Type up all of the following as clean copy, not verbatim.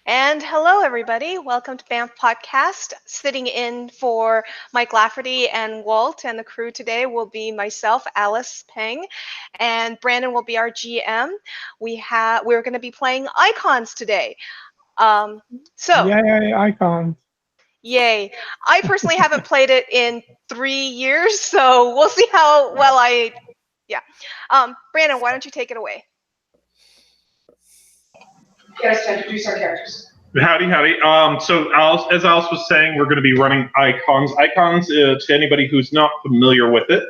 And hello, everybody. Welcome to BAMF Podcast. Sitting in for Mike Lafferty and Walt, and the crew today will be myself, Alice Peng, and Brandon will be our GM. We're going to be playing Icons today. Um, so, Yay, icons. yay! I personally haven't played it in 3 years, so we'll see how well I. Yeah. Brandon, why don't you take it away? Get us to introduce our characters. Howdy, howdy. So, as Alice was saying, we're going to be running Icons. Icons, to anybody who's not familiar with it,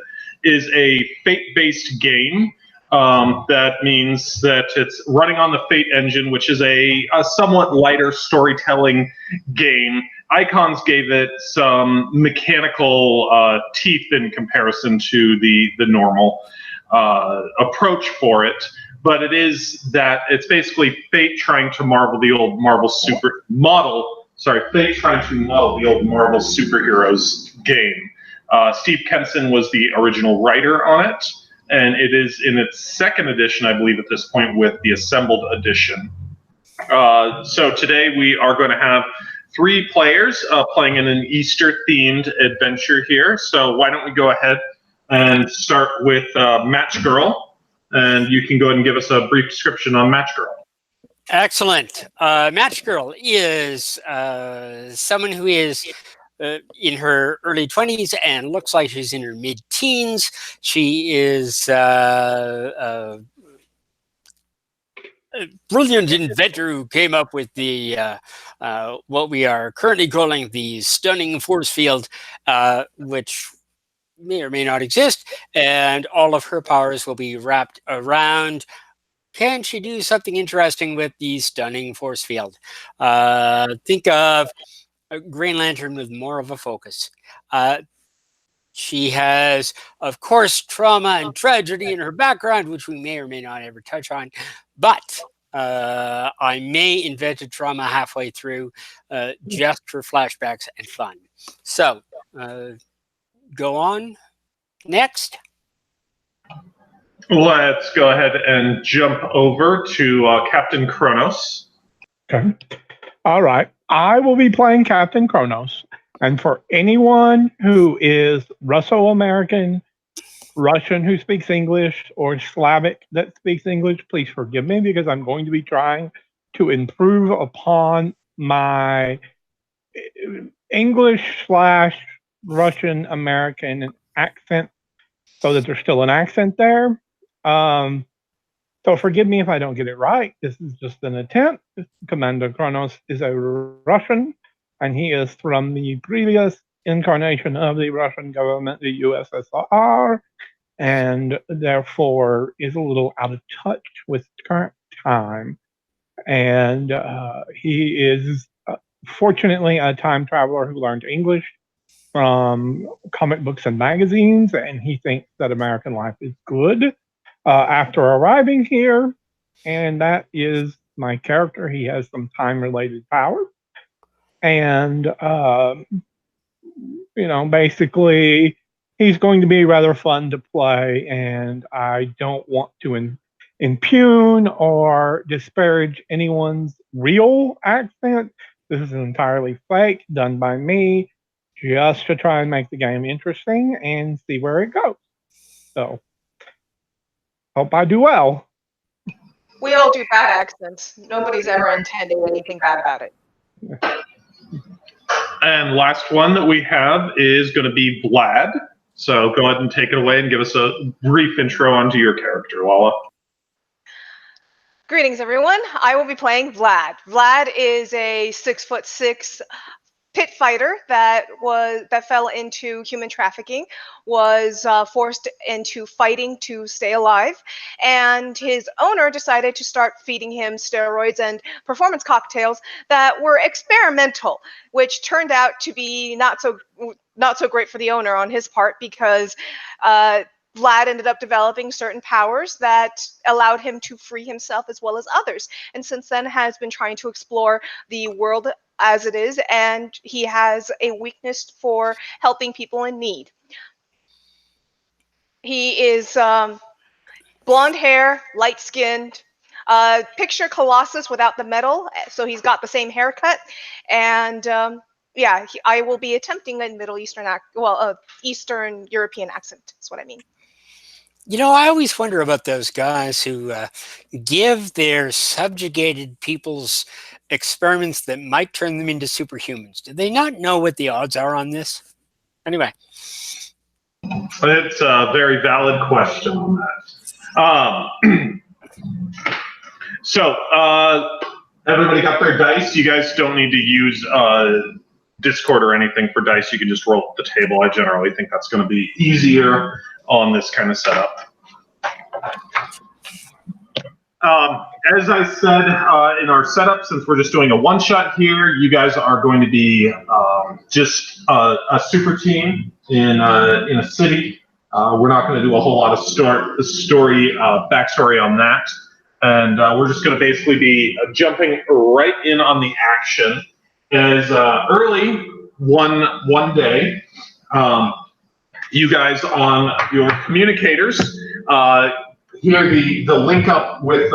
is a fate-based game. That means that it's running on the Fate engine, which is a somewhat lighter storytelling game. Icons gave it some mechanical teeth in comparison to the normal approach for it. But it is that it's basically Fate trying to marvel the old Marvel Fate trying to model the old Marvel superheroes game. Steve Kenson was the original writer on it, and it is in its second edition, I believe, at this point, with the assembled edition. So today we are going to have 3 players playing in an Easter-themed adventure here. So why don't we go ahead and start with Match Girl. And you can go ahead and give us a brief description on Match Girl. Excellent. Match Girl is someone who is in her early 20s and looks like she's in her mid-teens. She is a brilliant inventor who came up with the what we are currently calling the stunning force field, which may or may not exist, and all of her powers will be wrapped around. Can she do something interesting with the stunning force field? Think of a Green Lantern with more of a focus. She has, of course, trauma and tragedy in her background, which we may or may not ever touch on, but I may invent a trauma halfway through just for flashbacks and fun. So, go on. Next. Let's go ahead and jump over to Captain Kronos. Okay. All right. I will be playing Captain Kronos. And for anyone who is Russo-American, Russian who speaks English, or Slavic that speaks English, please forgive me because I'm going to be trying to improve upon my English/Russian American accent so that there's still an accent there. So forgive me if I don't get it right. This is just an attempt. Commander Kronos is a Russian, and he is from the previous incarnation of the Russian government, the USSR, and therefore is a little out of touch with current time. And he is fortunately a time traveler who learned English from comic books and magazines, and he thinks that American life is good after arriving here. And that is my character. He has some time-related powers. And, basically, he's going to be rather fun to play, and I don't want to impugn or disparage anyone's real accent. This is entirely fake, done by me, just to try and make the game interesting and see where it goes. So, hope I do well. We all do bad accents. Nobody's ever intended anything bad about it. And last one that we have is going to be Vlad. So go ahead and take it away and give us a brief intro onto your character, Lala. Greetings, everyone. I will be playing Vlad. Vlad is a 6'6" pit fighter that fell into human trafficking, was forced into fighting to stay alive, and his owner decided to start feeding him steroids and performance cocktails that were experimental, which turned out to be not so great for the owner on his part, because Vlad ended up developing certain powers that allowed him to free himself as well as others, and since then has been trying to explore the world as it is, and he has a weakness for helping people in need. He is blonde hair, light-skinned, Picture Colossus without the medal, so he's got the same haircut, and yeah, I will be attempting a Middle Eastern Eastern European accent. Is what I mean. You know, I always wonder about those guys who give their subjugated peoples experiments that might turn them into superhumans. Do they not know what the odds are on this? Anyway. It's a very valid question on that. So, everybody got their dice? You guys don't need to use Discord or anything for dice. You can just roll at the table. I generally think that's going to be easier on this kind of setup. As I said in our setup, since we're just doing a one-shot here, you guys are going to be just a super team in a city. We're not going to do a whole lot of backstory on that. And we're just going to basically be jumping right in on the action. As early one day, you guys on your communicators hear the link up with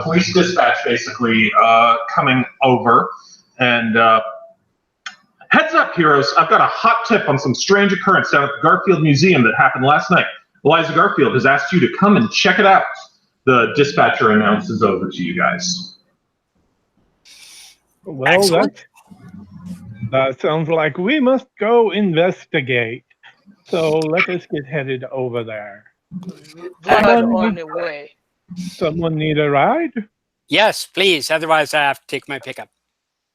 police dispatch basically coming over, and heads up, heroes! I've got a hot tip on some strange occurrence down at the Garfield Museum that happened last night. Eliza Garfield has asked you to come and check it out. The dispatcher announces over to you guys. Well, that sounds like we must go investigate. So let us get headed over there. On the way. Someone need a ride? Yes, please. Otherwise, I have to take my pickup.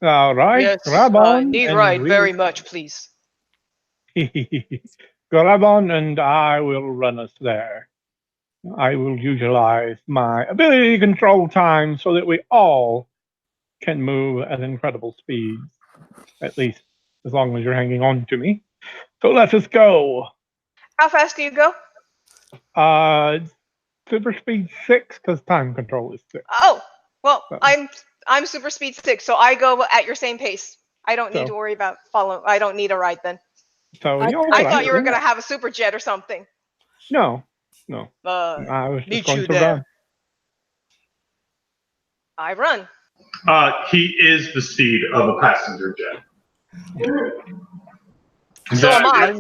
All right, Yes, grab on. need ride very much, please. Grab on, and I will run us there. I will utilize my ability to control time so that we all can move at incredible speeds. At least as long as you're hanging on to me. So let us go. How fast do you go? Super speed 6 because time control is 6. Oh, well, I'm super speed 6, so I go at your same pace. I don't need to worry about following. I don't need a ride then. So I thought you were gonna have a super jet or something. No. I was just going to run. I run. He is the speed of a passenger jet. So am I.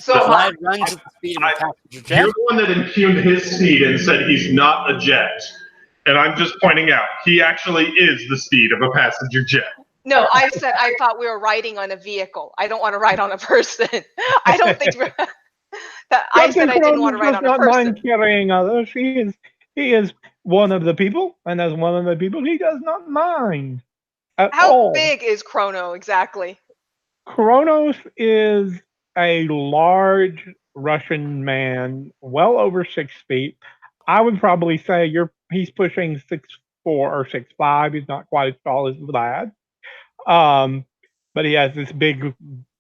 Glide runs at the speed of a passenger jet. You're the one that impugned his speed and said he's not a jet. And I'm just pointing out, he actually is the speed of a passenger jet. No, I said I thought we were riding on a vehicle. I don't want to ride on a person. I don't think I said I didn't want to ride on a person. Mind carrying others. He is one of the people, and as one of the people, he does not mind at all. How big is Chrono exactly? Kronos is a large Russian man, well over 6 feet. I would probably say he's pushing 6'4" or 6'5". He's not quite as tall as Vlad. But he has this big,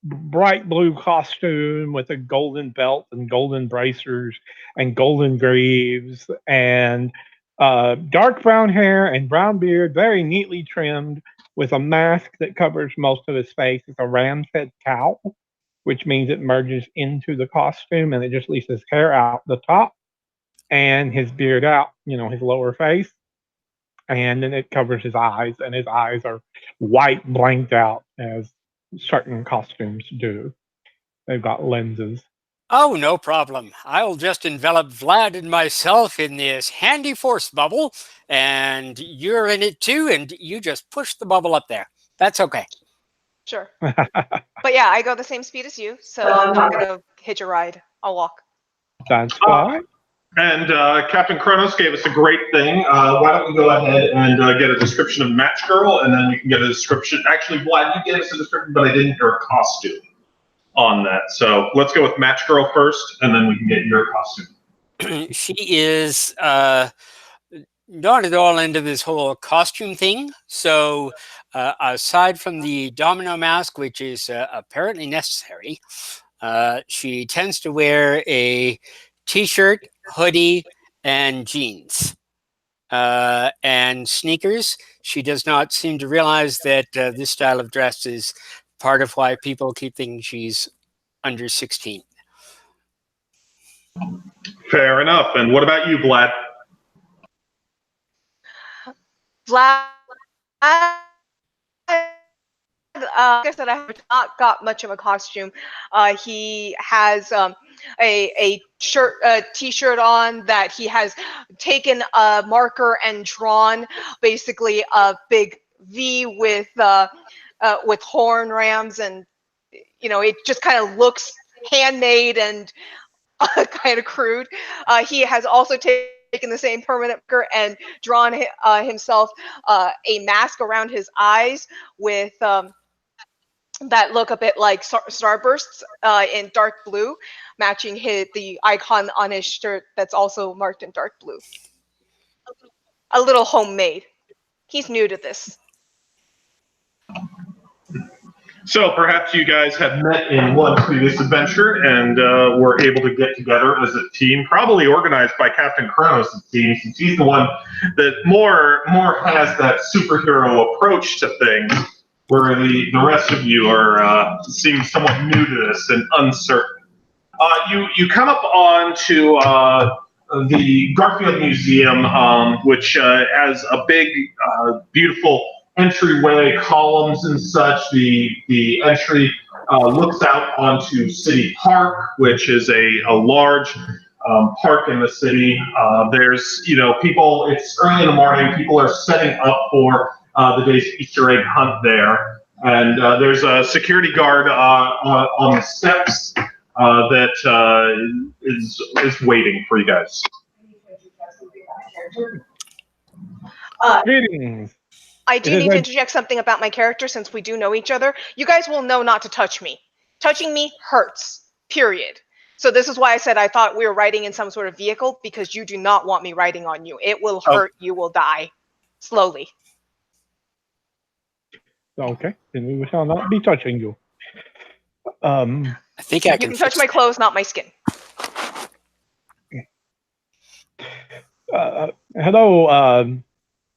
bright blue costume with a golden belt and golden bracers and golden greaves and dark brown hair and brown beard, very neatly trimmed, with a mask that covers most of his face. It's a ram's head cowl, which means it merges into the costume and it just leaves his hair out the top and his beard out, his lower face. And then it covers his eyes, and his eyes are white blanked out as certain costumes do. They've got lenses. Oh, no problem. I'll just envelop Vlad and myself in this handy force bubble, and you're in it too, and you just push the bubble up there. That's okay. Sure. But yeah, I go the same speed as you, so I'm not going to hitch a ride. I'll walk. That's fine. And Captain Kronos gave us a great thing. Why don't we go ahead and get a description of Match Girl, and then we can get a description. Actually, Vlad, you gave us a description, but I didn't hear a costume on that. So let's go with Match Girl first, and then we can get your costume. She is not at all into this whole costume thing. So aside from the domino mask, which is apparently necessary, she tends to wear a t-shirt, hoodie, and jeans. And sneakers. She does not seem to realize that this style of dress is part of why people keep thinking she's under 16. Fair enough. And what about you, Vlad? Vlad, like I said, I have not got much of a costume. He has a shirt, a t-shirt on that he has taken a marker and drawn basically a big V with horn rams, and it just kind of looks handmade and kind of crude. He has also taken the same permanent marker and drawn himself a mask around his eyes with that look a bit like starbursts in dark blue, matching the icon on his shirt that's also marked in dark blue. A little homemade. He's new to this. So perhaps you guys have met in one previous adventure and were able to get together as a team, probably organized by Captain Kronos' team, since he's the one that more has that superhero approach to things, where the rest of you are seem somewhat new to this and uncertain. You come up onto the Garfield Museum, which has a big, beautiful entryway, columns and such. The entry looks out onto City Park, which is a large park in the city. There's people. It's early in the morning. People are setting up for the day's Easter egg hunt there, and there's a security guard on the steps that is waiting for you guys. Greetings. I do need to interject something about my character since we do know each other. You guys will know not to touch me. Touching me hurts, period. So this is why I said I thought we were riding in some sort of vehicle, because you do not want me riding on you. It will hurt. You will die. Slowly. Okay, then we shall not be touching you. I think I can. You can touch my clothes, not my skin. Hello.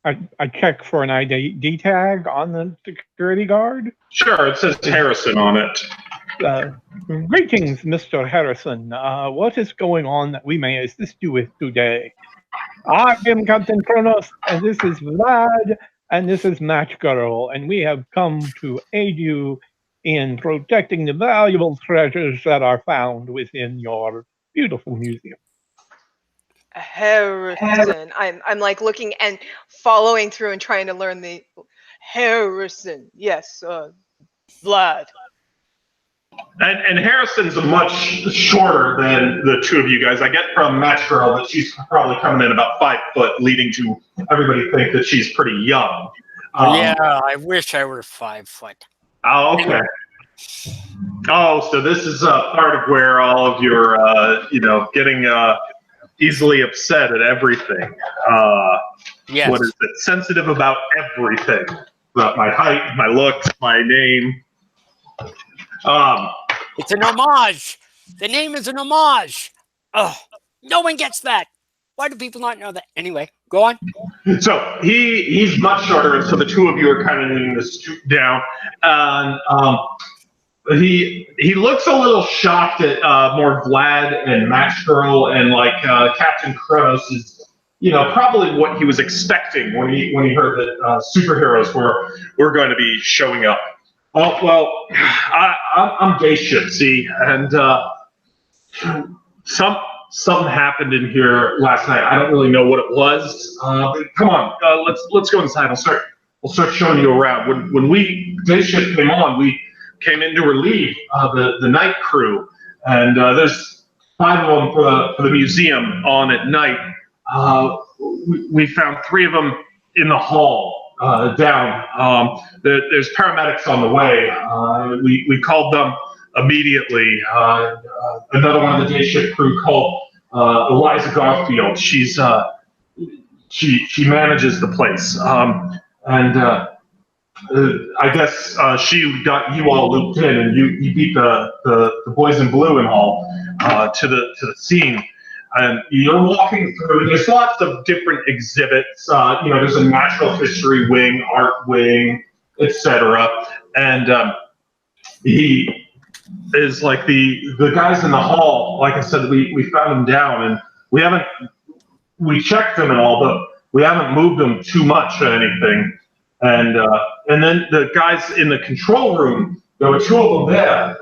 I check for an ID tag on the security guard. Sure, it says Harrison on it. Greetings, Mr. Harrison. What is going on that we may assist you with today? I am Captain Kronos, and this is Vlad, and this is Match Girl, and we have come to aid you in protecting the valuable treasures that are found within your beautiful museum. Harrison. I'm like looking and following through and trying to learn the Harrison. Yes, Vlad. And Harrison's much shorter than the two of you guys. I get from Match Girl that she's probably coming in about 5 foot, leading to everybody think that she's pretty young. Yeah, I wish I were 5 foot. Oh, okay. Oh, so this is part of where all of your, getting easily upset at everything. Yes. What is it? Sensitive about everything. About my height, my looks, my name. It's an homage. The name is an homage. Oh, no one gets that. Why do people not know that? Anyway, go on. So he's much shorter, and so the two of you are kind of needing to stoop down. And he looks a little shocked at more Vlad and Match Girl, and like Captain Kronos is, probably what he was expecting when he heard that superheroes were going to be showing up. Oh well, I'm day shift, see, and something happened in here last night. I don't really know what it was. But come on, let's go inside. We'll start showing you around. When day shift came on, we came in to relieve the night crew, and there's 5 of them for the museum on at night. We found 3 of them in the hall down. There's paramedics on the way. We called them immediately. Another one of the day shift crew called Eliza Garfield. She manages the place, and I guess she got you all looped in, and you beat the boys in blue and all to the scene. And you're walking through. There's lots of different exhibits. There's a natural history wing, art wing, etc. And he is like the guys in the hall. Like I said, we found them down, and we checked them and all, but we haven't moved them too much or anything. And then the guys in the control room, there were two of them there.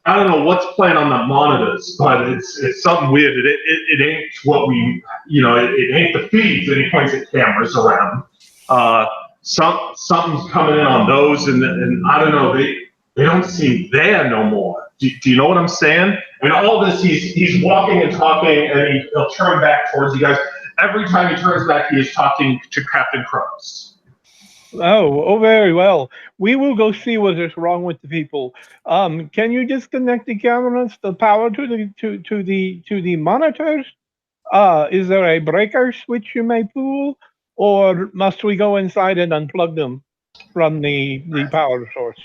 I don't know what's playing on the monitors, but it's something weird. It ain't what we, it ain't the feeds. And he points at cameras around. Something's coming in on those, and I don't know. They don't seem there no more. Do you know what I'm saying? And all this, he's walking and talking, and he'll turn back towards you guys. Every time he turns back, he is talking to Captain Kronos. Oh, very well. We will go see what is wrong with the people. Can you disconnect the cameras, the power to the monitors? Is there a breaker switch you may pull, or must we go inside and unplug them from the power source?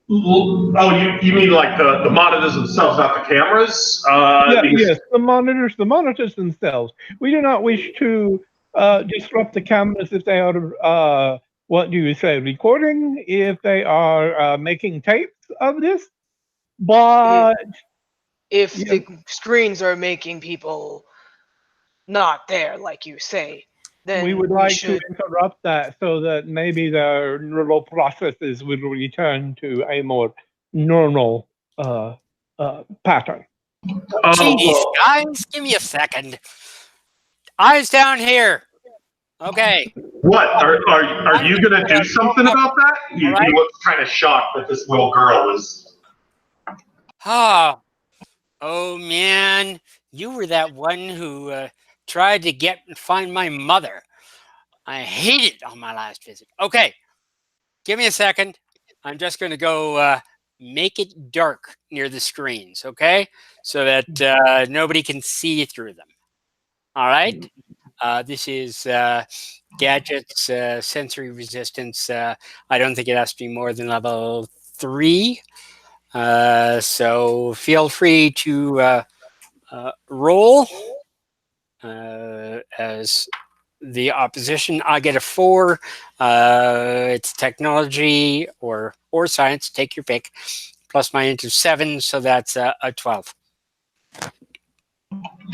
You mean like the monitors themselves, not the cameras? Yes, the monitors themselves. We do not wish to disrupt the cameras if they are, what do you say, recording, if they are making tapes of this. But if the screens are making people not there, like you say, then we would like to interrupt that so that maybe the neural processes would return to a more normal pattern. Jeez, guys, give me a second. Eyes down here. Okay. What? Are you going to do something about that? You look kind of shocked that this little girl is... Oh, man. You were that one who tried to find my mother. I hated it on my last visit. Okay. Give me a second. I'm just going to go make it dark near the screens, okay? So that nobody can see through them. All right? This is gadgets, sensory resistance. I don't think it has to be more than level 3. So feel free to roll as the opposition. I get a 4. It's technology or science. Take your pick. Plus my int of 7, so that's a 12.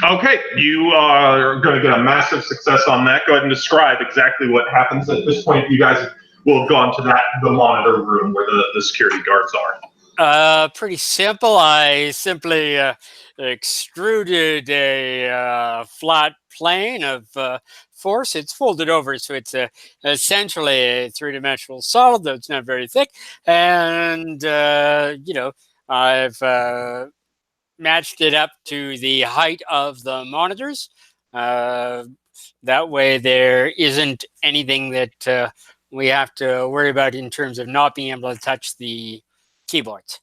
Okay, you are going to get a massive success on that. Go ahead and describe exactly what happens at this point. You guys will have gone to the monitor room where the security guards are. Pretty simple. I simply extruded a flat plane of force. It's folded over, so it's essentially a 3-dimensional solid, though it's not very thick. And, I've matched it up to the height of the monitors. That way there isn't anything that we have to worry about in terms of not being able to touch the keyboards.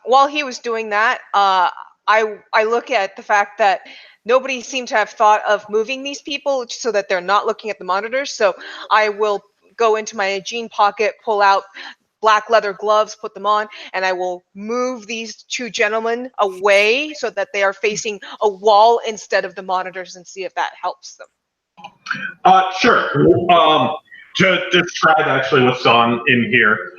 While he was doing that, I look at the fact that nobody seemed to have thought of moving these people so that they're not looking at the monitors. So I will go into my jean pocket, pull out black leather gloves, put them on, and I will move these two gentlemen away so that they are facing a wall instead of the monitors and see if that helps them. Sure. To describe actually what's on in here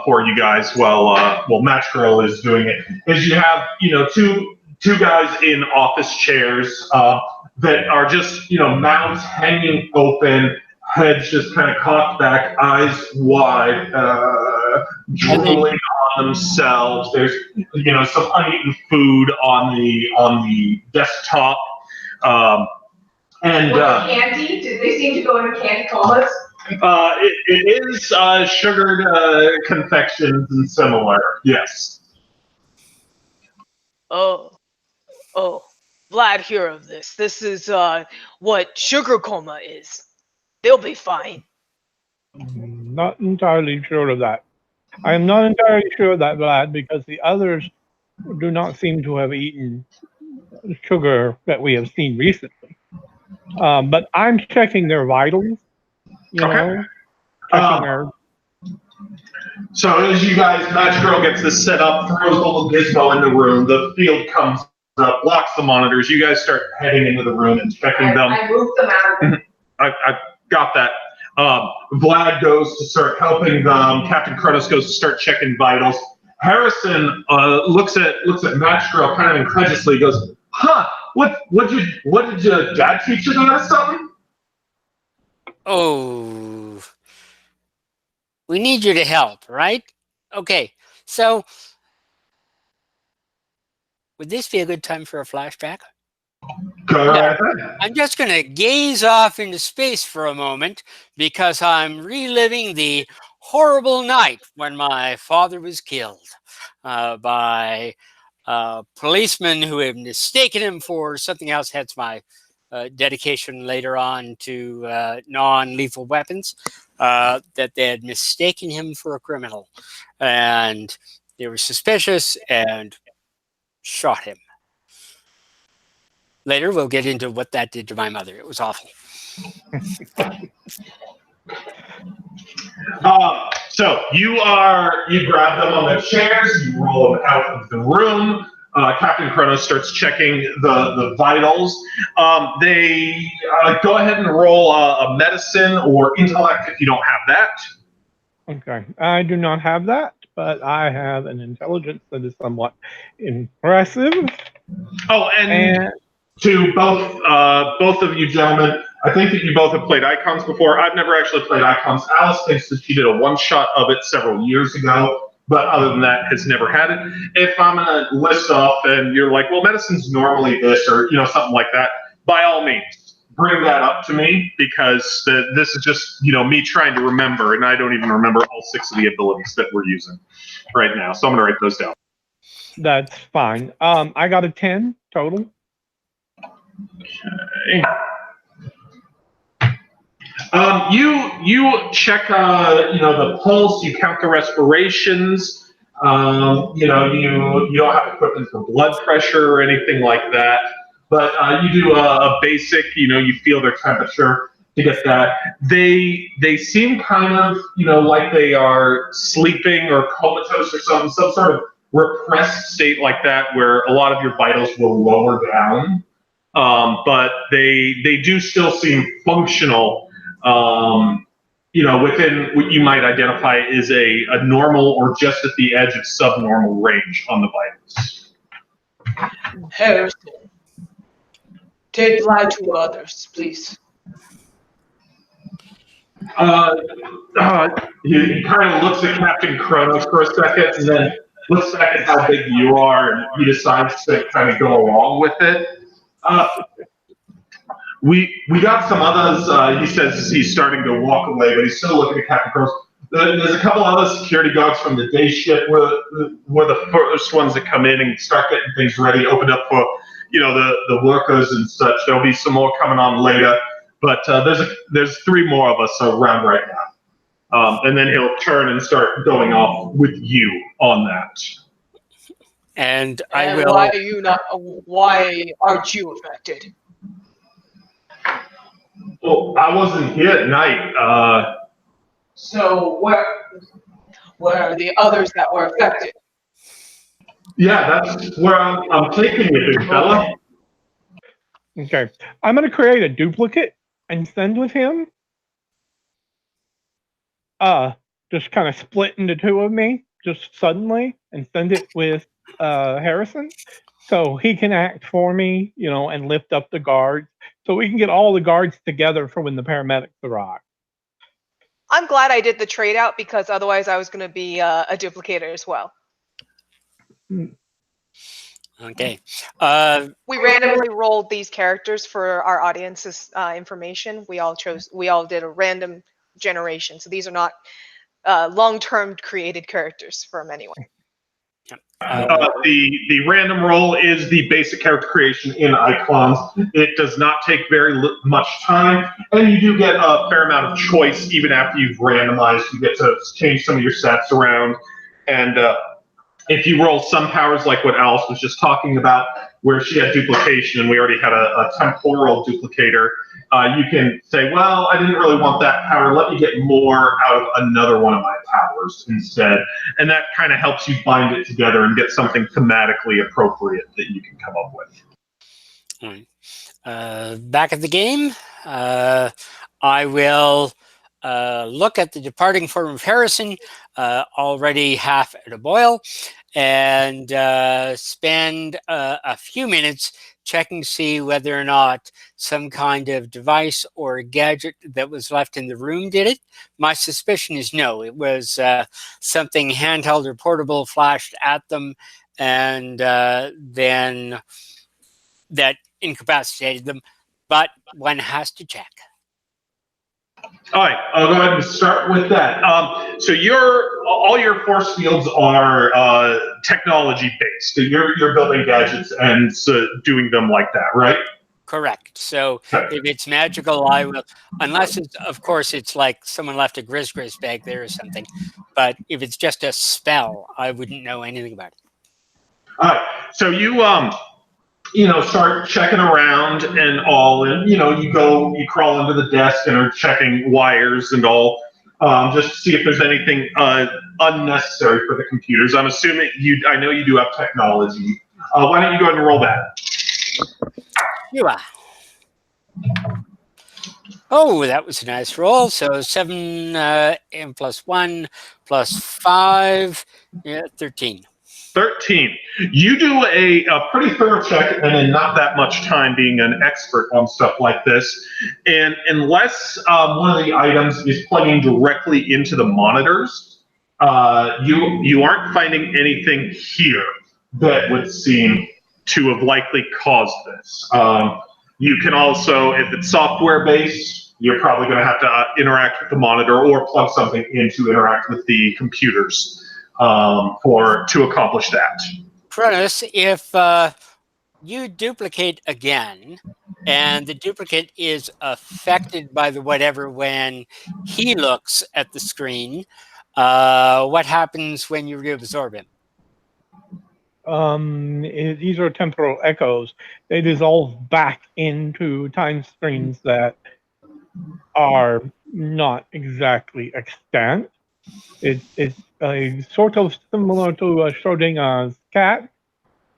for you guys while Match Girl is doing it, is you have two guys in office chairs that are just mouths hanging open, heads just kind of cocked back, eyes wide, drooling on themselves. There's some uneaten food on the desktop. And candy? Did they seem to go into candy comas? It is sugared confections and similar. Yes. Oh, glad to hear of this. This is what sugar coma is. They'll be fine. Not entirely sure of that. I am not entirely sure of that, Vlad, because the others do not seem to have eaten sugar that we have seen recently. But I'm checking their vitals. Checking their... So as you guys, Match Girl gets this set up, throws a little gizmo in the room. The field comes up, blocks the monitors. You guys start heading into the room and checking them. I moved them out. I got that. Vlad goes to start helping them. Captain Kronos goes to start checking vitals. Harrison looks at Match Girl kind of incredulously, goes, what did your dad teach you or something? Oh, we need you to help, right? Okay, so would this be a good time for a flashback? Go Yeah. right ahead. I'm just going to gaze off into space for a moment because I'm reliving the horrible night when my father was killed by a policeman who had mistaken him for something else. Hence my dedication later on to non-lethal weapons, that they had mistaken him for a criminal. And they were suspicious and shot him. Later, we'll get into what that did to my mother. It was awful. So you grab them on the chairs, you roll them out of the room. Captain Kronos starts checking the vitals. They go ahead and roll a medicine or intellect if you don't have that. Okay, I do not have that, but I have an intelligence that is somewhat impressive. Oh, and to both of you gentlemen, I think that you both have played Icons before. I've never actually played Icons. Alice thinks that she did a one-shot of it several years ago, but other than that, has never had it. If I'm going to list off and you're like, well, medicine's normally this or something like that, by all means, bring that up to me because this is just me trying to remember, and I don't even remember all 6 of the abilities that we're using right now. So I'm going to write those down. That's fine. I got a 10 total. Okay. You check the pulse. You count the respirations. You don't have equipment for blood pressure or anything like that. But you do a basic. You feel their temperature to get that. They seem kind of like they are sleeping or comatose or some sort of repressed state like that, where a lot of your vitals will lower down. But they do still seem functional. Within what you might identify as a normal or just at the edge of subnormal range on the vitals. Harrison, take light to others, please. He kind of looks at Captain Kronos for a second, and then looks back at how big you are, and he decides to kind of go along with it. We got some others. He says he's starting to walk away, but he's still looking at Captain Kronos. There's a couple other security guards from the day shift were the first ones that come in and start getting things ready, opened up for the workers and such. There'll be some more coming on later, but there's 3 more of us around right now. And then he'll turn and start going off with you on that. And why aren't you affected? Well, I wasn't here at night. So where are the others that were affected? Yeah, that's where I'm taking you, big fella. Okay, I'm going to create a duplicate and send with him. Just kind of split into 2 of me, just suddenly, and send it with Harrison, so he can act for me, and lift up the guards, so we can get all the guards together for when the paramedics arrive. I'm glad I did the trade out because otherwise I was going to be a duplicator as well. Okay. We randomly rolled these characters for our audience's information. We all did a random generation, so these are not long-term created characters from anyone. The random roll is the basic character creation in Icons. It does not take very much time, and you do get a fair amount of choice even after you've randomized. You get to change some of your stats around, and if you roll some powers like what Alice was just talking about, where she had duplication and we already had a temporal duplicator, you can say, well, I didn't really want that power. Let me get more out of another one of my powers instead. And that kind of helps you bind it together and get something thematically appropriate that you can come up with. All right. Back at the game, I will look at the departing form of Harrison, already half at a boil, and spend a few minutes checking to see whether or not some kind of device or gadget that was left in the room did it. My suspicion is no, it was something handheld or portable flashed at them, and then that incapacitated them. But one has to check. All right, I'll go ahead and start with that. So all your force fields are technology based. You're building gadgets and doing them like that, right? Correct. So Okay. if it's magical, I will, unless it's, of course, it's like someone left a Grizz bag there or something. But if it's just a spell, I wouldn't know anything about it. All right, so you start checking around and all, and you crawl under the desk and are checking wires and all, just to see if there's anything unnecessary for the computers. I'm assuming I know you do have technology. Why don't you go ahead and roll that? You are. Oh, that was a nice roll. So 7 and plus 1 plus 5, 13. 13. You do a pretty thorough check, and in not that much time, being an expert on stuff like this. And unless one of the items is plugging directly into the monitors, you aren't finding anything here that would seem to have likely caused this. You can also, if it's software based, you're probably going to have to interact with the monitor or plug something in to interact with the computers to accomplish that. Cronus, if you duplicate again, and the duplicate is affected by the whatever when he looks at the screen, what happens when you reabsorb him? These are temporal echoes. They dissolve back into time screens that are not exactly extant. It's sort of similar to Schrodinger's cat.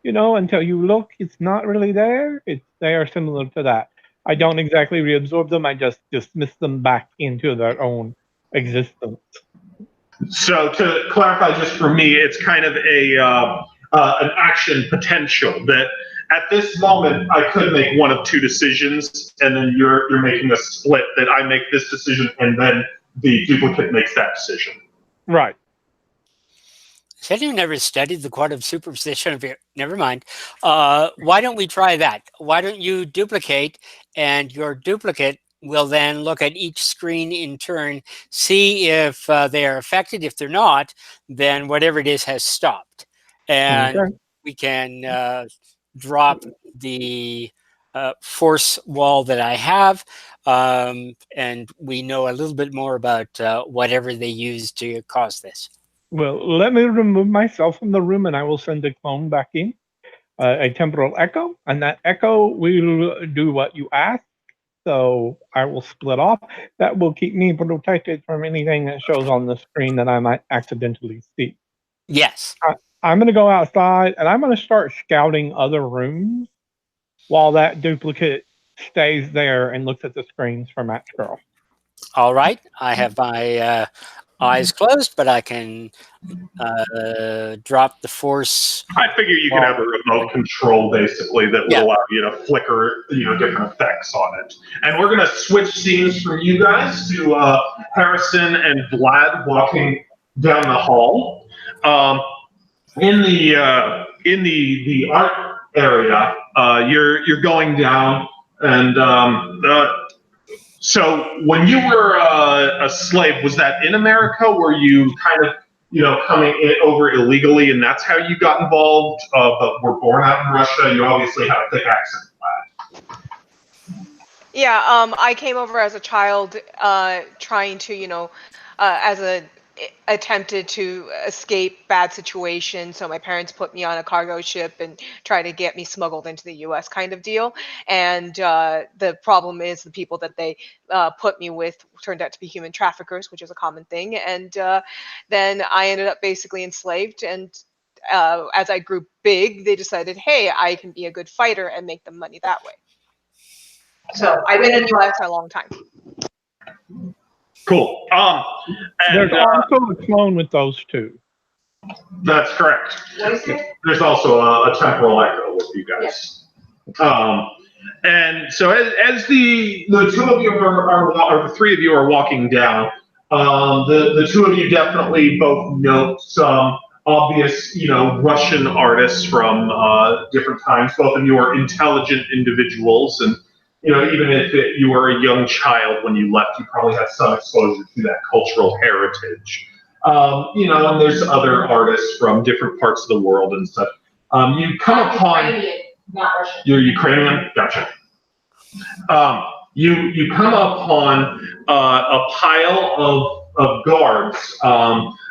Until you look, it's not really there. They are similar to that. I don't exactly reabsorb them. I just dismiss them back into their own existence. So to clarify, just for me, it's kind of an action potential that at this moment I could make one of two decisions, and then you're making a split that I make this decision, and then the duplicate makes that decision. Right. Has anyone ever studied the quantum superposition of your? Never mind. Why don't we try that? Why don't you duplicate, and your duplicate will then look at each screen in turn, see if they are affected. If they're not, then whatever it is has stopped. And Okay. we can drop the force wall that I have, and we know a little bit more about whatever they use to cause this. Well, let me remove myself from the room, and I will send a clone back in, a temporal echo, and that echo will do what you asked. So I will split off. That will keep me protected from anything that shows on the screen that I might accidentally see. Yes. I'm going to go outside, and I'm going to start scouting other rooms while that duplicate stays there and looks at the screens for Match Girl. All right. I have my eyes closed, but I can drop the force. I figure you could have a remote control basically that would allow you to flicker, different effects on it. And we're going to switch scenes from you guys to Harrison and Vlad walking down the hall. In the art area, you're going down, and so when you were a slave, was that in America? Were you kind of coming over illegally, and that's how you got involved? But were born out in Russia. You obviously have a thick accent. Yeah, I came over as a child, trying to, as a attempted to escape bad situations. So my parents put me on a cargo ship and tried to get me smuggled into the U.S. kind of deal. And the problem is the people that they put me with turned out to be human traffickers, which is a common thing. And then I ended up basically enslaved. And as I grew big, they decided, hey, I can be a good fighter and make them money that way. So I've been in the U.S. for a long time. Cool. There's also a clone with those two. That's correct. What is it? There's also a temporal echo with you guys. And so as the two of you or the three of you are walking down, the two of you definitely both note some obvious, Russian artists from different times. Both of you are intelligent individuals, and even if you were a young child when you left, you probably had some exposure to that cultural heritage. And there's other artists from different parts of the world and stuff. You come upon. Ukrainian, not Russian. You're Ukrainian? Gotcha. You come upon a pile of guards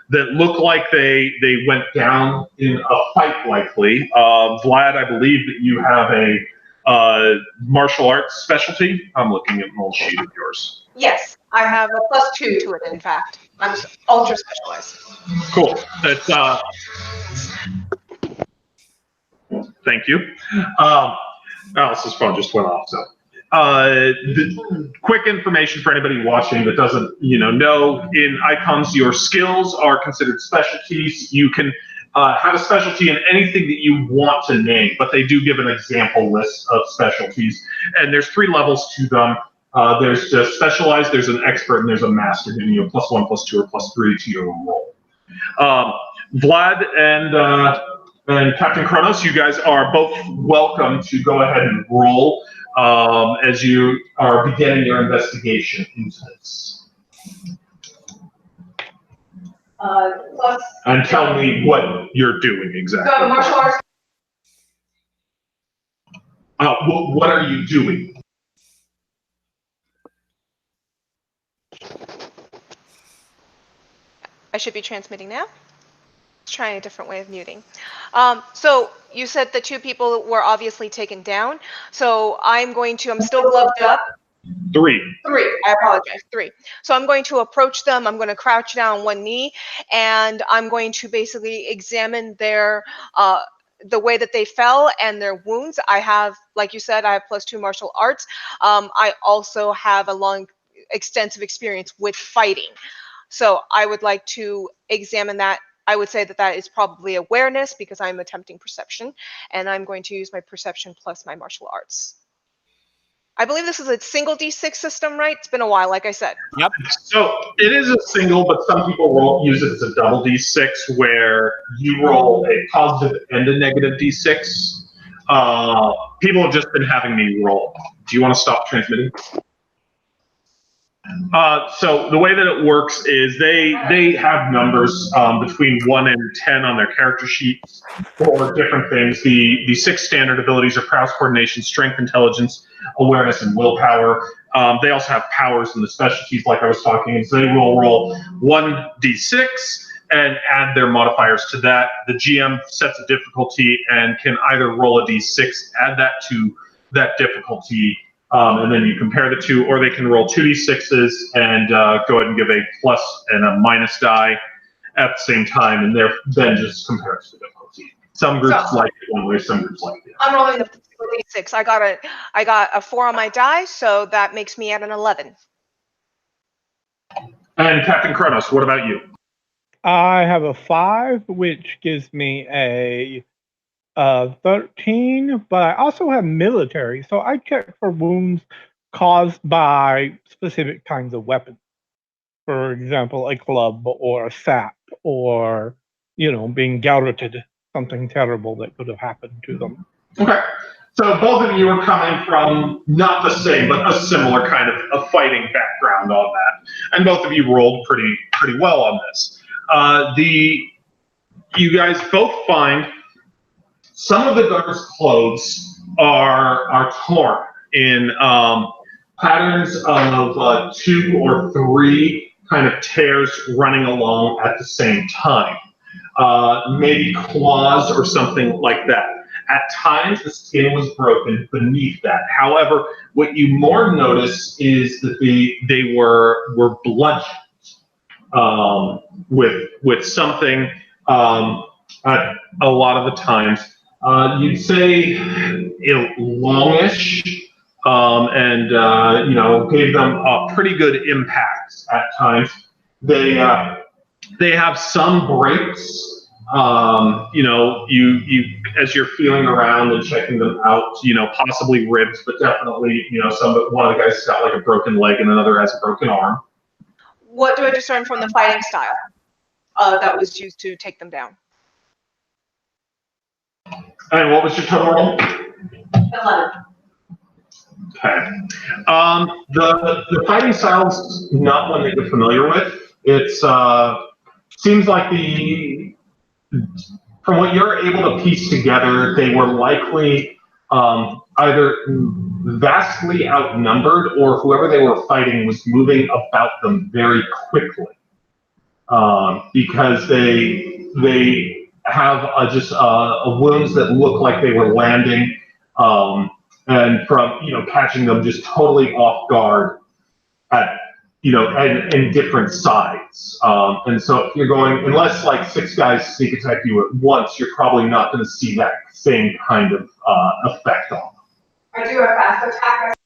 that look like they went down in a fight, likely. Vlad, I believe that you have a martial arts specialty. I'm looking at an old sheet of yours. Yes, I have a +2 to it, in fact. I'm ultra specialized. Cool. That's thank you. Alice's phone just went off, so. The quick information for anybody watching that doesn't, know, in icons, your skills are considered specialties. You can have a specialty in anything that you want to name, but they do give an example list of specialties. And there's 3 levels to them. There's just specialized, there's an expert, and there's a master, giving you a +1, +2, or +3 to your role. Vlad and Captain Kronos, you guys are both welcome to go ahead and roll as you are beginning your investigation into this. And tell me what you're doing exactly. So martial arts. What are you doing? I should be transmitting now. Let's try a different way of muting. So you said the 2 people were obviously taken down. So I'm still gloved up. 3. 3, I apologize, 3. So I'm going to approach them. I'm going to crouch down on one knee, and I'm going to basically examine their the way that they fell and their wounds. I have, like you said, I have +2 martial arts. I also have a long, extensive experience with fighting. So I would like to examine that. I would say that is probably awareness, because I'm attempting perception, and I'm going to use my perception plus my martial arts. I believe this is a single D6 system, right? It's been a while, like I said. Yep. So it is a single, but some people use it as a double D6, where you roll a positive and a negative D6. People have just been having me roll. Do you want to stop transmitting? So the way that it works is they have numbers between 1 and 10 on their character sheets for different things. The 6 standard abilities are prowess, coordination, strength, intelligence, awareness, and willpower. They also have powers in the specialties, like I was talking, and so they will roll 1d6 and add their modifiers to that. The GM sets a difficulty and can either roll a d6, add that to that difficulty, and then you compare the 2, or they can roll 2d6s and go ahead and give a plus and a minus die at the same time, and then just compare it to the difficulty. Some groups like it one way, some groups like it. I'm rolling the D6. I got a 4 on my die, so that makes me at an 11. And Captain Kronos, what about you? I have a 5, which gives me a 13, but I also have military, so I check for wounds caused by specific kinds of weapons. For example, a club or a sap, or being garroted, something terrible that could have happened to them. Okay, so both of you are coming from not the same, but a similar kind of a fighting background on that, and both of you rolled pretty well on this. You guys both find some of the guards' clothes are torn in patterns of 2 or 3 kind of tears running along at the same time. Maybe claws or something like that. At times, the skin was broken beneath that. However, what you more notice is that they were bludgeoned with something. A lot of the times, you'd say longish, and gave them a pretty good impact at times. They have some breaks you as you're feeling around and checking them out, possibly ribs, but definitely, one of the guys has got like a broken leg and another has a broken arm. What do I discern from the fighting style that was used to take them down? And what was your total roll? 11. Okay. The fighting style's not one that you're familiar with. It's seems like from what you're able to piece together, they were likely either vastly outnumbered or whoever they were fighting was moving about them very quickly because they have just wounds that look like they were landing. And from catching them just totally off guard at and in different sides. And so if you're going, unless like 6 guys sneak attack you at once, you're probably not going to see that same kind of effect on them. I do a fast attack.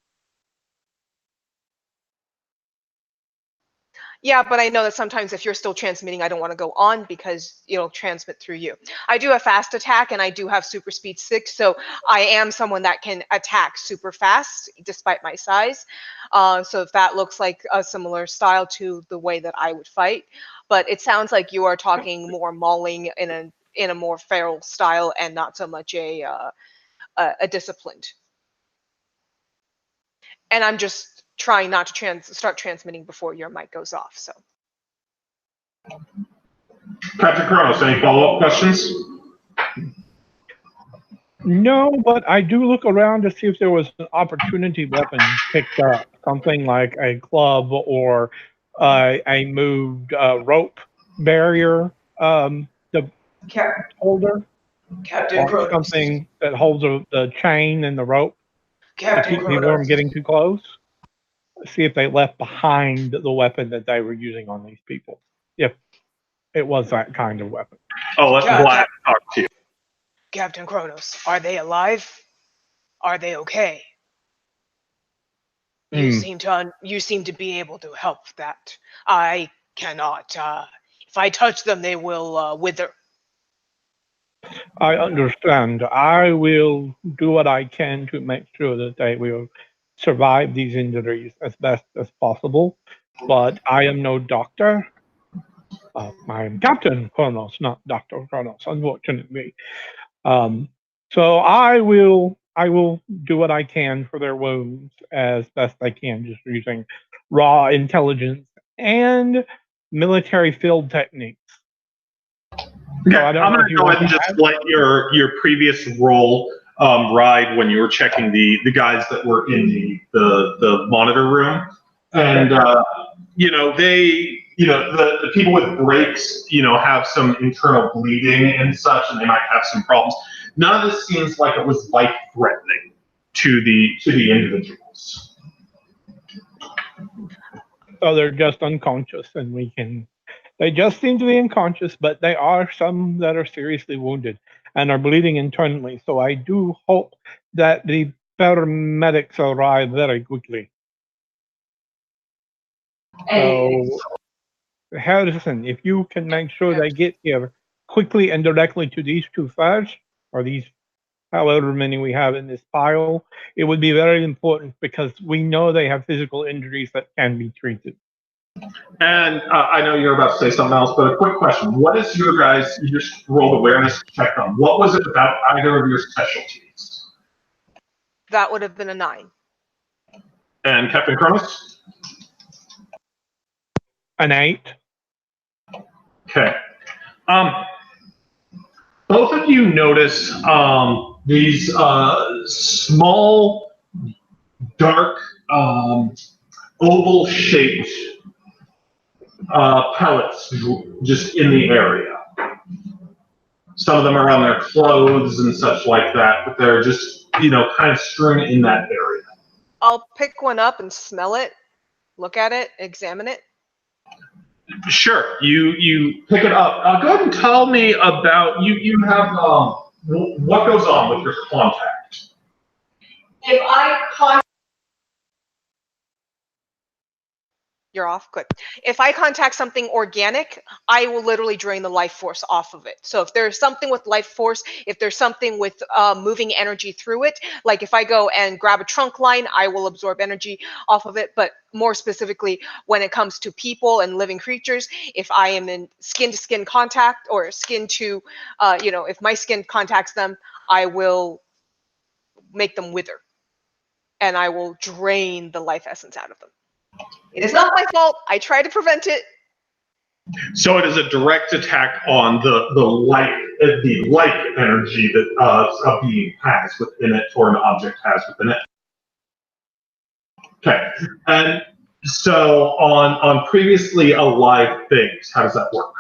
Yeah, but I know that sometimes if you're still transmitting, I don't want to go on because it'll transmit through you. I do have fast attack and I do have super speed 6, so I am someone that can attack super fast despite my size. So if that looks like a similar style to the way that I would fight, but it sounds like you are talking more mauling in a more feral style and not so much a disciplined. And I'm just trying not to start transmitting before your mic goes off. So, Captain Kronos, any follow-up questions? No, but I do look around to see if there was an opportunity weapon picked up, something like a club or a moved rope barrier, the holder, Captain or Kronos. something that holds the chain and the rope to Captain keep me from Kronos. getting too close. See if they left behind the weapon that they were using on these people, if it was that kind of weapon. Oh, let Vlad talk to you. Captain Kronos, are they alive? Are they okay? You seem to be able to help that. I cannot. If I touch them, they will wither. I understand. I will do what I can to make sure that they will survive these injuries as best as possible. But I am no doctor. I am Captain Kronos, not Dr. Kronos, unfortunately. So I will do what I can for their wounds as best I can, just using raw intelligence and military field techniques. Okay, I'm going to go ahead and just let your previous roll ride when you were checking the guys that were in the monitor room, and the people with breaks have some internal bleeding and such, and they might have some problems. None of this seems like it was life threatening to the individuals. So they're just unconscious, and they just seem to be unconscious, but they are some that are seriously wounded and are bleeding internally. So I do hope that the paramedics arrive very quickly. So, Harrison, if you can make sure they get here quickly and directly to these 2 first, or these however many we have in this pile, it would be very important because we know they have physical injuries that can be treated. And I know you're about to say something else, but a quick question. What is your guys, you just rolled awareness check on. What was it about either of your specialties? That would have been a 9. And Captain Kronos? An 8. Okay. Both of you notice these small, dark, oval-shaped pellets just in the area. Some of them are on their clothes and such like that, but they're just, kind of strewn in that area. I'll pick one up and smell it, look at it, examine it. Sure, you pick it up. Go ahead and tell me about, you have, what goes on with your contact? If I You're off? Good. If I contact something organic, I will literally drain the life force off of it. So if there's something with life force, if there's something with moving energy through it, like if I go and grab a trunk line, I will absorb energy off of it. But more specifically, when it comes to people and living creatures, if I am in skin-to-skin contact or skin to, if my skin contacts them, I will make them wither. And I will drain the life essence out of them. It is not my fault. I try to prevent it. So it is a direct attack on the life energy that a being has within it, or an object has within it. Okay, and so on previously alive things, how does that work?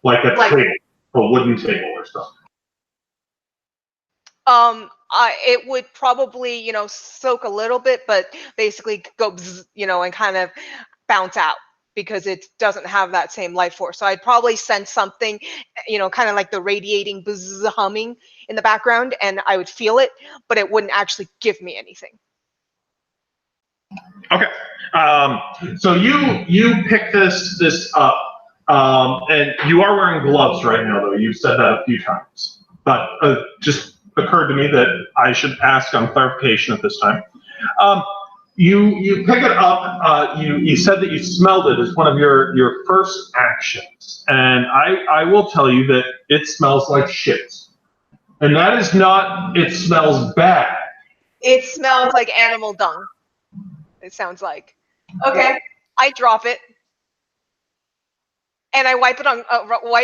Like a table, a wooden table or something. It would probably, soak a little bit, but basically go, and kind of bounce out because it doesn't have that same life force. So I'd probably sense something, kind of like the radiating buzz humming in the background, and I would feel it, but it wouldn't actually give me anything. Okay, so you pick this up, and you are wearing gloves right now, though. You've said that a few times, but just occurred to me that I should ask on clarification at this time. You pick it up. You said that you smelled it as one of your first actions, and I will tell you that it smells like shit, and that is not. It smells bad. It smells like animal dung. It sounds like. Okay, I drop it, and I wipe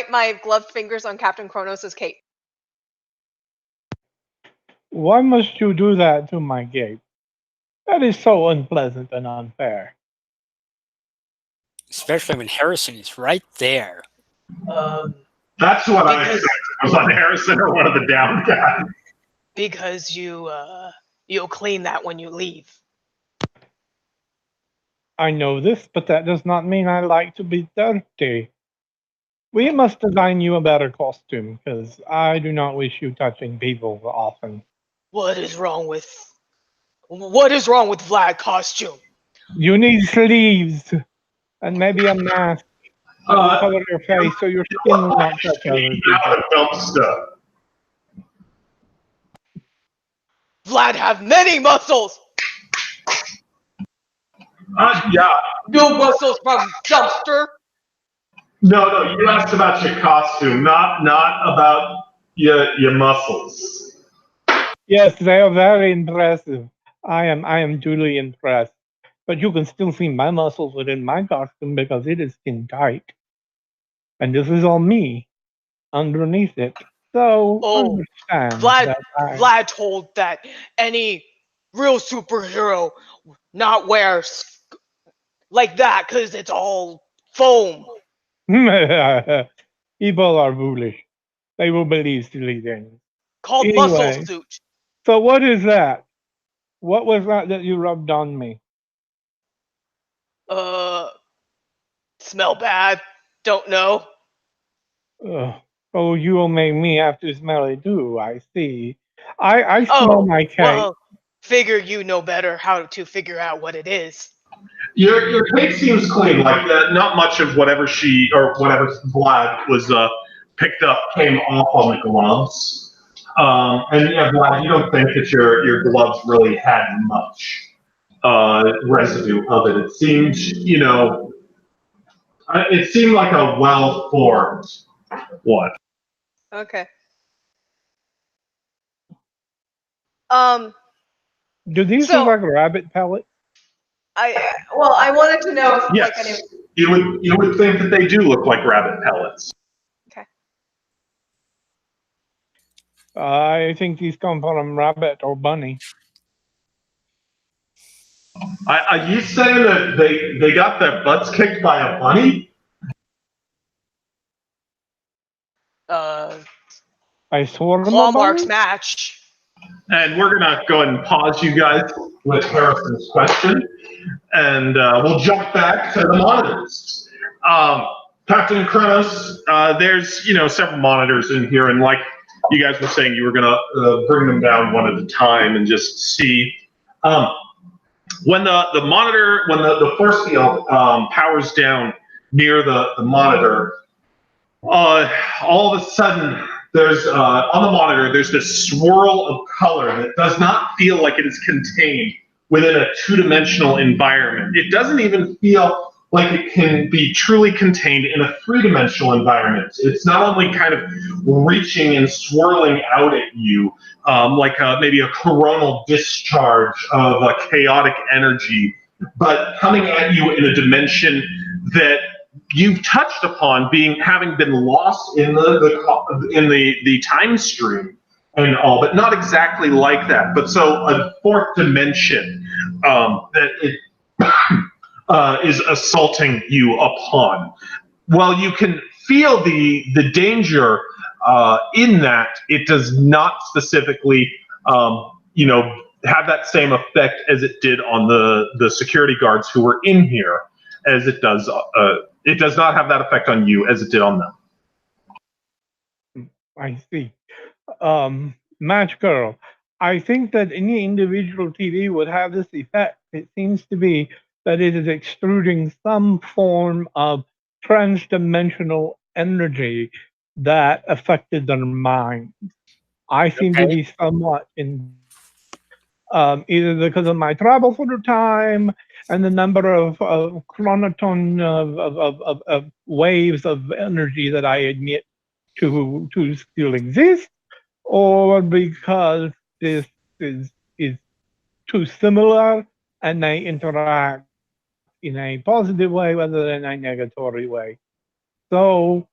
my gloved fingers on Captain Kronos' cape. Why must you do that to my cape? That is so unpleasant and unfair. Especially when Harrison is right there. That's what I expected. Was on Harrison or one of the down guys? Because you'll clean that when you leave. I know this, but that does not mean I like to be dirty. We must design you a better costume, because I do not wish you touching people often. What is wrong with Vlad costume? You need sleeves, and maybe a mask that will cover your face so your skin will not touch other people. Vlad have many muscles. Yeah. No muscles from dumpster. No. You asked about your costume, not about your muscles. Yes, they are very impressive. I am duly impressed. But you can still see my muscles within my costume because it is skin tight. And this is all me underneath it. So understand Vlad told that any real superhero not wear like that because it's all foam. People are foolish. They will believe silly things. Called Anyway, muscle suit. So what is that? What was that you rubbed on me? Smell bad. Don't know. Oh, you will make me have to smell it too. I see. I smell my cape. Well, figure you know better how to figure out what it is. Your cape seems clean. Like not much of whatever Vlad was picked up came off on the gloves. And yeah, Vlad, you don't think that your gloves really had much residue of it. It seemed, it seemed like a well-formed one. Okay. Do these look like rabbit pellets? I wanted to know if yes, you would think that they do look like rabbit pellets. Okay. I think these come from rabbit or bunny. Are you saying that they got their butts kicked by a bunny? I swore claw marks match. And we're gonna go ahead and pause you guys with Harrison's question, and we'll jump back to the monitors. Captain Kronos, there's several monitors in here, and like you guys were saying, you were gonna bring them down one at a time and just see. when the monitor, when the force field powers down near the monitor, all of a sudden there's on the monitor there's this swirl of color that does not feel like it is contained within a two-dimensional environment. It doesn't even feel like it can be truly contained in a three-dimensional environment. It's not only kind of reaching and swirling out at you like maybe a coronal discharge of a chaotic energy, but coming at you in a dimension that you've touched upon having been lost in the time stream and all, but not exactly like that. But so a fourth dimension that it is assaulting you upon. While you can feel the danger in that, it does not specifically, have that same effect as it did on the security guards who were in here, as it does. It does not have that effect on you as it did on them. I see. Match Girl, I think that any individual TV would have this effect. It seems to be that it is extruding some form of transdimensional energy that affected their minds. I seem to be somewhat in either because of my travel through time and the number of chronoton of waves of energy that I admit to still exist, or because this is too similar and they interact in a positive way rather than a negatory way. So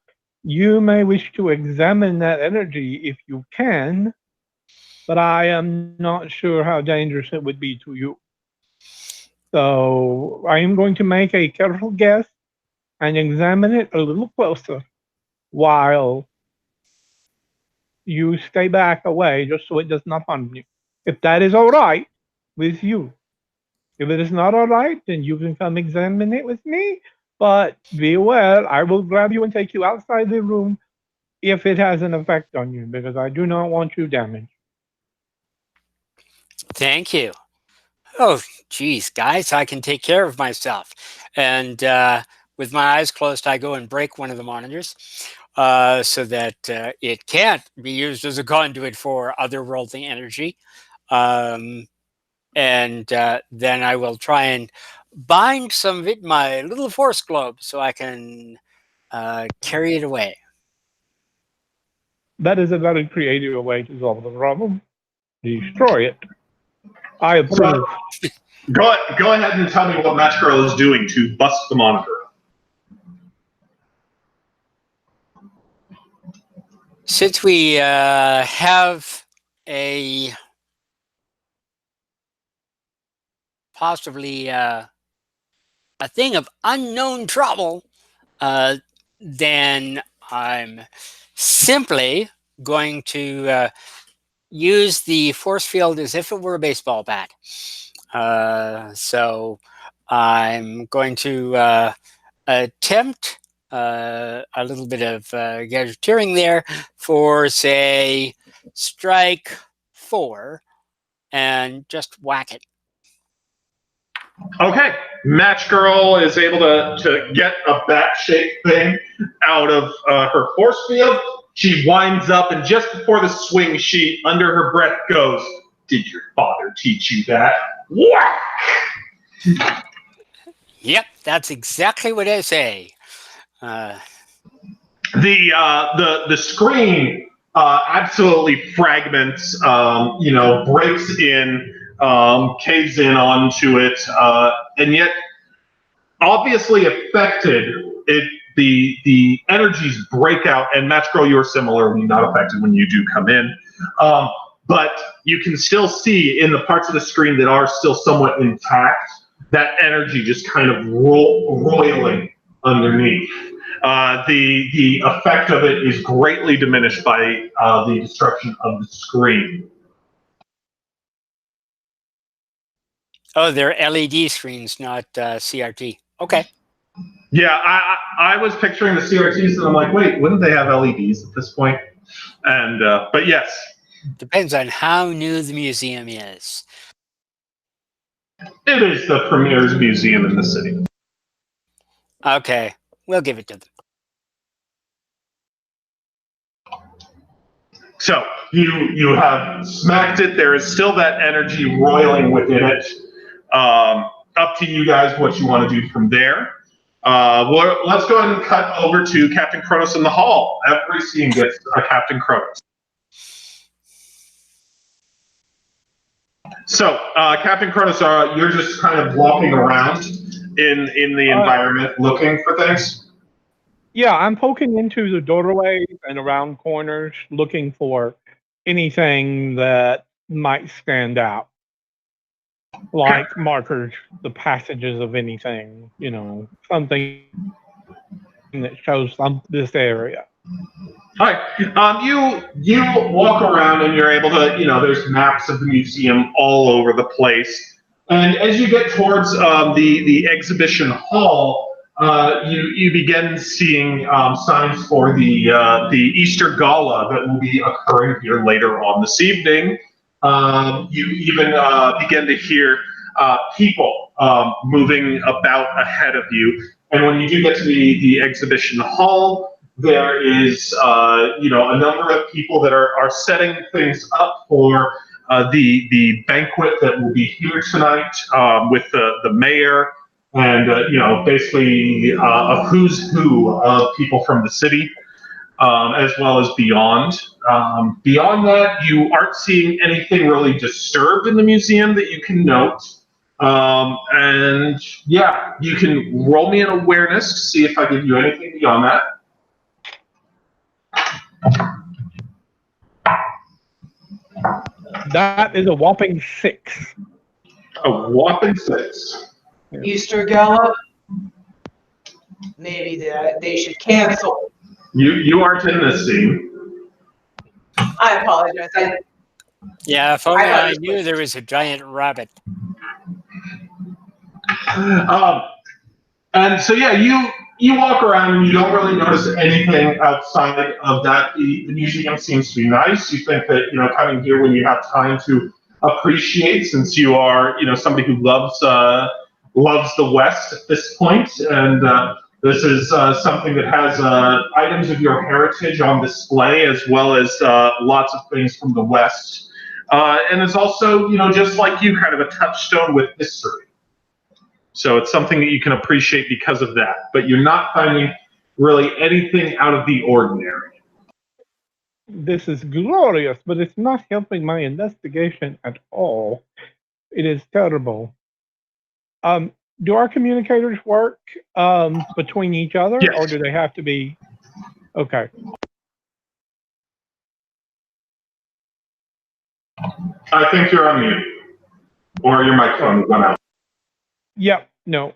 you may wish to examine that energy if you can, but I am not sure how dangerous it would be to you. So I am going to make a careful guess and examine it a little closer while you stay back away just so it does not harm you. If that is all right with you. If it is not all right, then you can come examine it with me. But be aware, I will grab you and take you outside the room if it has an effect on you, because I do not want you damaged. Thank you. Oh, geez, guys, I can take care of myself. And with my eyes closed, I go and break one of the monitors so that it can't be used as a conduit for otherworldly energy. And then I will try and bind some of it in my little force globe so I can carry it away. That is a very creative way to solve the problem. Destroy it. I approve. So, go ahead and tell me what Match Girl is doing to bust the monitor. Since we have a possibly a thing of unknown trouble, then I'm simply going to use the force field as if it were a baseball bat. So I'm going to attempt a little bit of gadgeteering there for, say, strike 4 and just whack it. Okay, Match Girl is able to get a bat-shaped thing out of her force field. She winds up, and just before the swing, she, under her breath, goes, "Did your father teach you that?" Whack! Yep, that's exactly what I say. The screen absolutely fragments, breaks in, caves in onto it, and yet obviously affected. The energies break out, and Match Girl, you are similarly not affected when you do come in, but you can still see in the parts of the screen that are still somewhat intact, that energy just kind of roiling underneath. The effect of it is greatly diminished by the destruction of the screen. Oh, they're LED screens, not CRT. Okay. Yeah, I was picturing the CRTs, and I'm like, wait, wouldn't they have LEDs at this point? And but yes. Depends on how new the museum is. It is the premier museum in the city. Okay, we'll give it to them. So you have smacked it. There is still that energy roiling within it. Up to you guys what you want to do from there. Let's go ahead and cut over to Captain Kronos in the hall. Every scene gets a Captain Kronos. So, Captain Kronos, you're just kind of walking around in the environment looking for things? Yeah, I'm poking into the doorways and around corners looking for anything that might stand out, like markers, the passages of anything, something that shows this area. All right. You walk around and you're able to, there's maps of the museum all over the place. And as you get towards the exhibition hall, you begin seeing signs for the Easter Gala that will be occurring here later on this evening. You even begin to hear people moving about ahead of you. And when you do get to the exhibition hall, there is, a number of people that are setting things up for the banquet that will be here tonight with the mayor and, basically a who's who of people from the city, as well as beyond. Beyond that, you aren't seeing anything really disturbed in the museum that you can note. And yeah, you can roll me an awareness to see if I give you anything beyond that. That is a whopping 6. A whopping 6. Easter Gala. Maybe they should cancel. You aren't in this scene. I apologize. Yeah, if only I knew there was a giant rabbit. And so yeah, you walk around and you don't really notice anything outside of that. The museum seems to be nice. You think that coming here when you have time to appreciate, since you are somebody who loves the West at this point, and this is something that has items of your heritage on display, as well as lots of things from the West, and it's also just like you, kind of a touchstone with history. So it's something that you can appreciate because of that, but you're not finding really anything out of the ordinary. This is glorious, but it's not helping my investigation at all. It is terrible. Do our communicators work between each other, Yes. or do they have to be? Okay. I think you're on mute, or your microphone has gone out. Yep. No.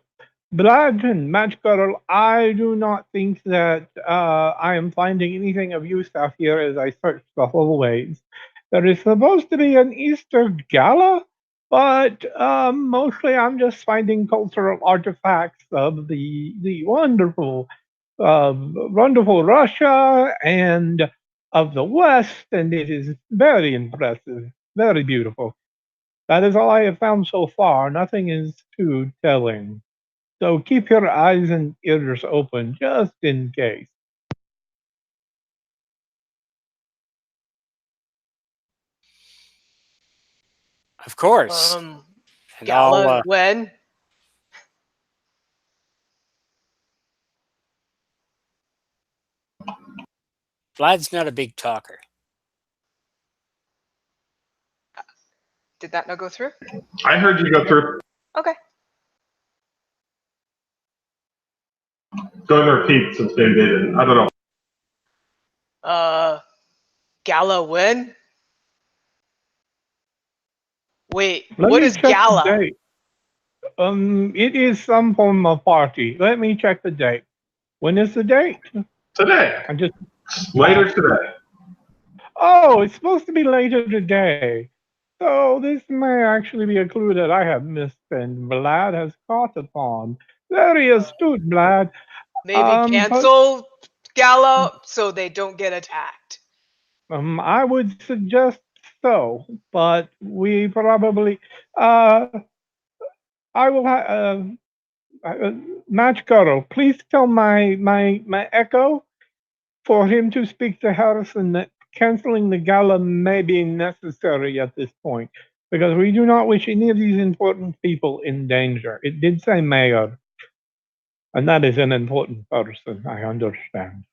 Blood and Match Girl, I do not think that I am finding anything of use out here as I search the hallways. There is supposed to be an Easter Gala, but mostly I'm just finding cultural artifacts of the wonderful Russia and of the West, and it is very impressive, very beautiful. That is all I have found so far. Nothing is too telling. So keep your eyes and ears open just in case. Of course. And Gala when? Vlad's not a big talker. Did that not go through? I heard you go through. Okay. Go ahead and repeat since they didn't. I don't know. Gala when? Wait, Let what me is check the gala? date. It is some form of party. Let me check the date. When is the date? Today. I just Later today. Oh, it's supposed to be later today. So this may actually be a clue that I have missed and Vlad has caught upon. Very astute, Vlad. Maybe cancel Gala so they don't get attacked. I would suggest so, but we probably I will. Match Goro, please tell my Echo for him to speak to Harrison that canceling the gala may be necessary at this point because we do not wish any of these important people in danger. It did say mayor, and that is an important person. I understand.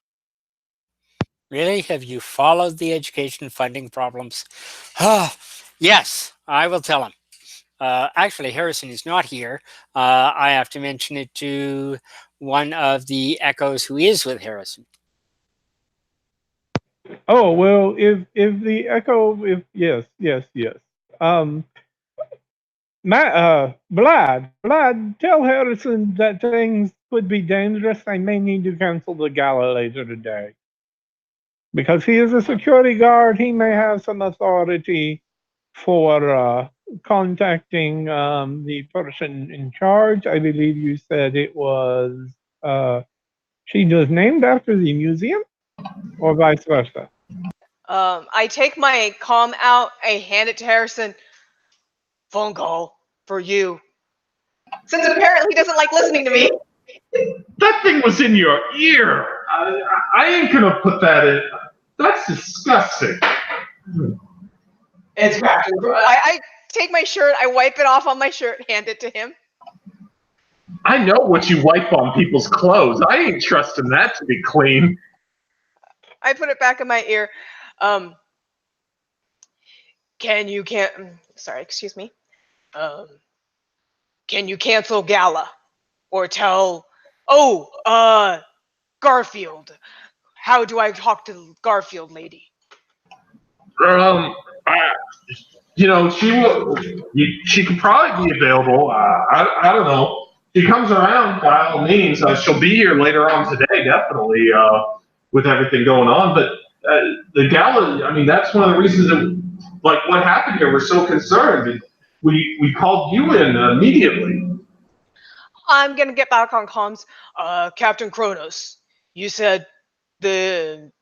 Really? Have you followed the education funding problems? Yes, I will tell him. Actually, Harrison is not here. I have to mention it to one of the Echoes who is with Harrison. Oh well, if the Echo, if yes. Um, Vlad, tell Harrison that things could be dangerous. I may need to cancel the gala later today. Because he is a security guard, he may have some authority for contacting the person in charge. I believe you said it was, she was named after the museum, or vice versa. I take my comm out. I hand it to Harrison. Phone call for you. Since apparently he doesn't like listening to me. That thing was in your ear. I ain't gonna put that in. That's disgusting. It's Captain. I take my shirt. I wipe it off on my shirt. Hand it to him. I know what you wipe on people's clothes. I ain't trusting that to be clean. I put it back in my ear. Sorry, excuse me. Can you cancel gala? Or tell, Garfield. How do I talk to Garfield lady? She could probably be available. I don't know. She comes around by all means. She'll be here later on today, definitely, with everything going on. But the gala, I mean, that's one of the reasons that, like, what happened here, we're so concerned. We called you in immediately. I'm gonna get back on comms. Captain Kronos, you said the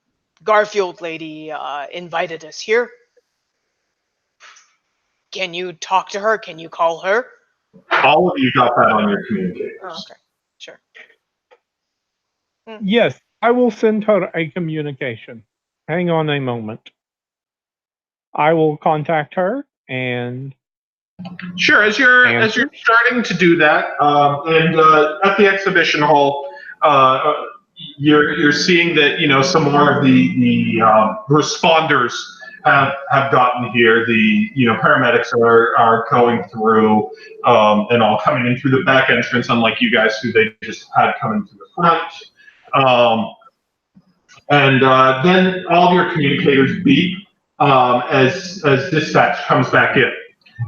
Garfield lady invited us here. Can you talk to her? Can you call her? All of you got that on your communicators. Oh, okay, sure. Yes, I will send her a communication. Hang on a moment. I will contact her and Sure. As you're starting to do that, and at the exhibition hall, you're seeing that some more of the responders have gotten here. The paramedics are going through and all coming in through the back entrance, unlike you guys who they just had coming to the front. And then all of your communicators beep as dispatch comes back in.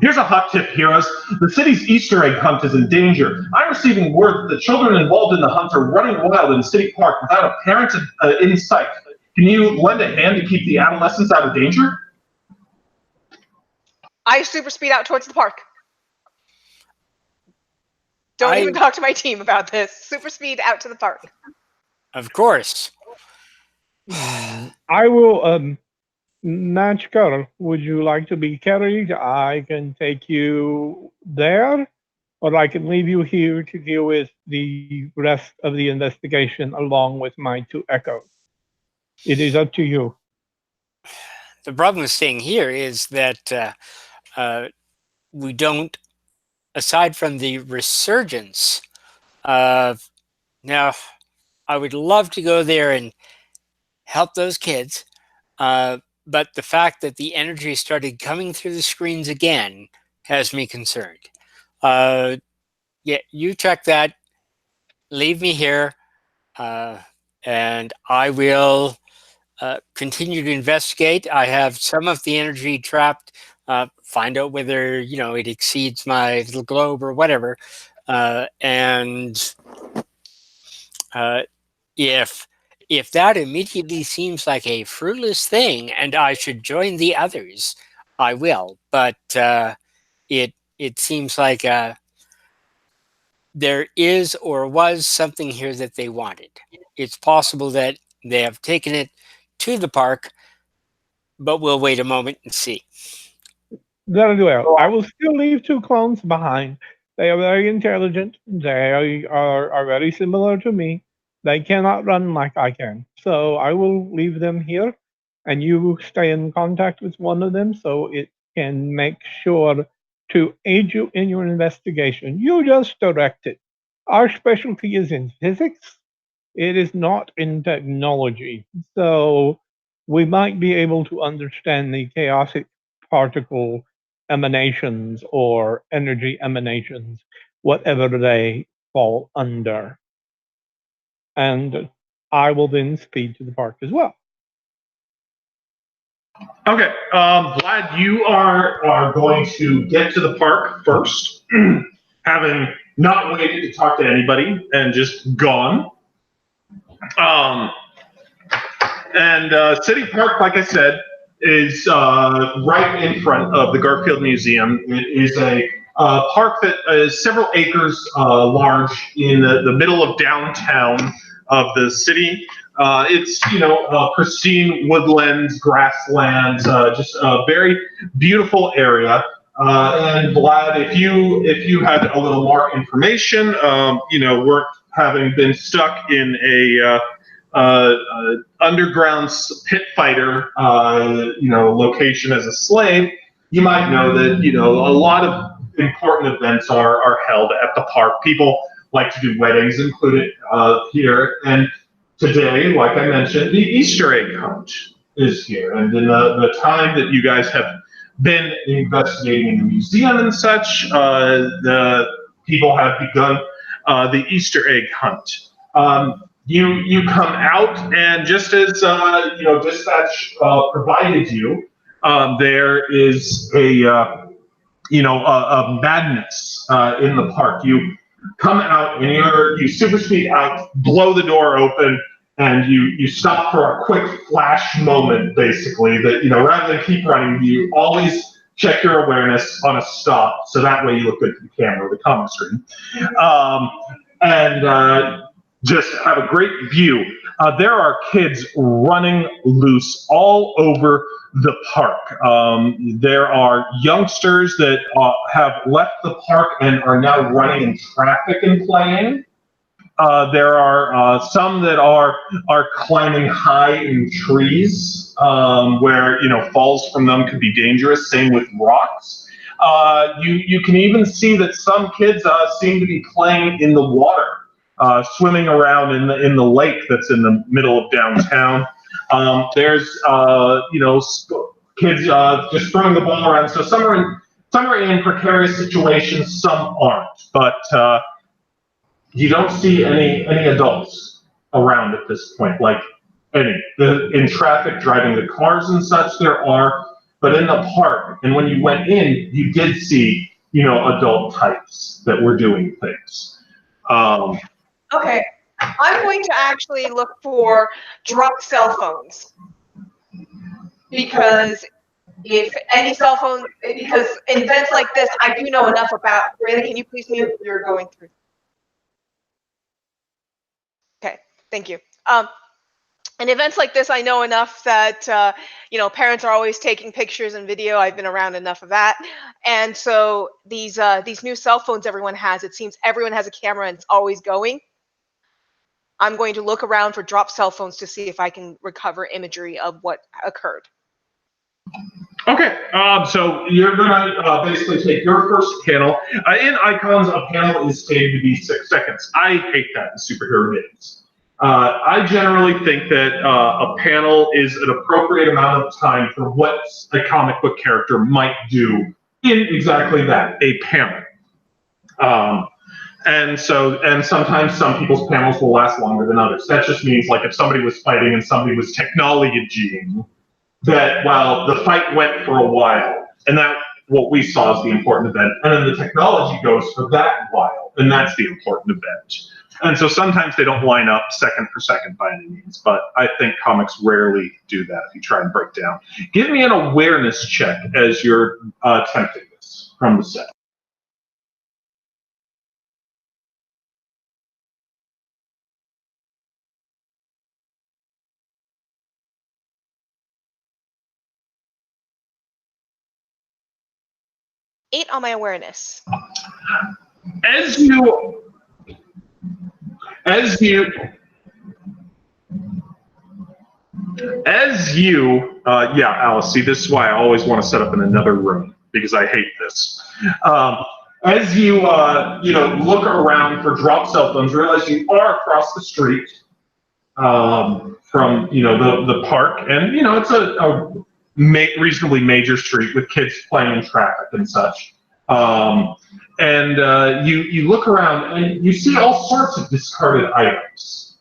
Here's a hot tip, heroes. The city's Easter egg hunt is in danger. I'm receiving word that the children involved in the hunt are running wild in City Park without a parent in sight. Can you lend a hand to keep the adolescents out of danger? I super speed out towards the park. Don't even talk to my team about this. Super speed out to the park. Of course. I will, Match Girl, would you like to be carried? I can take you there, or I can leave you here to deal with the rest of the investigation along with my two Echoes. It is up to you. The problem with staying here is that we don't, aside from the resurgence of, now, I would love to go there and help those kids, but the fact that the energy started coming through the screens again has me concerned. Yeah, you check that, leave me here, and I will continue to investigate. I have some of the energy trapped, find out whether, it exceeds my little globe or whatever. And if that immediately seems like a fruitless thing and I should join the others, I will. But it seems like there is or was something here that they wanted. It's possible that they have taken it to the park, but we'll wait a moment and see. Very well. I will still leave two clones behind. They are very intelligent. They are very similar to me. They cannot run like I can. So I will leave them here, and you stay in contact with one of them so it can make sure to aid you in your investigation. You just direct it. Our specialty is in physics. It is not in technology. So we might be able to understand the chaotic particle emanations or energy emanations, whatever they fall under. And I will then speed to the park as well. Okay, Vlad, you are going to get to the park first, having not waited to talk to anybody and just gone. Um, and City Park, like I said, is right in front of the Garfield Museum. It is a park that is several acres large in the middle of downtown of the city. It's pristine woodlands, grasslands, just a very beautiful area. And Vlad, if you had a little more information, weren't having been stuck in a underground pit fighter, location as a slave, you might know that a lot of important events are held at the park. People like to do weddings, included here. And today, like I mentioned, the Easter egg hunt is here. And in the time that you guys have been investigating in the museum and such, the people have begun the Easter egg hunt. You come out, and just as dispatch provided you, there is a madness in the park. You come out and you super speed out, blow the door open, and you stop for a quick flash moment, basically. That rather than keep running, you always check your awareness on a stop, so that way you look good to the camera or the comment screen. And just have a great view. There are kids running loose all over the park. There are youngsters that have left the park and are now running in traffic and playing. There are some that are climbing high in trees, where falls from them could be dangerous. Same with rocks. You can even see that some kids seem to be playing in the water. Swimming around in the lake that's in the middle of downtown. There's kids just throwing the ball around. So some are in precarious situations, some aren't. But you don't see any adults around at this point. Like in traffic, driving the cars and such, there are. But in the park, and when you went in, you did see adult types that were doing things. Okay, I'm going to actually look for dropped cell phones, because if any cell phone, because in events like this, I do know enough about. Really, can you please mute? You're going through. Okay, thank you. In events like this, I know enough that parents are always taking pictures and video. I've been around enough of that, and so these new cell phones everyone has. It seems everyone has a camera and it's always going. I'm going to look around for dropped cell phones to see if I can recover imagery of what occurred. Okay, so you're gonna basically take your first panel. In Icons, a panel is stated to be 6 seconds. I hate that in superhero games. I generally think that a panel is an appropriate amount of time for what a comic book character might do in exactly that, a panel. And sometimes some people's panels will last longer than others. That just means, like, if somebody was fighting and somebody was technologying, that while the fight went for a while, and that what we saw is the important event, and then the technology goes for that while, and that's the important event. And so sometimes they don't line up second for second by any means, but I think comics rarely do that if you try and break down. Give me an awareness check as you're attempting this from the set. Eight on my awareness. As you, as you, yeah, Alice. See, this is why I always want to set up in another room because I hate this. As you, look around for drop cell phones, realize you are across the street from, the park, and it's a reasonably major street with kids playing in traffic and such. You look around and you see all sorts of discarded items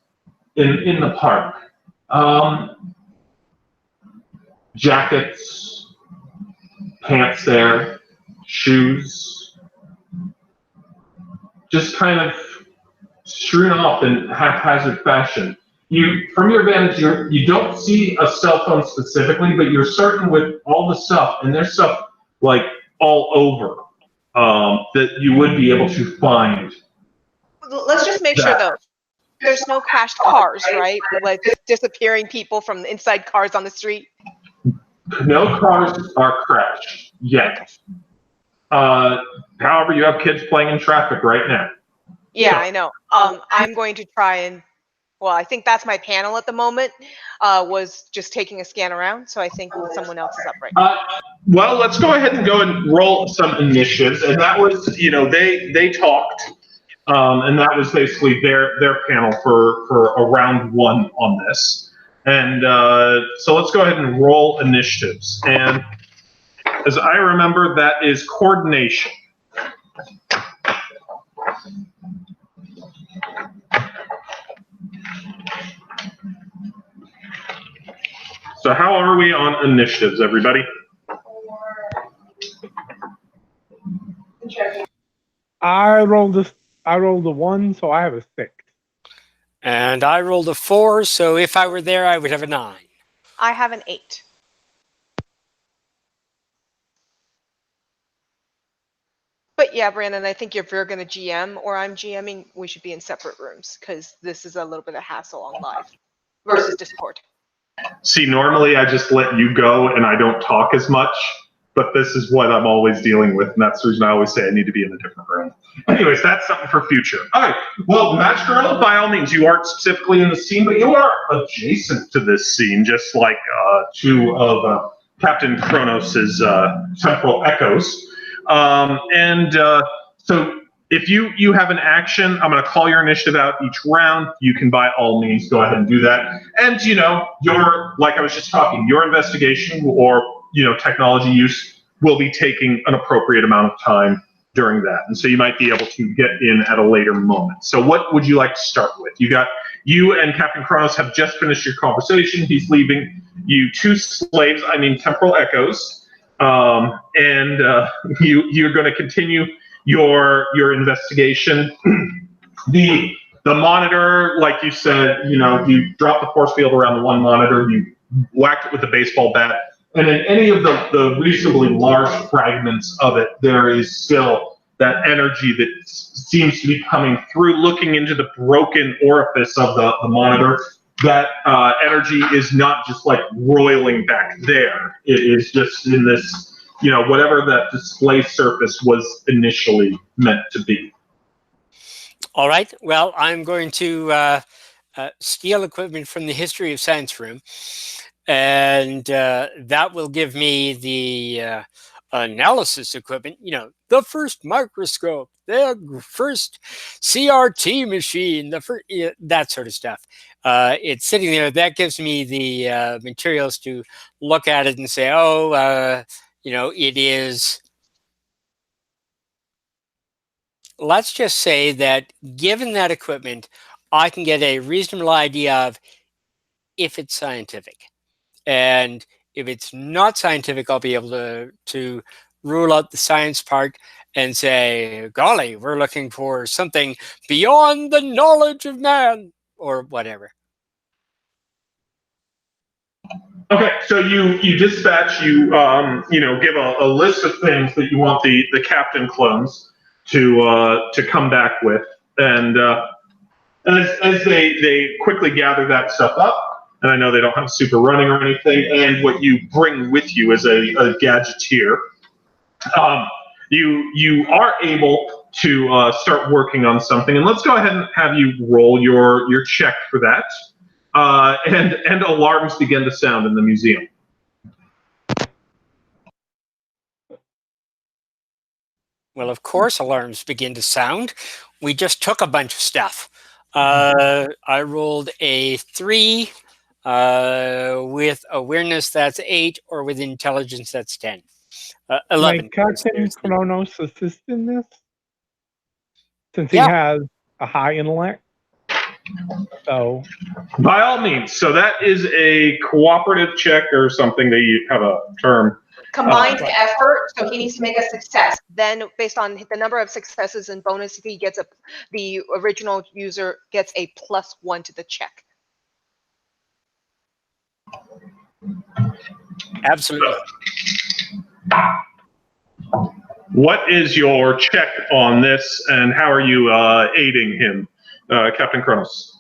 in the park. Jackets, pants there, shoes, just kind of strewn off in haphazard fashion. From your vantage, you don't see a cell phone specifically, but you're certain with all the stuff, and there's stuff like all over that you would be able to find. Let's just make sure though. There's no crashed cars, right? Like disappearing people from the inside cars on the street. No cars are crashed yet. However, you have kids playing in traffic right now. Yeah, I know. I'm going to try and, well, I think that's my panel at the moment, was just taking a scan around. So I think someone else is up right now. Well, let's go ahead and go and roll some initiatives. And that was, they talked. And that was basically their panel for a round one on this. And so let's go ahead and roll initiatives. And as I remember, that is coordination. So how are we on initiatives, everybody? I rolled a 1, so I have a 6. And I rolled a 4, so if I were there, I would have a 9. I have an 8. But yeah, Brandon, I think if you're going to GM or I'm GMing, we should be in separate rooms because this is a little bit of hassle on live versus Discord. See, normally I just let you go and I don't talk as much, but this is what I'm always dealing with, and that's the reason I always say I need to be in a different room. Anyways, that's something for future. All right, well, Match Girl, by all means, you aren't specifically in the scene, but you are adjacent to this scene, just like two of Captain Kronos's temporal echoes. So if you have an action, I'm going to call your initiative out each round. You can by all means go ahead and do that. And your, like I was just talking, your investigation or technology use will be taking an appropriate amount of time during that. And so you might be able to get in at a later moment. So what would you like to start with? You and Captain Kronos have just finished your conversation. He's leaving you 2 slaves, temporal echoes. You're going to continue your investigation. The monitor, like you said, you drop the force field around the one monitor, you whacked it with a baseball bat, and in any of the reasonably large fragments of it, there is still that energy that seems to be coming through, looking into the broken orifice of the monitor. That energy is not just like roiling back there. It is just in this, whatever that display surface was initially meant to be. All right. Well, I'm going to steal equipment from the History of Science room, and that will give me the analysis equipment. The first microscope, the first CRT machine, that sort of stuff. It's sitting there. That gives me the materials to look at it and say, it is. Let's just say that given that equipment, I can get a reasonable idea of if it's scientific. And if it's not scientific, I'll be able to rule out the science part and say, golly, we're looking for something beyond the knowledge of man, or whatever. Okay, so you dispatch, give a list of things that you want the captain clones to come back with, and as they quickly gather that stuff up, and I know they don't have super running or anything, and what you bring with you as a gadgeteer, you are able to start working on something. And let's go ahead and have you roll your check for that. And alarms begin to sound in the museum. Well, of course, alarms begin to sound. We just took a bunch of stuff. I rolled a 3 with awareness, that's 8, or with intelligence, that's 10. 11. May Captain Kronos assist in this? Since he Yeah. has a high intellect. So, By all means. So that is a cooperative check or something. They have a term. Combined effort, so he needs to make a success. Then, based on the number of successes and bonus, he gets the original user gets a +1 to the check. Absolutely. What is your check on this, and how are you aiding him, Captain Kronos?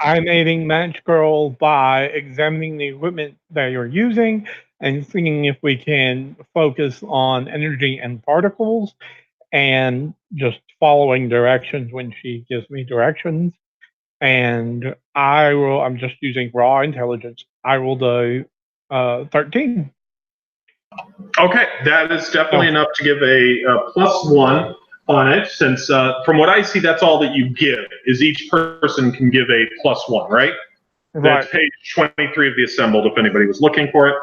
I'm aiding Match Girl by examining the equipment that you're using and seeing if we can focus on energy and particles and just following directions when she gives me directions. And I'm just using raw intelligence. I rolled a 13. Okay, that is definitely enough to give a +1 on it, since from what I see, that's all that you give, is each person can give a +1, right? Right. That's page 23 of the assembled, if anybody was looking for it.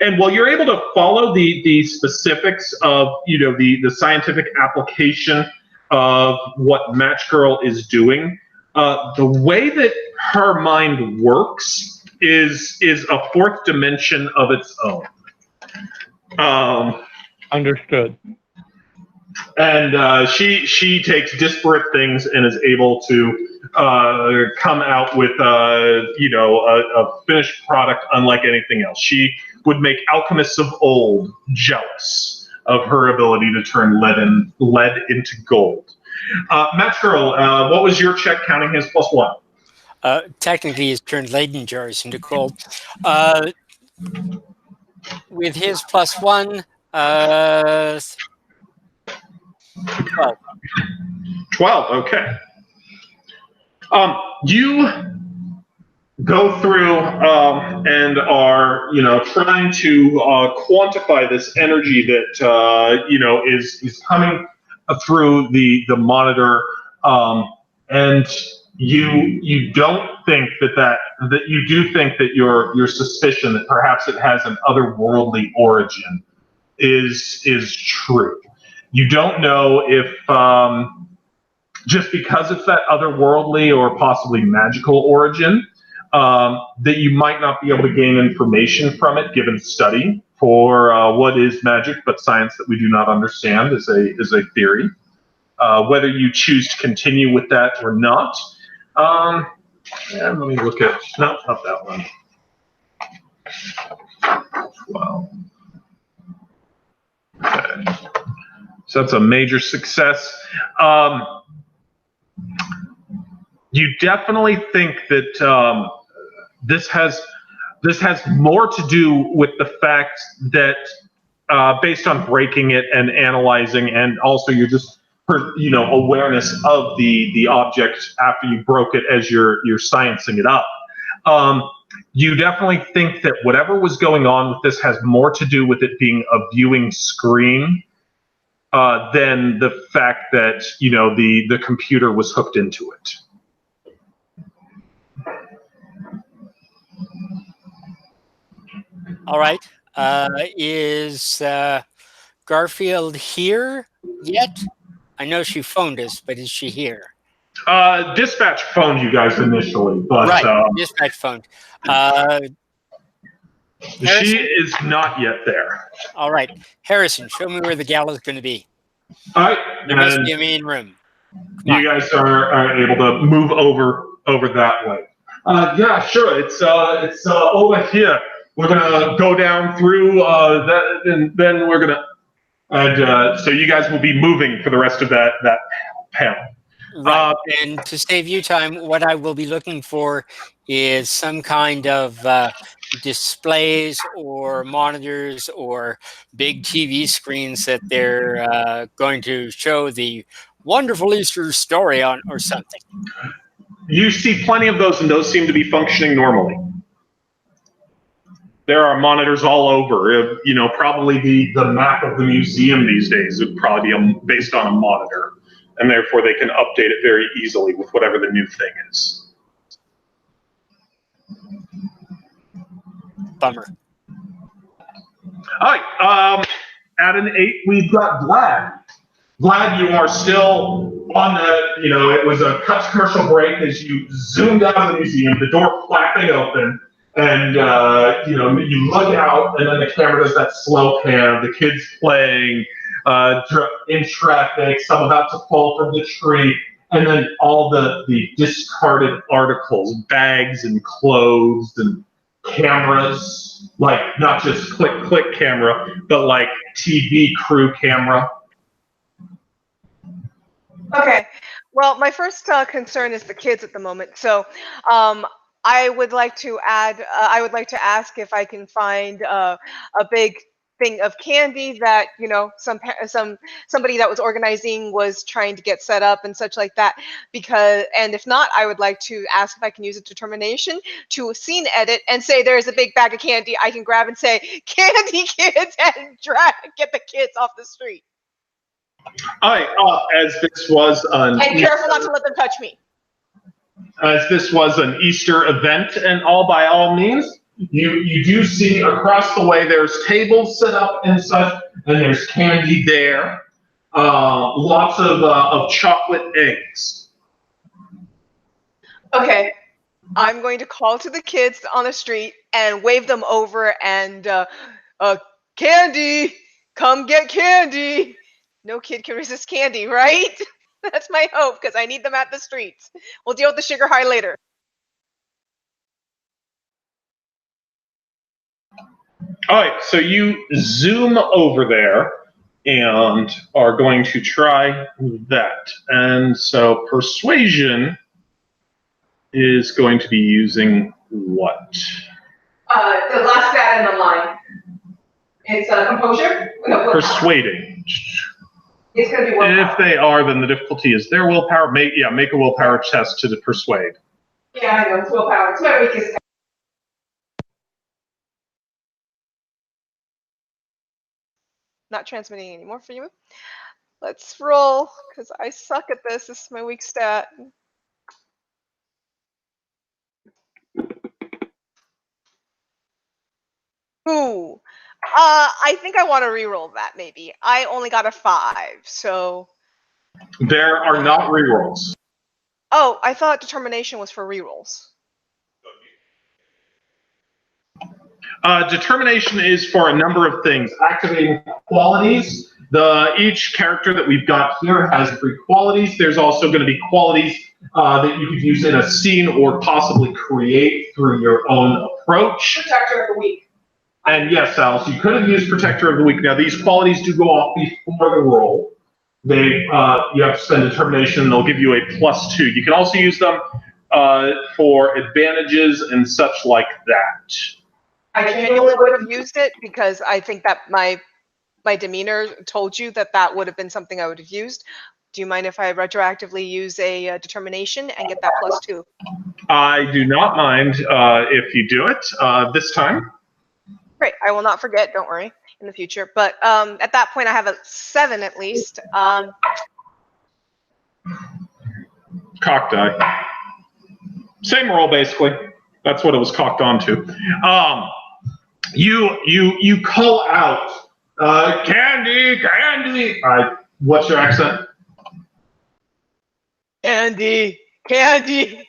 And while you're able to follow the specifics of the scientific application of what Match Girl is doing, the way that her mind works is a fourth dimension of its own. Understood. And she takes disparate things and is able to come out with a finished product unlike anything else. She would make alchemists of old jealous of her ability to turn lead into gold. Match Girl, what was your check counting his +1? Technically, he's turned Leyden jars into gold. With his +1, 12. 12, okay. You go through and are trying to quantify this energy that is coming through the monitor, and you don't think that you do think that your suspicion that perhaps it has an otherworldly origin is true. You don't know if just because it's that otherworldly or possibly magical origin, that you might not be able to gain information from it given study for what is magic, but science that we do not understand is a theory. Whether you choose to continue with that or not. And let me look at, no, not that one. Wow. Okay. So that's a major success. You definitely think that this has more to do with the fact that based on breaking it and analyzing, and also you're just awareness of the object after you broke it as you're sciencing it up. You definitely think that whatever was going on with this has more to do with it being a viewing screen than the fact that the computer was hooked into it. All right. Is Garfield here yet? I know she phoned us, but is she here? Dispatch phoned you guys initially, but right. Dispatch phoned. She is not yet there. All right, Harrison, show me where the gal is going to be. All right, there must be a main room. You guys are able to move over that way. Yeah, sure. It's over here. We're gonna go down through that, and then we're gonna. And so you guys will be moving for the rest of that panel. Right. And to save you time, what I will be looking for is some kind of displays or monitors or big TV screens that they're going to show the wonderful Easter story on or something? You see plenty of those, and those seem to be functioning normally. There are monitors all over. Probably the map of the museum these days would probably be based on a monitor, and therefore they can update it very easily with whatever the new thing is. Bummer. All right. At an 8, we've got Vlad. Vlad, you are still on the, it was a cut commercial break as you zoomed out of the museum, the door flapping open, and, you look out, and then the camera does that slow pan, the kids playing in traffic, some about to fall from the tree, and then all the discarded articles, bags and clothes and cameras, like not just click camera, but like TV crew camera. Okay. Well, my first concern is the kids at the moment. So, I would like to ask if I can find a big thing of candy that somebody that was organizing was trying to get set up and such like that. And if not, I would like to ask if I can use a determination to scene edit and say there's a big bag of candy I can grab and say candy kids and get the kids off the street. All right, as this was an And careful not to let them touch me. As this was an Easter event, and by all means, you do see across the way there's tables set up and such, and there's candy there. Lots of chocolate eggs. Okay, I'm going to call to the kids on the street and wave them over and candy, come get candy. No kid can resist candy, right? That's my hope, because I need them at the streets. We'll deal with the sugar high later. All right, so you zoom over there and are going to try that. And so persuasion is going to be using what? The last stat in the line. It's composure? No, Persuading. It's going to be willpower. If they are, then the difficulty is their willpower. Make a willpower test to persuade. Yeah, I know. It's willpower. It's my weakest. Not transmitting anymore for you. Let's roll, because I suck at this. This is my weak stat. Ooh. I think I want to re-roll that, maybe. I only got a 5, so... There are not rerolls. Oh, I thought determination was for re-rolls. Determination is for a number of things. Activating qualities. Each character that we've got here has 3 qualities. There's also going to be qualities that you could use in a scene or possibly create through your own approach. Protector of the weak. And yes, Alice, you could have used Protector of the Weak. Now, these qualities do go off before the roll. You have to spend determination, and they'll give you a +2. You can also use them for advantages and such like that. I genuinely would have used it because I think that my demeanor told you that would have been something I would have used. Do you mind if I retroactively use a determination and get that +2? I do not mind if you do it this time. Great. I will not forget. Don't worry. In the future. But at that point, I have a 7 at least. Cock die. Same roll, basically. That's what it was cocked onto. You call out, candy, candy. What's your accent? Candy, candy.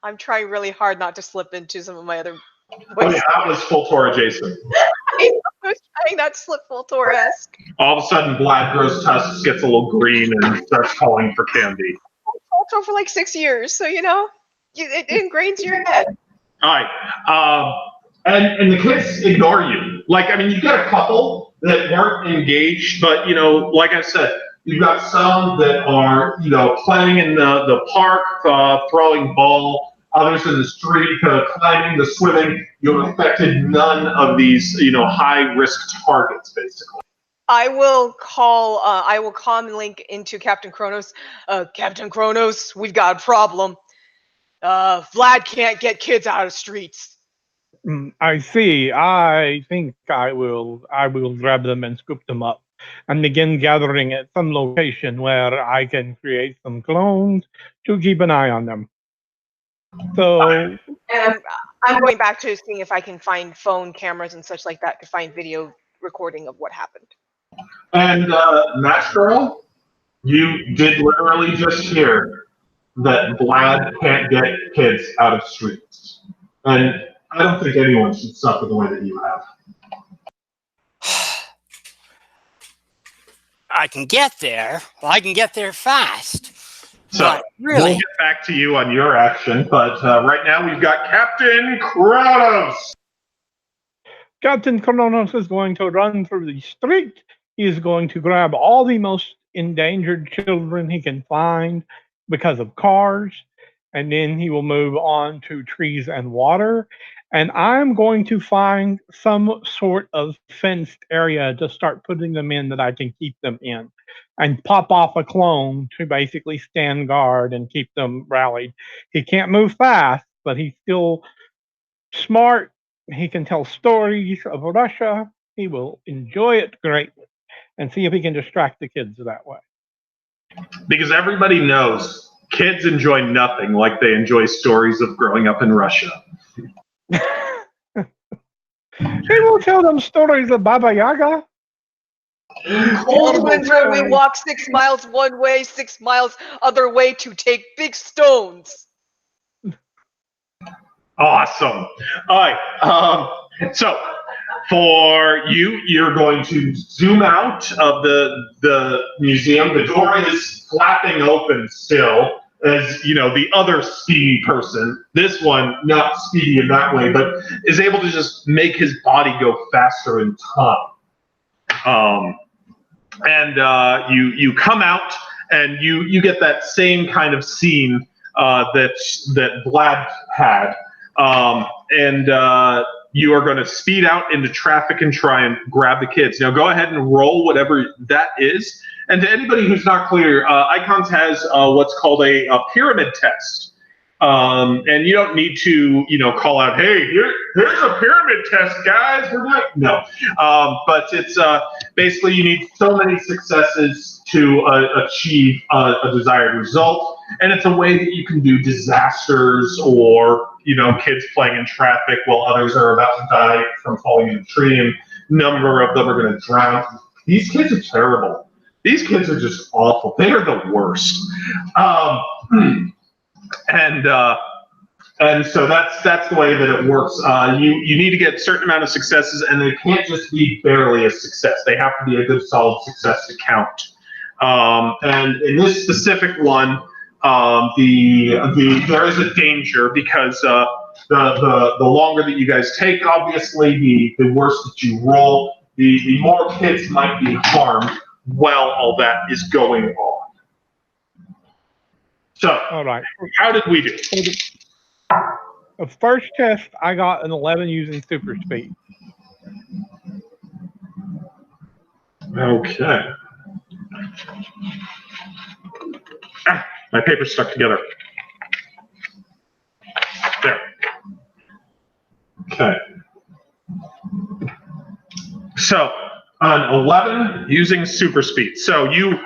I'm trying really hard not to slip into some of my other Oh, yeah, that was full Tor adjacent. I was trying not to slip full Tor-esque. All of a sudden, Vlad grows tusks, gets a little green, and starts calling for candy. Full Tor for like 6 years, so it ingrains your head. All right. And the kids ignore you. You got a couple that weren't engaged, but, like I said, you've got some that are, playing in the park, throwing ball. others in the street, climbing, the swimming. You have affected none of these, high-risk targets, basically. I will call and link into Captain Kronos. Captain Kronos, we've got a problem. Vlad can't get kids out of streets. I see. I think I will grab them and scoop them up and begin gathering at some location where I can create some clones to keep an eye on them. So And I'm going back to seeing if I can find phone cameras and such like that to find video recording of what happened. And Match Girl, you did literally just hear that Vlad can't get kids out of streets. And I don't think anyone should suffer the way that you have. I can get there. Well, I can get there fast. So but really, we'll get back to you on your action, but right now we've got Captain Kronos. Captain Kronos is going to run through the street. He is going to grab all the most endangered children he can find because of cars, and then he will move on to trees and water. And I'm going to find some sort of fenced area to start putting them in that I can keep them in, and pop off a clone to basically stand guard and keep them rallied. He can't move fast, but he's still smart. He can tell stories of Russia. He will enjoy it greatly and see if he can distract the kids that way. Because everybody knows kids enjoy nothing like they enjoy stories of growing up in Russia. He will tell them stories of Baba Yaga. Cold winter, we walk 6 miles one way, 6 miles other way to take big stones. Awesome. All right. So for you, you're going to zoom out of the museum. The door is flapping open still, as the other speedy person. This one, not speedy in that way, but is able to just make his body go faster in time. And you come out and you get that same kind of scene that Vlad had. And you are going to speed out into traffic and try and grab the kids. Now go ahead and roll whatever that is. And to anybody who's not clear, Icons has what's called a pyramid test. And you don't need to, call out, hey, here's a pyramid test, guys. No. But it's basically you need so many successes to achieve a desired result. And it's a way that you can do disasters or, kids playing in traffic while others are about to die from falling in a tree, and a number of them are going to drown. These kids are terrible. These kids are just awful. They are the worst. And so that's the way that it works. You need to get a certain amount of successes, and they can't just be barely a success. They have to be a good, solid success to count. And in this specific one, there is a danger because the longer that you guys take, obviously, the worse that you roll, the more kids might be harmed while all that is going on. So, All right. how did we do? The first test, I got an 11 using super speed. Okay. My paper's stuck together. There. Okay. So, on 11, using super speed. So you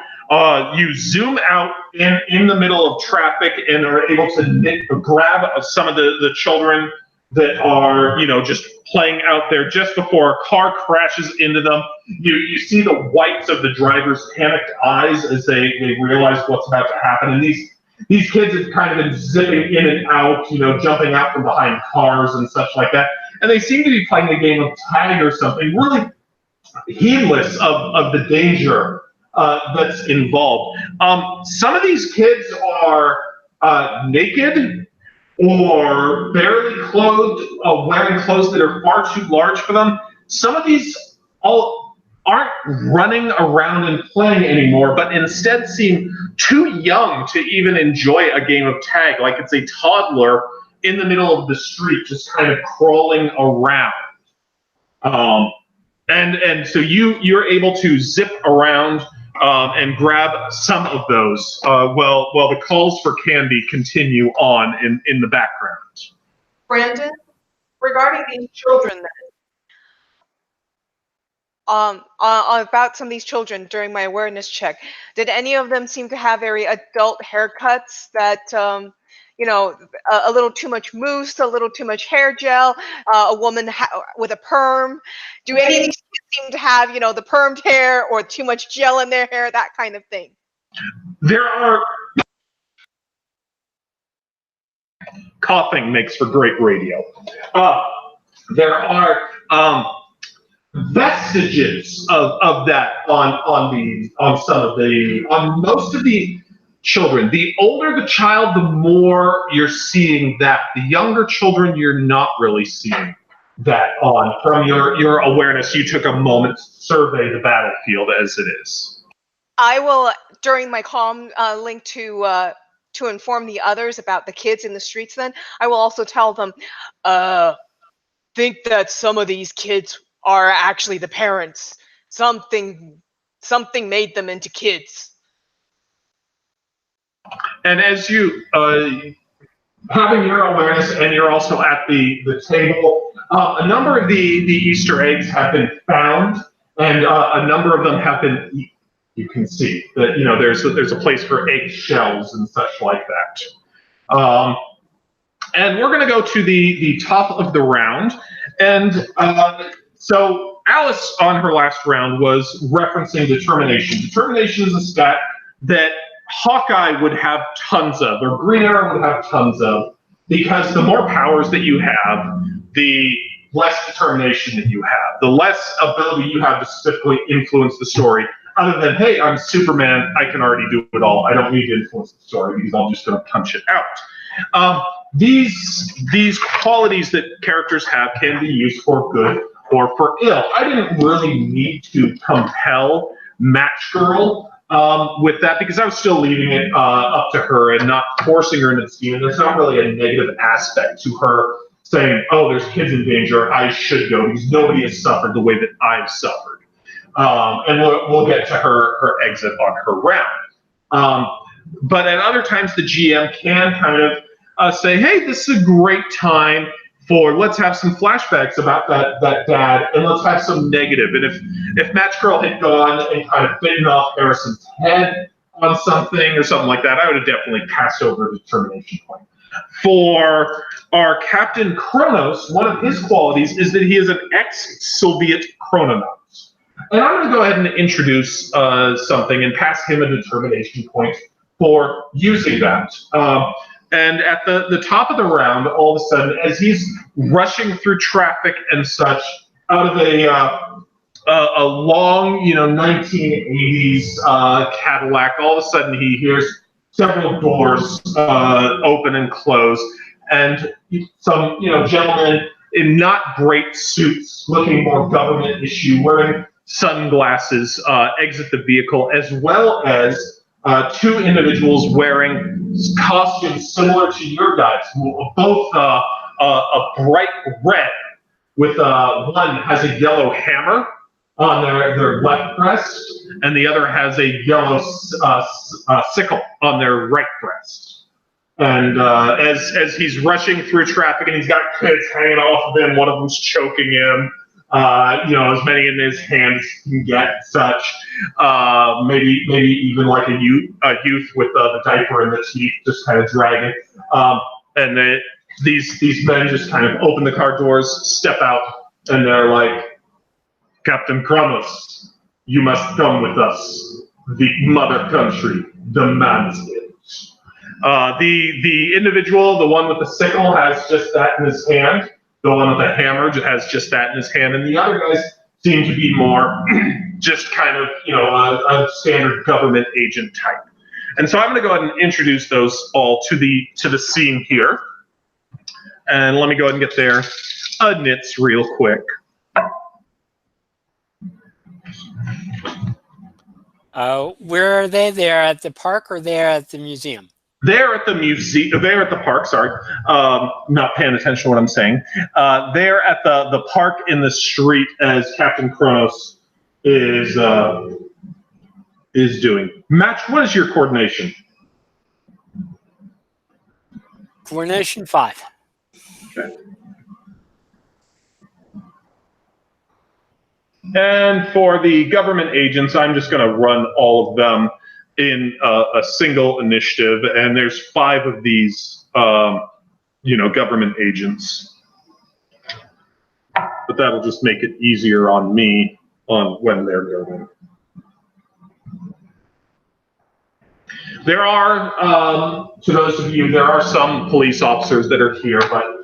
zoom out in the middle of traffic and are able to grab some of the children that are, just playing out there just before a car crashes into them. You see the whites of the driver's panicked eyes as they realize what's about to happen. And these kids have kind of been zipping in and out, jumping out from behind cars and such like that. And they seem to be playing a game of tag or something, really heedless of the danger that's involved. Some of these kids are naked or barely clothed, wearing clothes that are far too large for them. Some of these all aren't running around and playing anymore, but instead seem too young to even enjoy a game of tag, like it's a toddler in the middle of the street, just kind of crawling around. And so you're able to zip around and grab some of those while the calls for candy continue on in the background. Brandon, regarding these children, then, about some of these children during my awareness check, did any of them seem to have very adult haircuts that, you know, a little too much mousse, a little too much hair gel, a woman with a perm? Do any of these kids seem to have, you know, the permed hair or too much gel in their hair, that kind of thing? There are coughing makes for great radio. There are vestiges of that on most of the children. The older the child, the more you're seeing that. The younger children, you're not really seeing that on. From your awareness, you took a moment to survey the battlefield as it is. I will, during my comm link to inform the others about the kids in the streets, then I will also tell them, think that some of these kids are actually the parents. Something made them into kids. And as you having your awareness, and you're also at the table, a number of the Easter eggs have been found, and a number of them have been eaten. You can see that, you know, there's a place for egg shells and such like that. And we're going to go to the top of the round, and so Alice on her last round was referencing determination. Determination is a stat that Hawkeye would have tons of, or Green Arrow would have tons of, because the more powers that you have, the less determination that you have, the less ability you have to specifically influence the story. Other than, hey, I'm Superman, I can already do it all. I don't need to influence the story because I'm just going to punch it out. These qualities that characters have can be used for good or for ill. I didn't really need to compel Match Girl with that, because I was still leaving it up to her and not forcing her into the scheme. And there's not really a negative aspect to her saying, oh, there's kids in danger, I should go, because nobody has suffered the way that I've suffered. And we'll get to her exit on her round. But at other times, the GM can kind of say, hey, this is a great time for, let's have some flashbacks about that dad, and let's have some negative. And if Match Girl had gone and kind of bitten off Harrison's head on something or something like that, I would have definitely passed over a determination point. For our Captain Kronos, one of his qualities is that he is an ex-Soviet chrononaut. And I'm going to go ahead and introduce something and pass him a determination point for using that. And at the top of the round, all of a sudden, as he's rushing through traffic and such, out of a long, 1980s Cadillac, all of a sudden he hears several doors open and close, and some, gentlemen in not great suits, looking more government issue, wearing sunglasses, exit the vehicle, as well as two individuals wearing costumes similar to your guys, both a bright red, with one has a yellow hammer on their left breast, and the other has a yellow sickle on their right breast. And as he's rushing through traffic, and he's got kids hanging off of him, one of them's choking him, as many in his hands can get, such. Maybe even like a youth with the diaper and the teeth just kind of dragging. And these men just kind of open the car doors, step out, and they're like, Captain Kronos, you must come with us. The mother country demands it. The individual, the one with the sickle, has just that in his hand. The one with the hammer has just that in his hand, and the other guys seem to be more just kind of, a standard government agent type. And so I'm going to go ahead and introduce those all to the scene here. And let me go ahead and get their nits real quick. Where are they? They're at the park or they're at the museum? They're at the museum. They're at the park. Sorry, not paying attention to what I'm saying. They're at the park in the street as Captain Kronos is doing. Match. What is your coordination? Coordination 5. Okay. And for the government agents, I'm just going to run all of them in a single initiative, and there's 5 of these, government agents. But that'll just make it easier on me on when they're going. There are, to those of you, there are some police officers that are here, but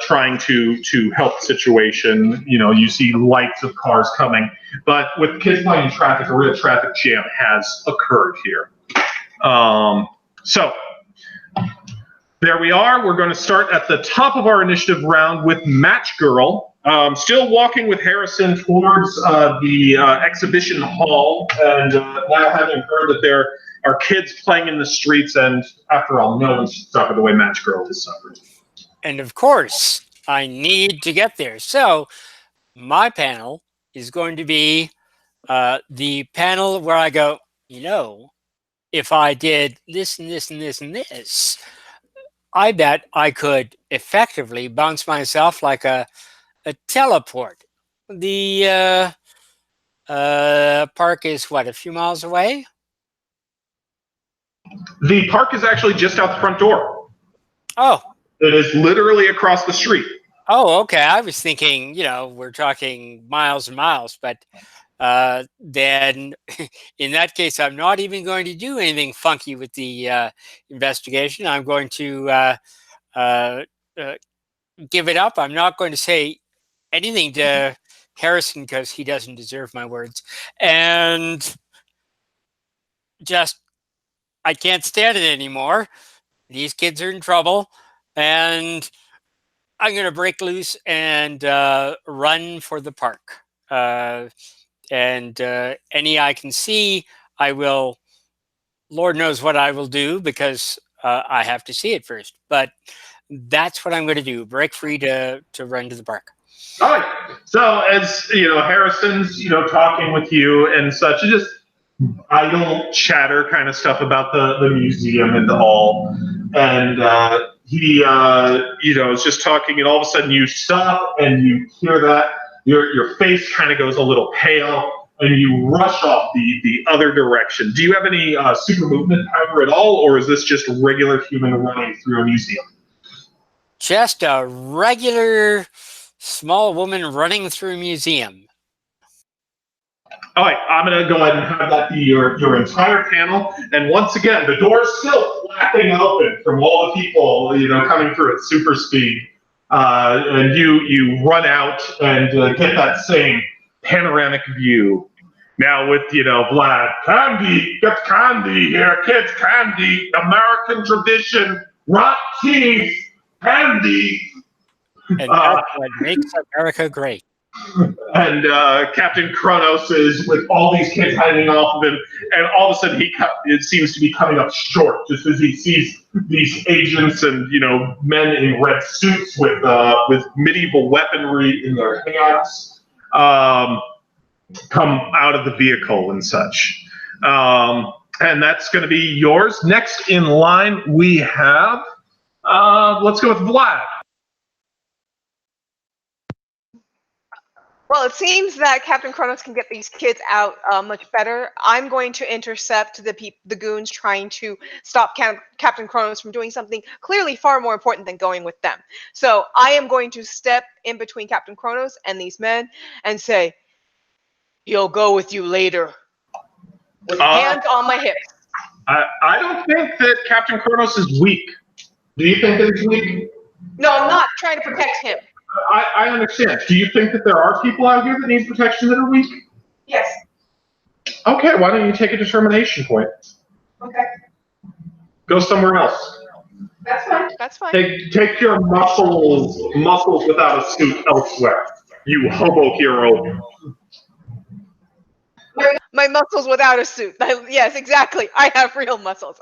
trying to help the situation. You see lights of cars coming, but with kids playing in traffic, a real traffic jam has occurred here. So there we are. We're going to start at the top of our initiative round with Match Girl, still walking with Harrison towards the exhibition hall, and now having heard that there are kids playing in the streets, and after all, no one's suffered the way Match Girl has suffered. And of course, I need to get there. So my panel is going to be the panel where I go, if I did this and this and this and this, I bet I could effectively bounce myself like a teleport. The park is, what, a few miles away? The park is actually just out the front door. Oh. It is literally across the street. Oh, okay. I was thinking, we're talking miles and miles, but then in that case, I'm not even going to do anything funky with the investigation. I'm going to give it up. I'm not going to say anything to Harrison because he doesn't deserve my words. And just, I can't stand it anymore. These kids are in trouble. And I'm going to break loose and run for the park. And any I can see, I will, Lord knows what I will do because I have to see it first. But that's what I'm going to do, break free to run to the park. All right. So as, Harrison's, talking with you and such, just idle chatter kind of stuff about the museum and all. And he, is just talking, and all of a sudden you stop and you hear that. Your face kind of goes a little pale, and you rush off the other direction. Do you have any super movement power at all, or is this just regular human running through a museum? Just a regular small woman running through a museum. All right, I'm going to go ahead and have that be your entire panel. And once again, the door's still flapping open from all the people, coming through at super speed. And you run out and get that same panoramic view. Now with, Vlad, candy, get candy here, kids, candy, American tradition, rock teeth, candy. And that's what makes America great. And Captain Kronos is with all these kids hanging off of him, and all of a sudden it seems to be coming up short just as he sees these agents and men in red suits with medieval weaponry in their hands come out of the vehicle and such. And that's going to be yours. Next in line we have, let's go with Vlad. Well, it seems that Captain Kronos can get these kids out much better. I'm going to intercept the goons trying to stop Captain Kronos from doing something clearly far more important than going with them. So I am going to step in between Captain Kronos and these men and say, "He'll go with you later," with hands on my hips. I don't think that Captain Kronos is weak. Do you think that he's weak? No, I'm not trying to protect him. I understand. Do you think that there are people out here that need protection that are weak? Yes. Okay, why don't you take a determination point? Okay. Go somewhere else. That's fine. That's fine. Take your muscles without a suit elsewhere. You hobo hero. My muscles without a suit. Yes, exactly. I have real muscles.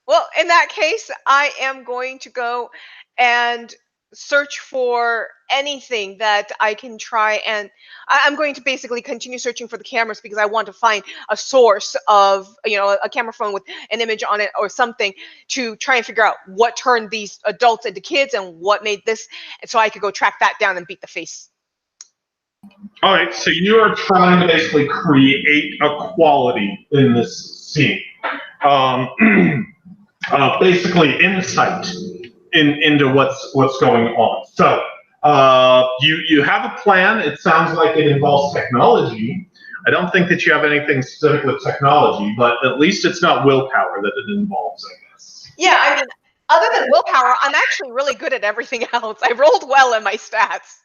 Well, in that case, I am going to go and search for anything that I can try, and I'm going to basically continue searching for the cameras because I want to find a source of, a camera phone with an image on it or something to try and figure out what turned these adults into kids and what made this, and so I could go track that down and beat the face. All right, so you are trying to basically create a quality in this scene. Basically insight into what's going on. So you have a plan. It sounds like it involves technology. I don't think that you have anything specific with technology, but at least it's not willpower that it involves, I guess. Yeah, I mean, other than willpower, I'm actually really good at everything else. I rolled well in my stats.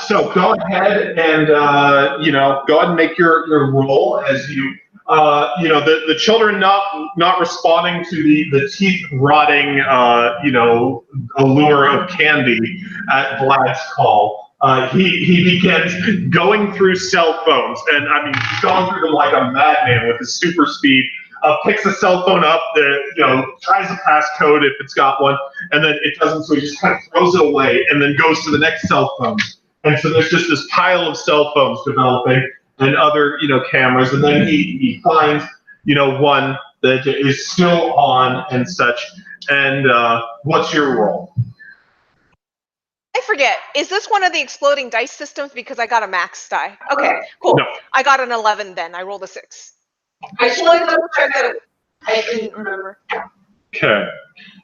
So go ahead and go ahead and make your roll as you the children not responding to the teeth rotting allure of candy at Vlad's call. He begins going through cell phones, and I mean he's going through them like a madman with his super speed. Picks a cell phone up, tries a passcode if it's got one, and then it doesn't, so he just kind of throws it away and then goes to the next cell phone. And so there's just this pile of cell phones developing and other, cameras, and then he finds, one that is still on and such. And what's your role? I forget. Is this one of the exploding dice systems? Because I got a max die. Okay, cool. No. I got an 11 then. I rolled a 6. I just wanted to double check that I didn't remember. Okay,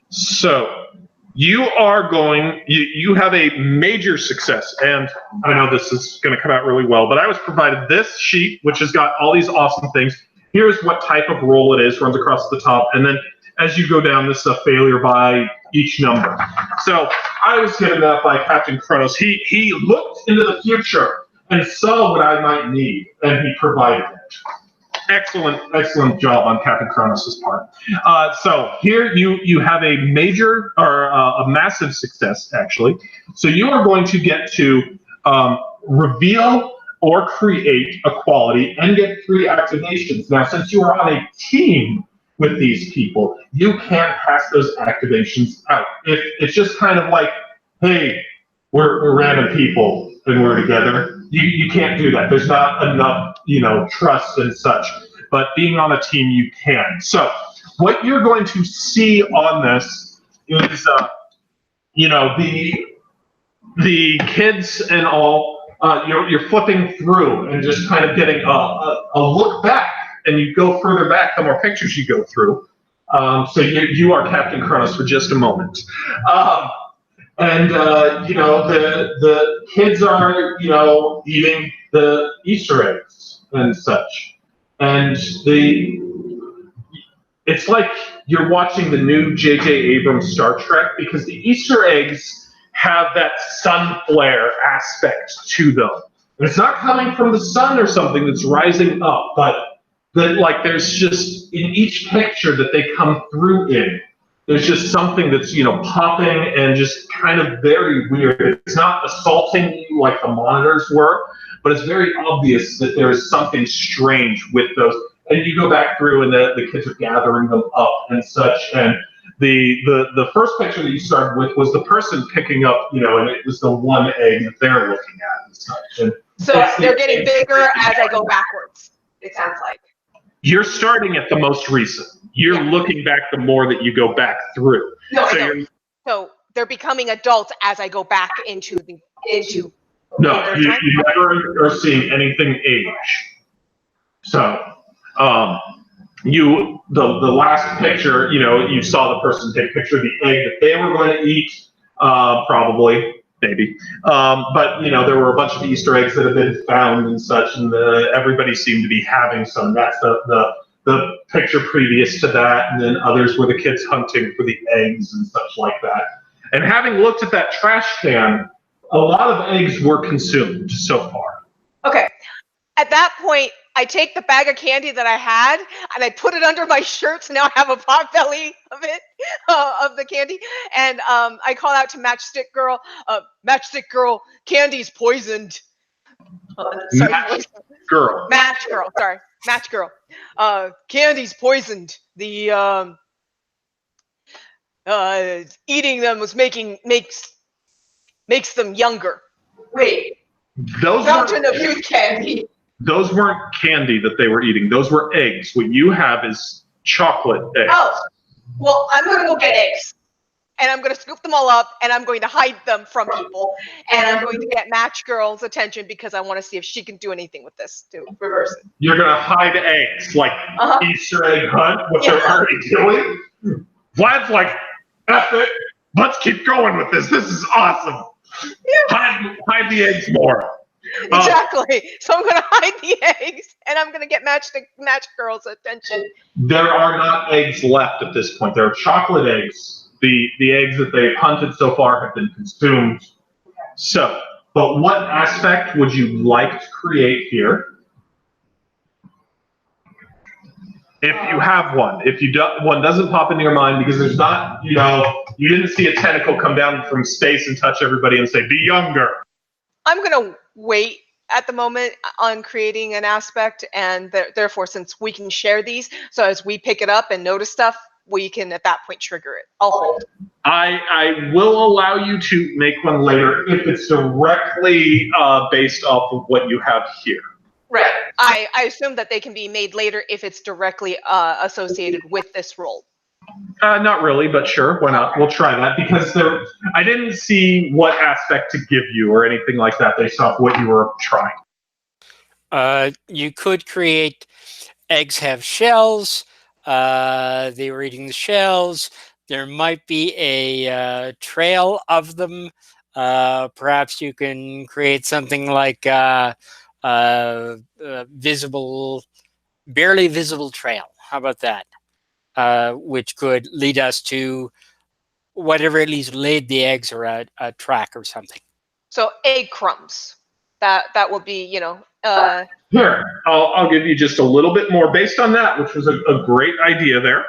so you are going, you have a major success, and I know this is going to come out really well, but I was provided this sheet, which has got all these awesome things. Here's what type of roll it is, runs across the top, and then as you go down, this is a failure by each number. So I was given that by Captain Kronos. He looked into the future and saw what I might need, and he provided it. Excellent job on Captain Kronos' part. So here you have a major or a massive success, actually. So you are going to get to reveal or create a quality and get 3 activations. Now, since you are on a team with these people, you can't pass those activations out. It's just kind of like, hey, we're random people and we're together. You can't do that. There's not enough, trust and such. But being on a team, you can. So what you're going to see on this is, the kids and all. You're flipping through and just kind of getting a look back, and you go further back the more pictures you go through. So you are Captain Kronos for just a moment. The kids are, eating the Easter eggs and such. And it's like you're watching the new J.J. Abrams Star Trek, because the Easter eggs have that sun flare aspect to them. And it's not coming from the sun or something that's rising up, but there's just in each picture that they come through in, there's just something that's, popping and just kind of very weird. It's not assaulting you like the monitors were, but it's very obvious that there is something strange with those. And you go back through and the kids are gathering them up and such. And the first picture that you started with was the person picking up, and it was the one egg that they're looking at and such. And so they're getting bigger as I go backwards, it sounds like. You're starting at the most recent. You're looking back the more that you go back through. No, so they're becoming adults as I go back into. No, you never are seeing anything age. So, the last picture, you saw the person take a picture of the egg that they were going to eat, probably, maybe. But, there were a bunch of Easter eggs that have been found and such, and everybody seemed to be having some. That's the picture previous to that, and then others were the kids hunting for the eggs and such like that. And having looked at that trash can, a lot of eggs were consumed so far. Okay. At that point, I take the bag of candy that I had and I put it under my shirt, so now I have a pot belly of it, of the candy. And I call out to Matchstick Girl, candy's poisoned. Match Girl. Match Girl, sorry. Match girl. Candy's poisoned. The eating them makes them younger. Wait, Those fountain of weren't, youth candy. those weren't candy that they were eating. Those were eggs. What you have is chocolate eggs. Oh, well, I'm gonna go get eggs. And I'm going to scoop them all up, and I'm going to hide them from people, and I'm going to get Match Girl's attention because I want to see if she can do anything with this to reverse it. You're gonna hide eggs, like Easter egg hunt, what they're already doing. Vlad's like, F it, let's keep going with this. This is awesome. Hide the eggs more. Exactly. So I'm going to hide the eggs, and I'm going to get Match Girl's attention. There are not eggs left at this point. There are chocolate eggs. The eggs that they've hunted so far have been consumed. So, but what aspect would you like to create here? If you have one. If you don't, one doesn't pop into your mind because there's not, you didn't see a tentacle come down from space and touch everybody and say, be younger. I'm going to wait at the moment on creating an aspect, and therefore, since we can share these, so as we pick it up and notice stuff, we can at that point trigger it. I'll hold. I will allow you to make one later if it's directly based off of what you have here. Right. I assume that they can be made later if it's directly associated with this role. Not really, but sure, why not? We'll try that because I didn't see what aspect to give you or anything like that based off what you were trying. You could create eggs have shells. They were eating the shells. There might be a trail of them. Perhaps you can create something like visible, barely visible trail. How about that? Which could lead us to whatever at least laid the eggs or a track or something. So egg crumbs. That will be, Here, I'll give you just a little bit more based on that, which was a great idea there.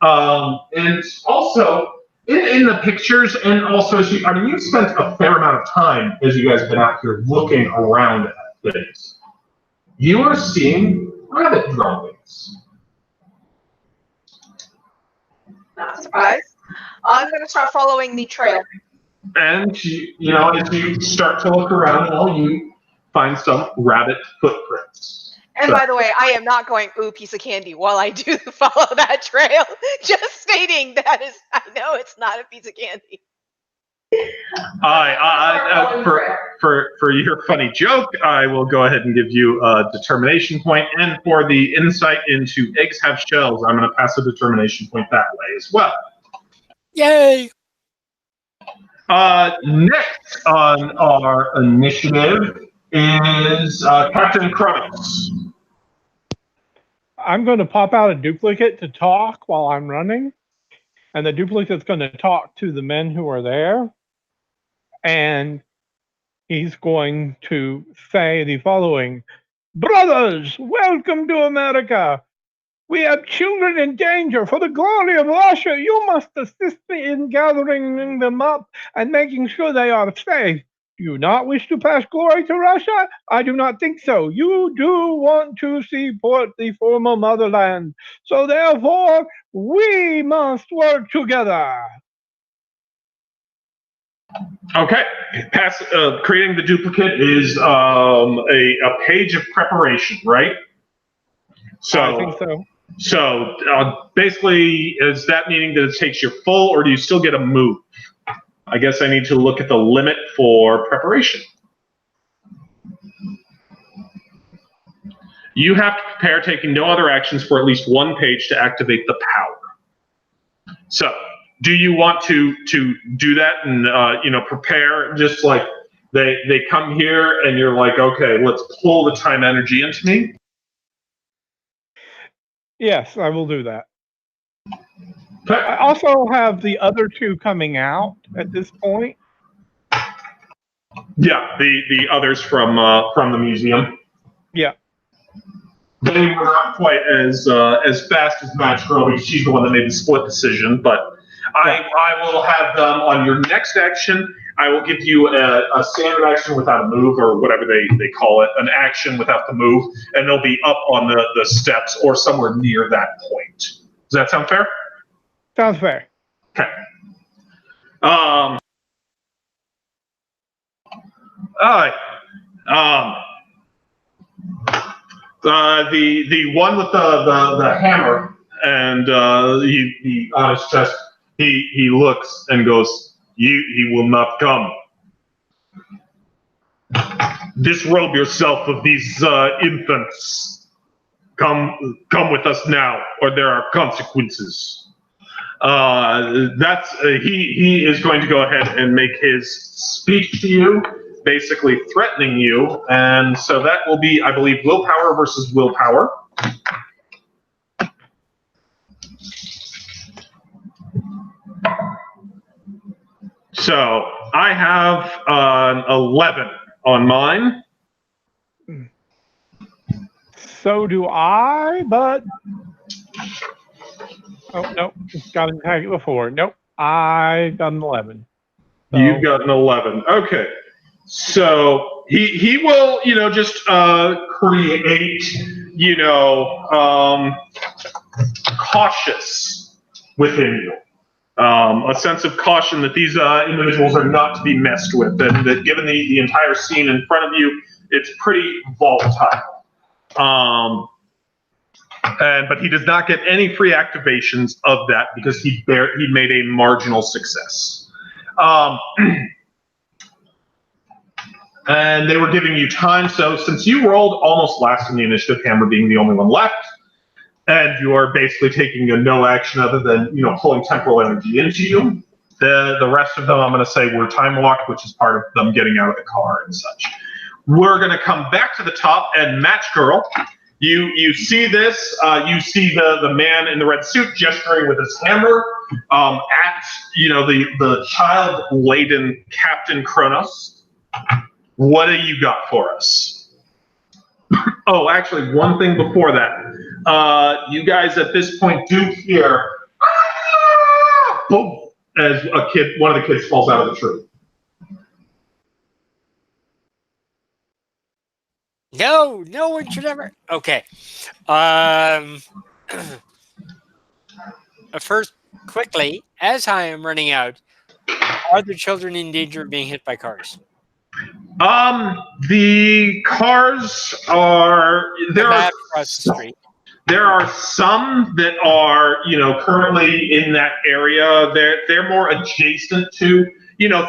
And also, in the pictures, and also, you've spent a fair amount of time as you guys have been out here looking around at things. You are seeing rabbit drawings. Not surprised. I'm going to start following the trail. And, as you start to look around, you find some rabbit footprints. And by the way, I am not going, ooh, piece of candy, while I do follow that trail. Just stating that I know it's not a piece of candy. For your funny joke, I will go ahead and give you a determination point. And for the insight into eggs have shells, I'm going to pass a determination point that way as well. Yay! Next on our initiative is Captain Kronos. I'm going to pop out a duplicate to talk while I'm running, and the duplicate's going to talk to the men who are there, and he's going to say the following: Brothers, welcome to America. We have children in danger. For the glory of Russia, you must assist me in gathering them up and making sure they are safe. Do you not wish to pass glory to Russia? I do not think so. You do want to support the former motherland. So therefore, we must work together. Okay. Creating the duplicate is a page of preparation, right? So I think so. So basically, is that meaning that it takes your full, or do you still get a move? I guess I need to look at the limit for preparation. You have to prepare, taking no other actions for at least one page to activate the power. So, do you want to do that and prepare? Just like they come here and you're like, okay, let's pull the time energy into me. Yes, I will do that. I also have the other two coming out at this point. Yeah, the others from the museum. Yeah. They were not quite as fast as Match Girl, because she's the one that made the split decision, but I will have them on your next action. I will give you a standard action without a move, or whatever they call it, an action without the move, and they'll be up on the steps or somewhere near that point. Does that sound fair? Sounds fair. Okay. All right. The one with the hammer, and he on his chest, he looks and goes, he will not come. Disrobe yourself of these infants. Come with us now, or there are consequences. He is going to go ahead and make his speech to you, basically threatening you, and so that will be, I believe, willpower versus willpower. So I have an 11 on mine. So do I, but oh no, it's got an attack before. Nope, I got an 11. So. You've got an 11. Okay. So he will, just create, cautious within you. A sense of caution that these individuals are not to be messed with, and that given the entire scene in front of you, it's pretty volatile. But he does not get any free activations of that because he made a marginal success. And they were giving you time, so since you rolled almost last in the initiative, Hammer being the only one left, and you are basically taking a no action other than pulling temporal energy into you, the rest of them I'm going to say were time locked, which is part of them getting out of the car and such. We're going to come back to the top, and Match Girl, you see this, you see the man in the red suit gesturing with his hammer at the child-laden Captain Kronos. What do you got for us? Oh, actually, one thing before that. You guys at this point do hear boom, as one of the kids falls out of the tree. No one should ever. Okay. First, quickly, as I am running out, are the children in danger of being hit by cars? The cars are there. Across the street. There are some that are, currently in that area. They're more adjacent to,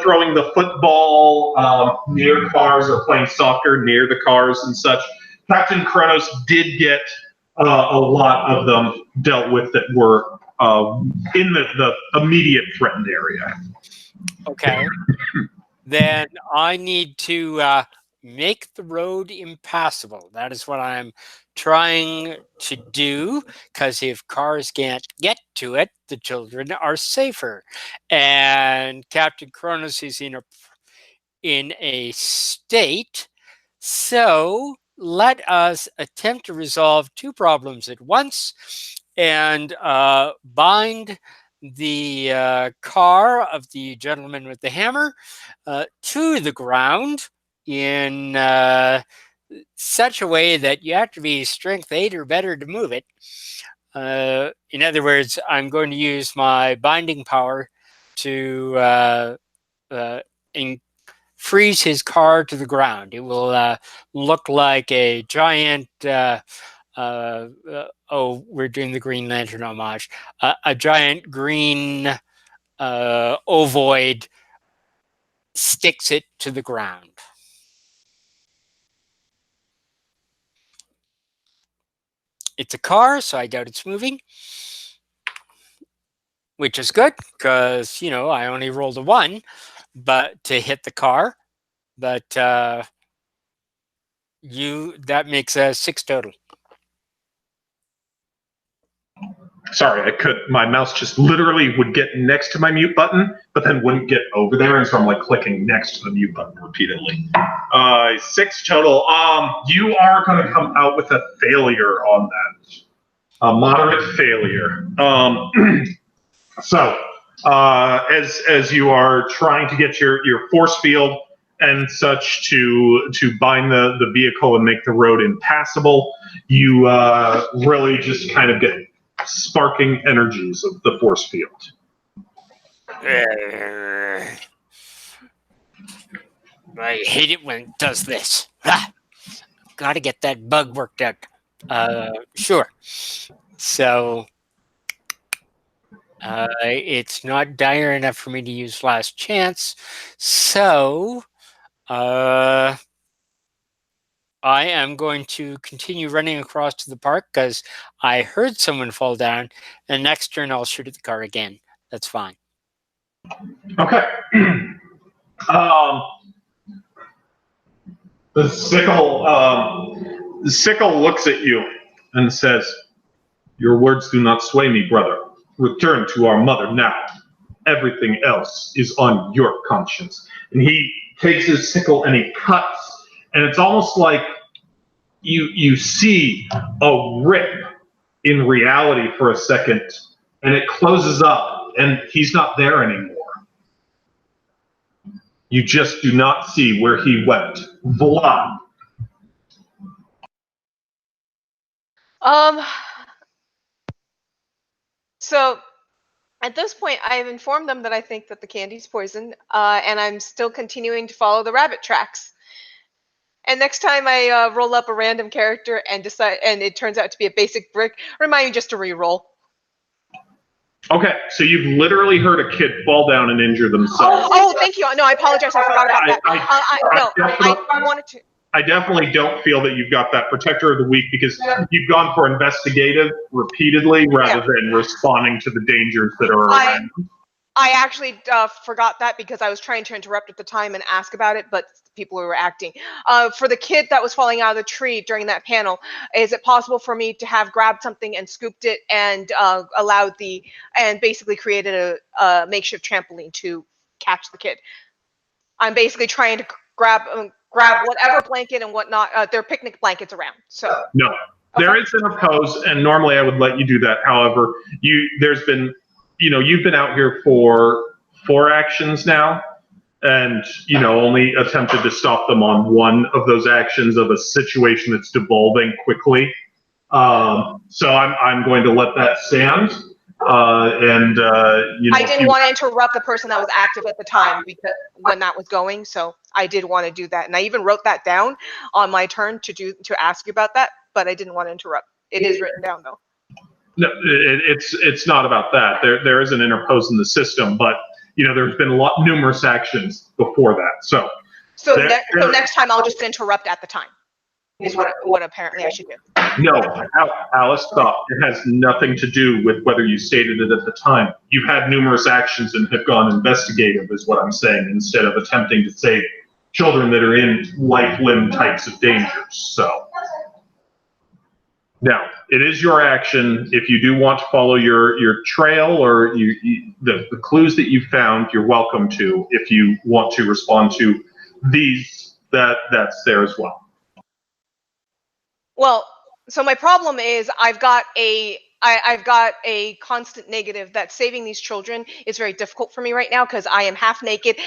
throwing the football near cars or playing soccer near the cars and such. Captain Kronos did get a lot of them dealt with that were in the immediate threatened area. Okay. Then I need to make the road impassable. That is what I'm trying to do, because if cars can't get to it, the children are safer. And Captain Kronos is in a state. So let us attempt to resolve two problems at once and bind the car of the gentleman with the hammer to the ground in such a way that you have to be strength 8 or better to move it. In other words, I'm going to use my binding power to freeze his car to the ground. It will look like a giant we're doing the Green Lantern homage. A giant green ovoid sticks it to the ground. It's a car, so I doubt it's moving, which is good because, I only rolled a 1 but to hit the car. But that makes a 6 total. Sorry, my mouse just literally would get next to my mute button, but then wouldn't get over there, and so I'm like clicking next to the mute button repeatedly. 6 total. You are going to come out with a failure on that. A moderate failure. So, as you are trying to get your force field and such to bind the vehicle and make the road impassable, you really just kind of get sparking energies of the force field. I hate it when it does this. Got to get that bug worked out. Sure. So it's not dire enough for me to use last chance. So I am going to continue running across to the park because I heard someone fall down. And next turn, I'll shoot at the car again. That's fine. Okay. The sickle looks at you and says, "Your words do not sway me, brother. Return to our mother now. Everything else is on your conscience." And he takes his sickle and he cuts, and it's almost like you see a rip in reality for a second, and it closes up, and he's not there anymore. You just do not see where he went. Vlad. So at this point, I've informed them that I think that the candy's poison, and I'm still continuing to follow the rabbit tracks. And next time I roll up a random character and decide, and it turns out to be a basic brick, remind me just to re-roll. Okay, so you've literally heard a kid fall down and injure themselves. Oh, thank you. No, I apologize. I forgot about that. I wanted to. I definitely don't feel that you've got that protector of the week because you've gone for investigative repeatedly rather than responding to the dangers that are around. I actually forgot that because I was trying to interrupt at the time and ask about it, but people were acting. For the kid that was falling out of the tree during that panel, is it possible for me to have grabbed something and scooped it and and basically created a makeshift trampoline to catch the kid? I'm basically trying to grab whatever blanket and whatnot. Their picnic blankets around. So no, there is an oppose, and normally I would let you do that. However, you've been out here for 4 actions now, and only attempted to stop them on one of those actions of a situation that's devolving quickly. So I'm going to let that stand. I didn't want to interrupt the person that was active at the time because when that was going, so I did want to do that, and I even wrote that down on my turn to ask you about that, but I didn't want to interrupt. It is written down though. No, it's not about that. There is an interpose in the system, but there's been numerous actions before that. So next time I'll just interrupt at the time. Is what apparently I should do. No, Alice, stop. It has nothing to do with whether you stated it at the time. You've had numerous actions and have gone investigative, is what I'm saying, instead of attempting to save children that are in life-limb types of dangers. So, now, it is your action. If you do want to follow your trail or the clues that you found, you're welcome to. If you want to respond to these, that's there as well. Well, so my problem is I've got a constant negative that saving these children is very difficult for me right now because I am half naked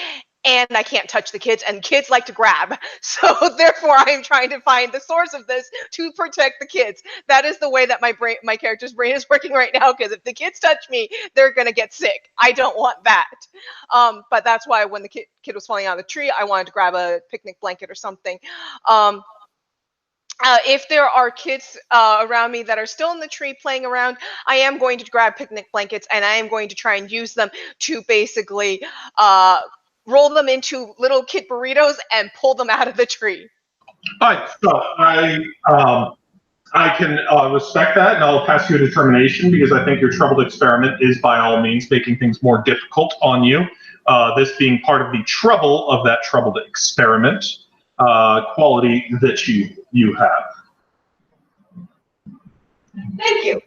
and I can't touch the kids, and kids like to grab. So therefore I'm trying to find the source of this to protect the kids. That is the way that my character's brain is working right now, because if the kids touch me, they're going to get sick. I don't want that. But that's why when the kid was falling out of the tree, I wanted to grab a picnic blanket or something. If there are kids around me that are still in the tree playing around, I am going to grab picnic blankets and I am going to try and use them to basically roll them into little kid burritos and pull them out of the tree. All right, so I can respect that, and I'll pass you a determination because I think your troubled experiment is by all means making things more difficult on you. This being part of the trouble of that troubled experiment quality that you have. Thank you.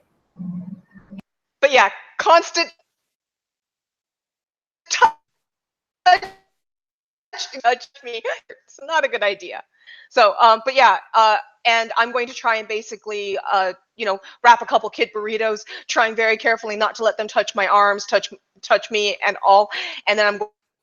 But yeah, constant touch me. It's not a good idea. So, but yeah, and I'm going to try and basically, wrap a couple kid burritos, trying very carefully not to let them touch my arms, touch me and all. And then I'm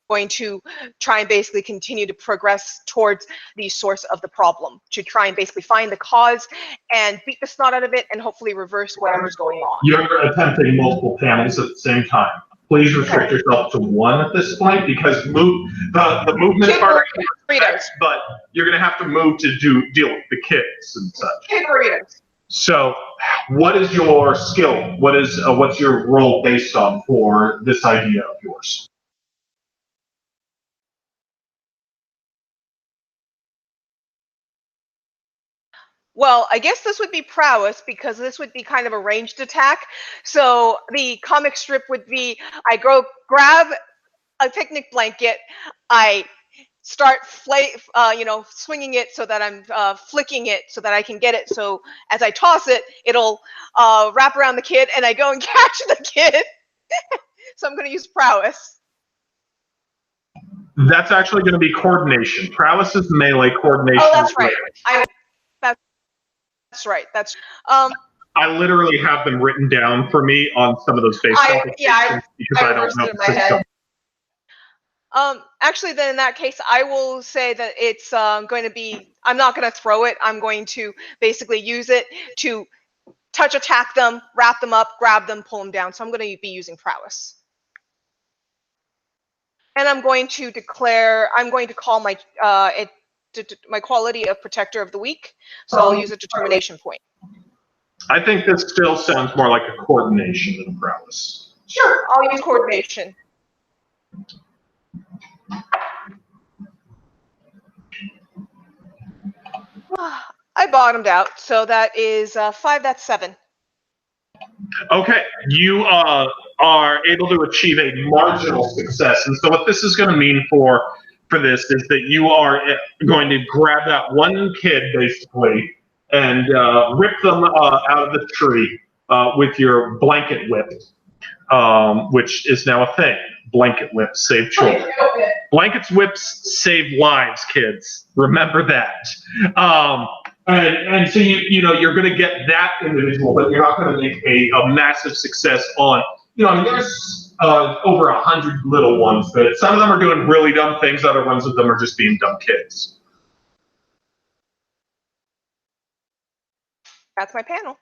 going to try and basically continue to progress towards the source of the problem, to try and basically find the cause and beat the snot out of it and hopefully reverse whatever's going on. You're attempting multiple panels at the same time. Please restrict yourself to one at this point, because the movement Kid part, burritos. but you're going to have to move to deal with the kids and such. Kid burritos. So, what is your skill? What's your role based on for this idea of yours? Well, I guess this would be prowess, because this would be kind of a ranged attack. So the comic strip would be, I grab a picnic blanket, I start swinging it so that I'm flicking it so that I can get it. So as I toss it, it'll wrap around the kid, and I go and catch the kid. So I'm going to use prowess. That's actually going to be coordination. Prowess is melee, coordination. Oh, that's right. That's right. That's I literally have them written down for me on some of those base because I don't know the system. Actually, then in that case, I will say that it's going to be, I'm not going to throw it. I'm going to basically use it to touch attack them, wrap them up, grab them, pull them down. So I'm going to be using prowess. And I'm going to call my my quality of protector of the weak. So I'll use a determination point. I think this still sounds more like a coordination than a prowess. Sure, I'll use coordination. I bottomed out, so that is 5, that's 7. Okay, you are able to achieve a marginal success. And so what this is going to mean for this is that you are going to grab that one kid, basically, and rip them out of the tree with your blanket whip, which is now a thing. Blanket whips save children. Blankets whips save lives, kids. Remember that. And so you're going to get that individual, but you're not going to make a massive success on. There's over 100 little ones, but some of them are doing really dumb things. Other ones of them are just being dumb kids. That's my panel.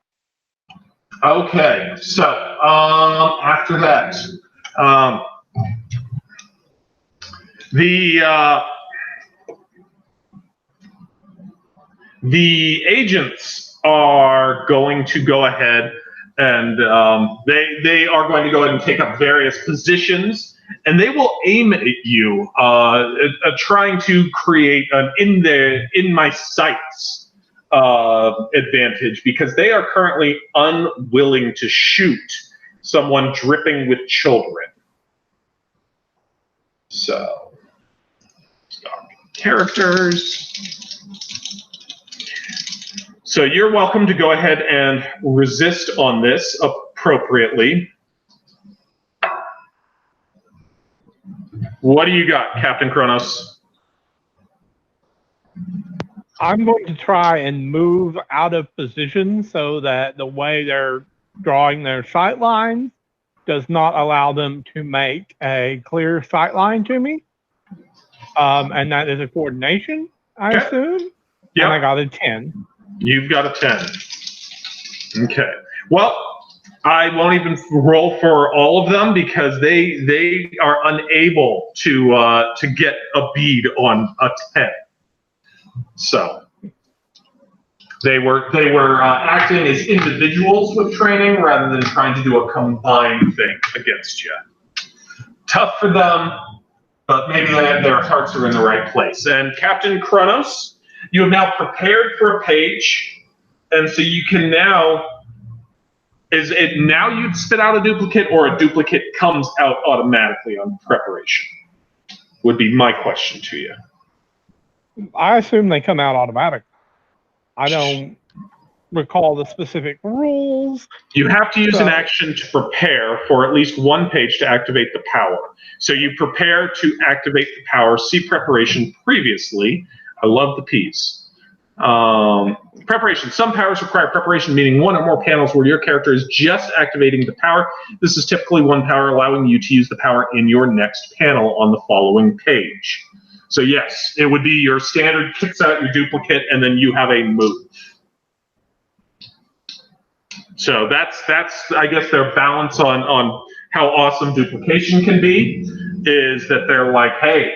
Okay, so after that, the agents are going to go ahead and they are going to go ahead and take up various positions, and they will aim at you, trying to create an in my sights advantage, because they are currently unwilling to shoot someone dripping with children. So, characters. So you're welcome to go ahead and resist on this appropriately. What do you got, Captain Kronos? I'm going to try and move out of position so that the way they're drawing their sight lines does not allow them to make a clear sight line to me. And that is a coordination, I assume. Yeah. And I got a 10. You've got a 10. Okay. Well, I won't even roll for all of them because they are unable to get a bead on a 10. So they were acting as individuals with training rather than trying to do a combined thing against you. Tough for them, but maybe their hearts are in the right place. And Captain Kronos, you have now prepared for a page, and so you can now. Is it now you'd spit out a duplicate, or a duplicate comes out automatically on preparation? Would be my question to you. I assume they come out automatic. I don't recall the specific rules. You have to use an action to prepare for at least one page to activate the power. So you prepare to activate the power, see preparation previously. I love the P's. Preparation. Some powers require preparation, meaning one or more panels where your character is just activating the power. This is typically one power, allowing you to use the power in your next panel on the following page. So yes, it would be your standard kicks out your duplicate, and then you have a move. So that's I guess their balance on how awesome duplication can be, is that they're like, hey,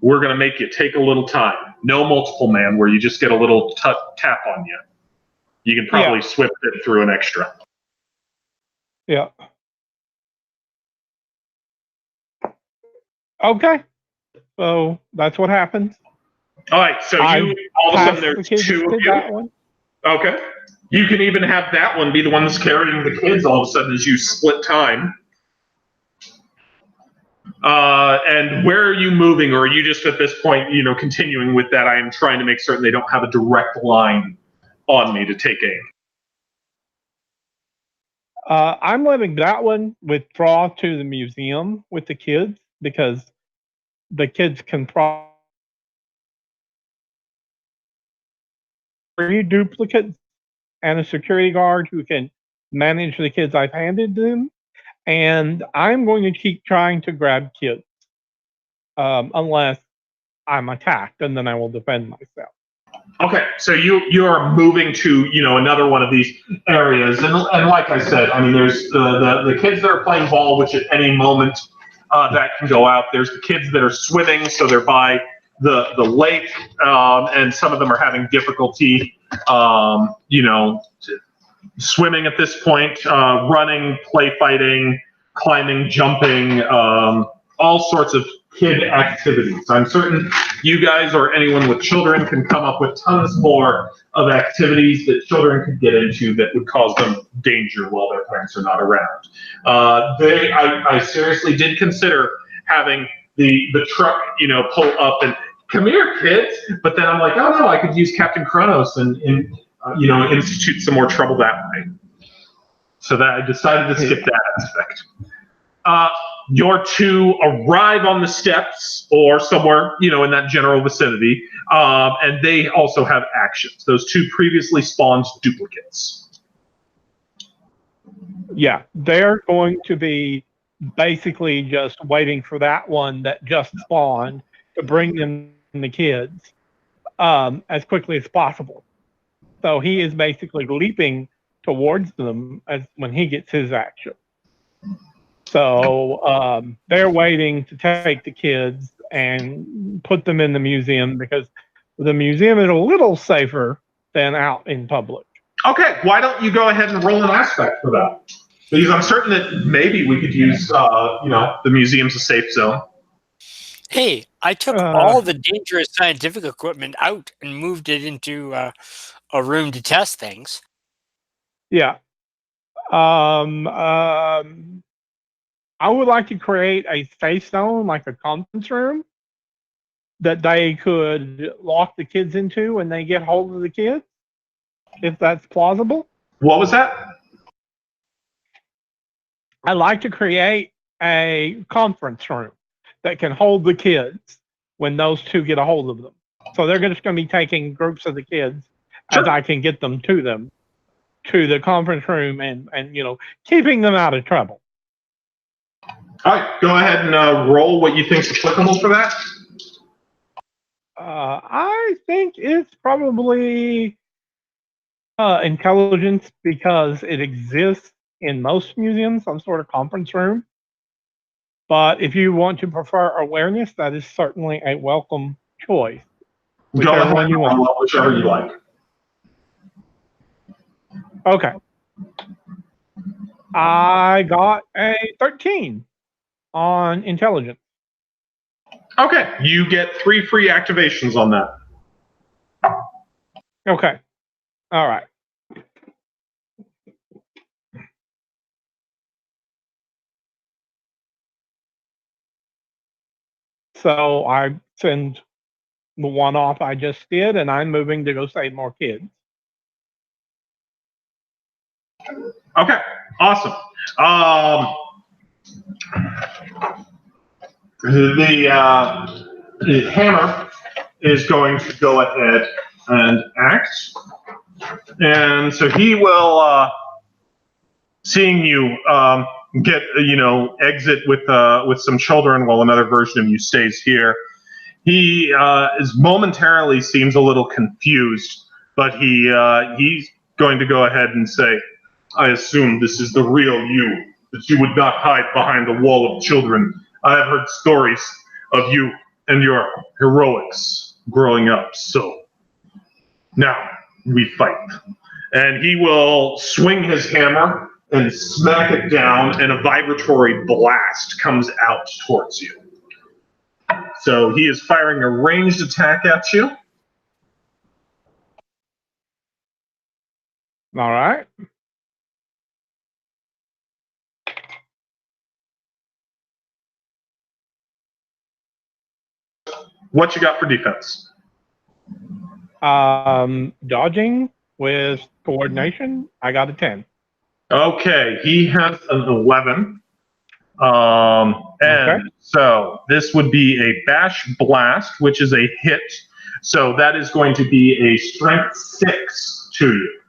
we're going to make you take a little time. No multiple man where you just get a little tap on you. You can probably swift it through an extra. Yeah. Okay. So that's what happens. All right. So you all of a sudden there's two of you. That one. Okay. You can even have that one be the one that's carrying the kids all of a sudden as you split time. And where are you moving, or are you just at this point, continuing with that? I am trying to make certain they don't have a direct line on me to take aim. I'm letting that one withdraw to the museum with the kids, because the kids can probably 3 duplicates and a security guard who can manage the kids I've handed them. And I'm going to keep trying to grab kids, unless I'm attacked, and then I will defend myself. Okay, so you are moving to another one of these areas, and like I said, I mean, there's the kids that are playing ball, which at any moment that can go out. There's the kids that are swimming, so they're by the lake, and some of them are having difficulty, swimming at this point, running, play fighting, climbing, jumping, all sorts of kid activities. I'm certain you guys or anyone with children can come up with tons more of activities that children could get into that would cause them danger while their parents are not around. I seriously did consider having the truck, pull up and come here, kids. But then I'm like, oh no, I could use Captain Kronos and institute some more trouble that way. So that I decided to skip that aspect. Your two arrive on the steps or somewhere, in that general vicinity, and they also have actions. Those 2 previously spawned duplicates. Yeah, they're going to be basically just waiting for that one that just spawned to bring them the kids as quickly as possible. So he is basically leaping towards them when he gets his action. So they're waiting to take the kids and put them in the museum, because the museum is a little safer than out in public. Okay, why don't you go ahead and roll an aspect for that? Because I'm certain that maybe we could use, the museum's a safe zone. Hey, I took all the dangerous scientific equipment out and moved it into a room to test things. Yeah. I would like to create a safe zone, like a conference room, that they could lock the kids into when they get hold of the kids, if that's plausible. What was that? I'd like to create a conference room that can hold the kids when those 2 get a hold of them. So they're just going to be taking groups of the kids as I can get them to the conference room, and keeping them out of trouble. All right, go ahead and roll what you think is applicable for that. I think it's probably intelligence, because it exists in most museums, some sort of conference room. But if you want to prefer awareness, that is certainly a welcome choice. Whichever one you want. Whichever you like. Okay. I got a 13 on intelligence. Okay, you get 3 free activations on that. Okay. All right. So I send the one off I just did, and I'm moving to go save more kids. Okay, awesome. The hammer is going to go ahead and act. And so he will, seeing you get, exit with some children while another version of you stays here, he is momentarily seems a little confused, but he's going to go ahead and say, I assume this is the real you, that you would not hide behind a wall of children. I have heard stories of you and your heroics growing up, so now we fight. And he will swing his hammer and smack it down, and a vibratory blast comes out towards you. So he is firing a ranged attack at you. All right. What you got for defense? Dodging with coordination, I got a 10. Okay, he has an 11. And Okay. so this would be a bash blast, which is a hit. So that is going to be a strength 6 to you.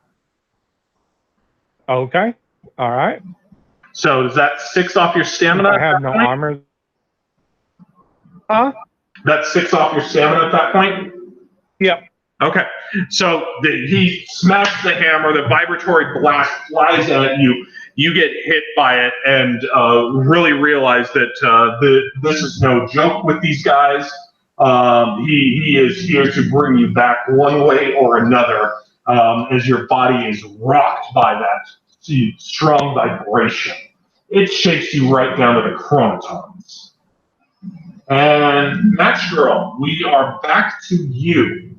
Okay. All right. So does that 6 off your stamina? I have no armor. Huh? That's 6 off your stamina at that point? Yep. Okay. So he smacks the hammer, the vibratory blast flies at you. You get hit by it and really realize that this is no joke with these guys. He is here to bring you back one way or another as your body is rocked by that strong vibration. It shakes you right down to the chronotons. And Match Girl, we are back to you.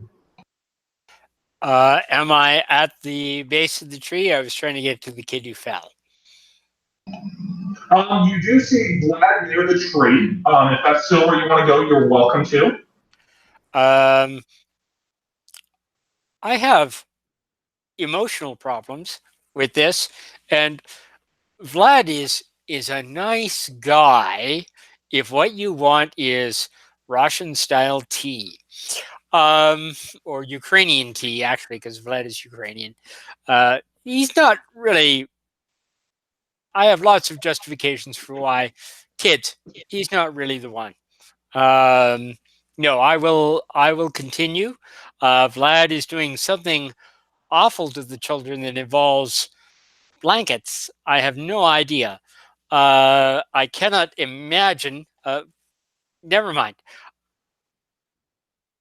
Am I at the base of the tree? I was trying to get to the kid who fell. You do see Vlad near the tree. If that's still where you want to go, you're welcome to. I have emotional problems with this, and Vlad is a nice guy if what you want is Russian style tea, or Ukrainian tea, actually, because Vlad is Ukrainian. He's not really. I have lots of justifications for why kids. He's not really the one. No, I will continue. Vlad is doing something awful to the children that involves blankets. I have no idea. I cannot imagine. Never mind.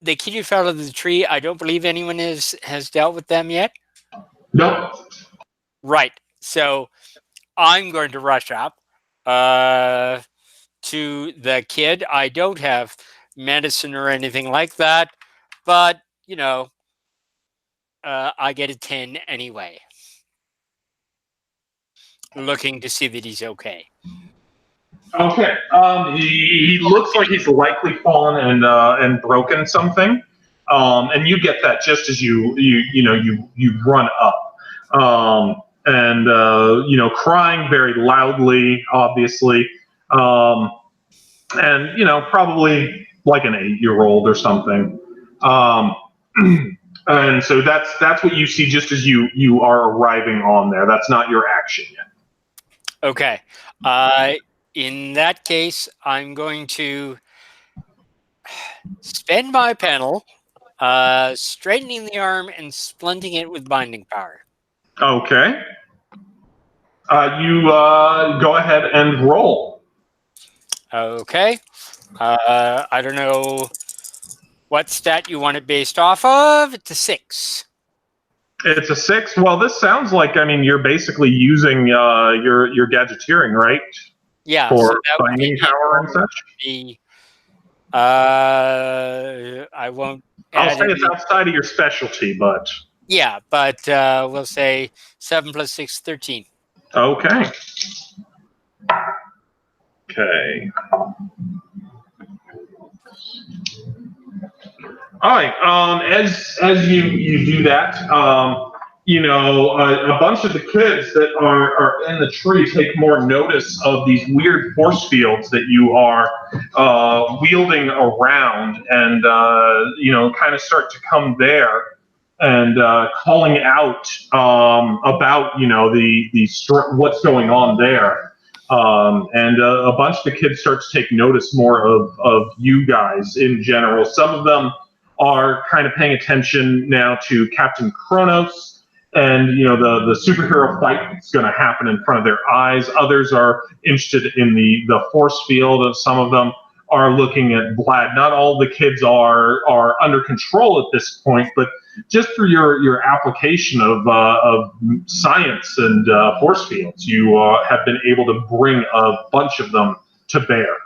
The kid who fell out of the tree, I don't believe anyone has dealt with them yet. Nope. Right. So I'm going to rush up to the kid. I don't have medicine or anything like that, but I get a 10 anyway. Looking to see that he's okay. Okay. He looks like he's likely fallen and broken something. And you get that just as you run up. Crying very loudly, obviously. And probably like an 8-year-old or something. And so that's what you see just as you are arriving on there. That's not your action yet. Okay. In that case, I'm going to spend my panel straightening the arm and splinting it with binding power. Okay. You go ahead and roll. Okay. I don't know what stat you want it based off of. It's a 6. It's a 6. Well, this sounds like, you're basically using your gadgeteering, right? Yeah. For so binding power and such? I won't I'll add say it's outside of your specialty, but... Yeah, but we'll say 7 plus 6, 13. Okay. Okay. All right. As you do that, a bunch of the kids that are in the tree take more notice of these weird force fields that you are wielding around, and kind of start to come there and calling out about what's going on there. And a bunch of the kids start to take notice more of you guys in general. Some of them are kind of paying attention now to Captain Kronos, and the superhero fight that's going to happen in front of their eyes. Others are interested in the force field, and some of them are looking at Vlad. Not all the kids are under control at this point, but just through your application of science and force fields, you have been able to bring a bunch of them to bear.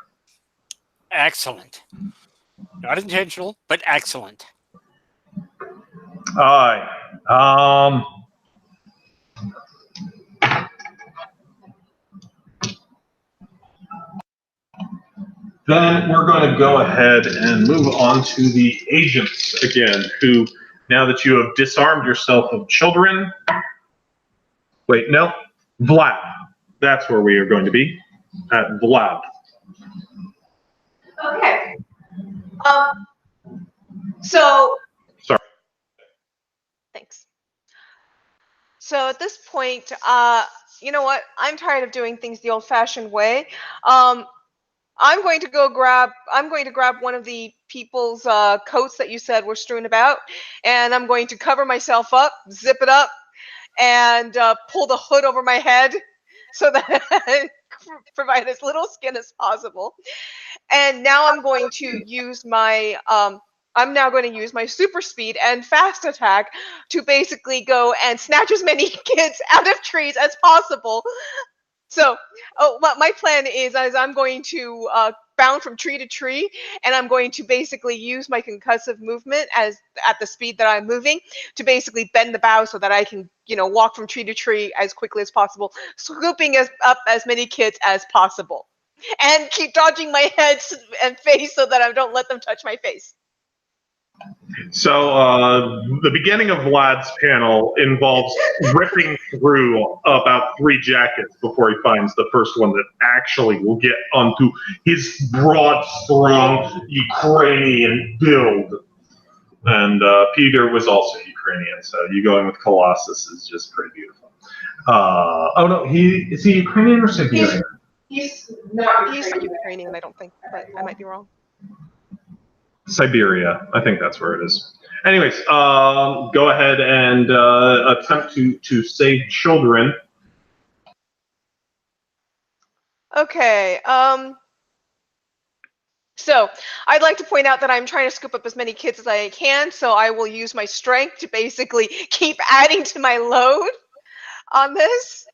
Excellent. Not intentional, but excellent. All right. Then we're going to go ahead and move on to the agents again, who, now that you have disarmed yourself of children, wait, no, Vlad. That's where we are going to be, at Vlad. Okay. So. Sorry. Thanks. So at this point, you know what? I'm tired of doing things the old-fashioned way. I'm going to grab one of the people's coats that you said were strewn about, and I'm going to cover myself up, zip it up, and pull the hood over my head so that I provide as little skin as possible. And now I'm going to use my super speed and fast attack to basically go and snatch as many kids out of trees as possible. So, my plan is I'm going to bound from tree to tree, and I'm going to basically use my concussive movement at the speed that I'm moving to basically bend the bough so that I can, walk from tree to tree as quickly as possible, scooping up as many kids as possible, and keep dodging my head and face so that I don't let them touch my face. So the beginning of Vlad's panel involves ripping through about 3 jackets before he finds the first one that actually will get onto his broad, strong Ukrainian build. And Peter was also Ukrainian, so you going with Colossus is just pretty beautiful. Oh no, is he Ukrainian or Siberian? He's not He's Ukrainian, I don't think, but I might be wrong. Siberia, I think that's where it is. Anyways, go ahead and attempt to save children. Okay. So I'd like to point out that I'm trying to scoop up as many kids as I can, so I will use my strength to basically keep adding to my load on this.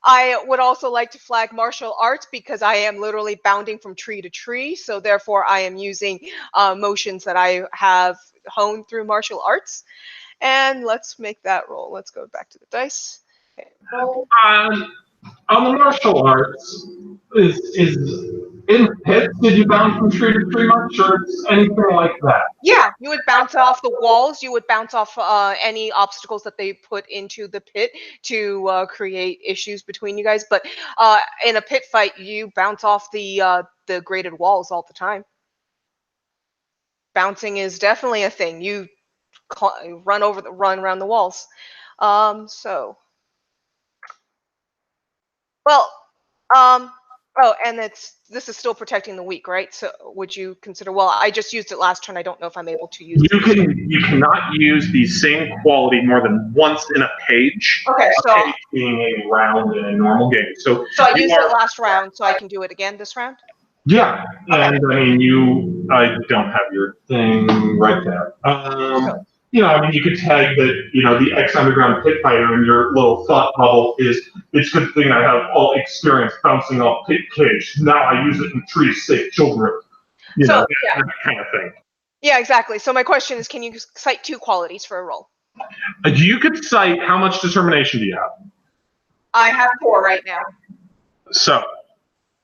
I would also like to flag martial arts because I am literally bounding from tree to tree. So therefore, I am using motions that I have honed through martial arts. And let's make that roll. Let's go back to the dice. Okay, roll. On the martial arts, is in pits, did you bounce from tree to tree much, or it's anything like that? Yeah, you would bounce off the walls. You would bounce off any obstacles that they put into the pit to create issues between you guys. But in a pit fight, you bounce off the graded walls all the time. Bouncing is definitely a thing. You run around the walls. Oh, and this is still protecting the weak, right? So would you consider? Well, I just used it last turn. I don't know if I'm able to use it. You cannot use the same quality more than once in a page. Okay, so a page being a round in a normal game. So I used it last round, so I can do it again this round. Yeah, and I mean, I don't have your thing right there. You could tag that, the ex-underground pit fighter in your little thought bubble it's a good thing I have all experience bouncing off pit cage. Now I use it in trees, save children. That kind of thing. Yeah, exactly. So my question is, can you cite 2 qualities for a roll? You could cite, how much determination do you have? I have 4 right now. So,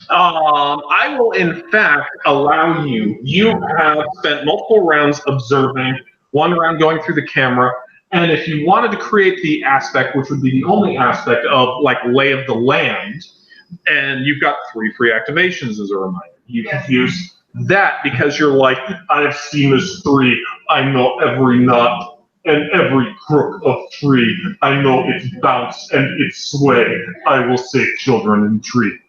I will in fact allow you have spent multiple rounds observing, 1 round going through the camera, And if you wanted to create the aspect, which would be the only aspect of like lay of the land, and you've got 3 free activations as a reminder. You could use that because you're like, I've seen this tree. I know every knot and every crook of tree. I know its bounce and its sway. I will save children in tree.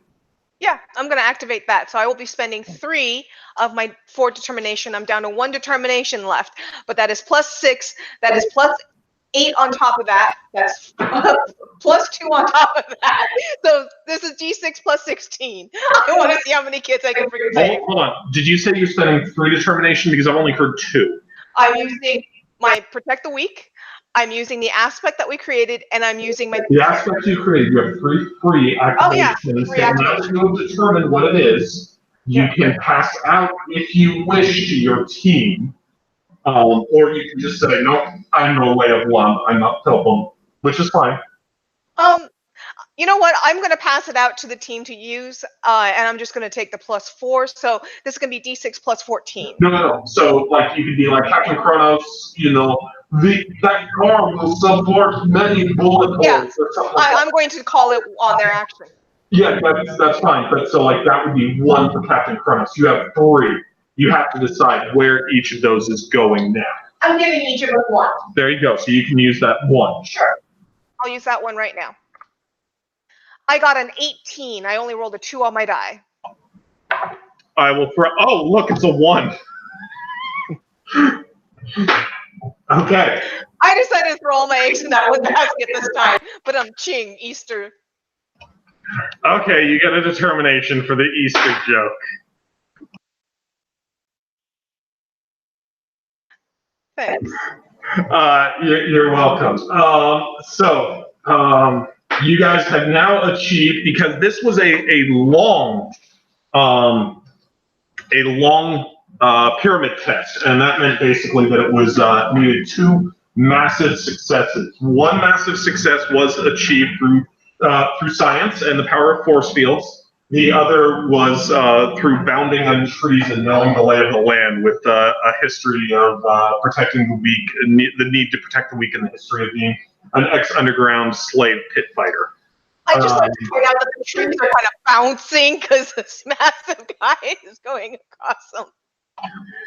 Yeah, I'm going to activate that. So I will be spending 3 of my 4 determination. I'm down to 1 determination left, but that is +6. That is +8 on top of that. That's +2 on top of that. So this is D6 +16. I want to see how many kids I can freaking save. Hold on. Did you say you're spending 3 determination? Because I've only heard 2. I'm using my Protect the Weak. I'm using the aspect that we created, and I'm using my... The aspect you created, you have 3 free activations. Oh, yeah, 3 free and now that you have determined what it is, you can pass out if you wish to your team. Or you can just say, nope, I'm no way of one. I'm not Philbum, which is fine. You know what? I'm going to pass it out to the team to use, and I'm just going to take the +4. So this is going to be D6 +14. No. So, like, you could be like Captain Kronos, you know, that car will support many bullet holes. Yeah, or something like I'm going to call it on their action. Yeah, that's fine. But so, like, that would be 1 for Captain Kronos. You have 3. You have to decide where each of those is going now. I'm giving each of us 1. There you go. So you can use that 1. Sure. I'll use that one right now. I got an 18. I only rolled a 2 on my die. I will throw. Oh, look, it's a 1. Okay. I decided to throw all my eggs in that one basket this time, but I'm ching Easter. Okay, you get a determination for the Easter joke. Thanks. You're welcome. You guys have now achieved, because this was a long pyramid test, and that meant basically that it was needed 2 massive successes. 1 massive success was achieved through science and the power of force fields. The other was through bounding on trees and knowing the lay of the land, with a history of protecting the weak, the need to protect the weak, and the history of being an ex-underground slave pit fighter. I just like to point out that the trees are kind of bouncing because this massive guy is going across them.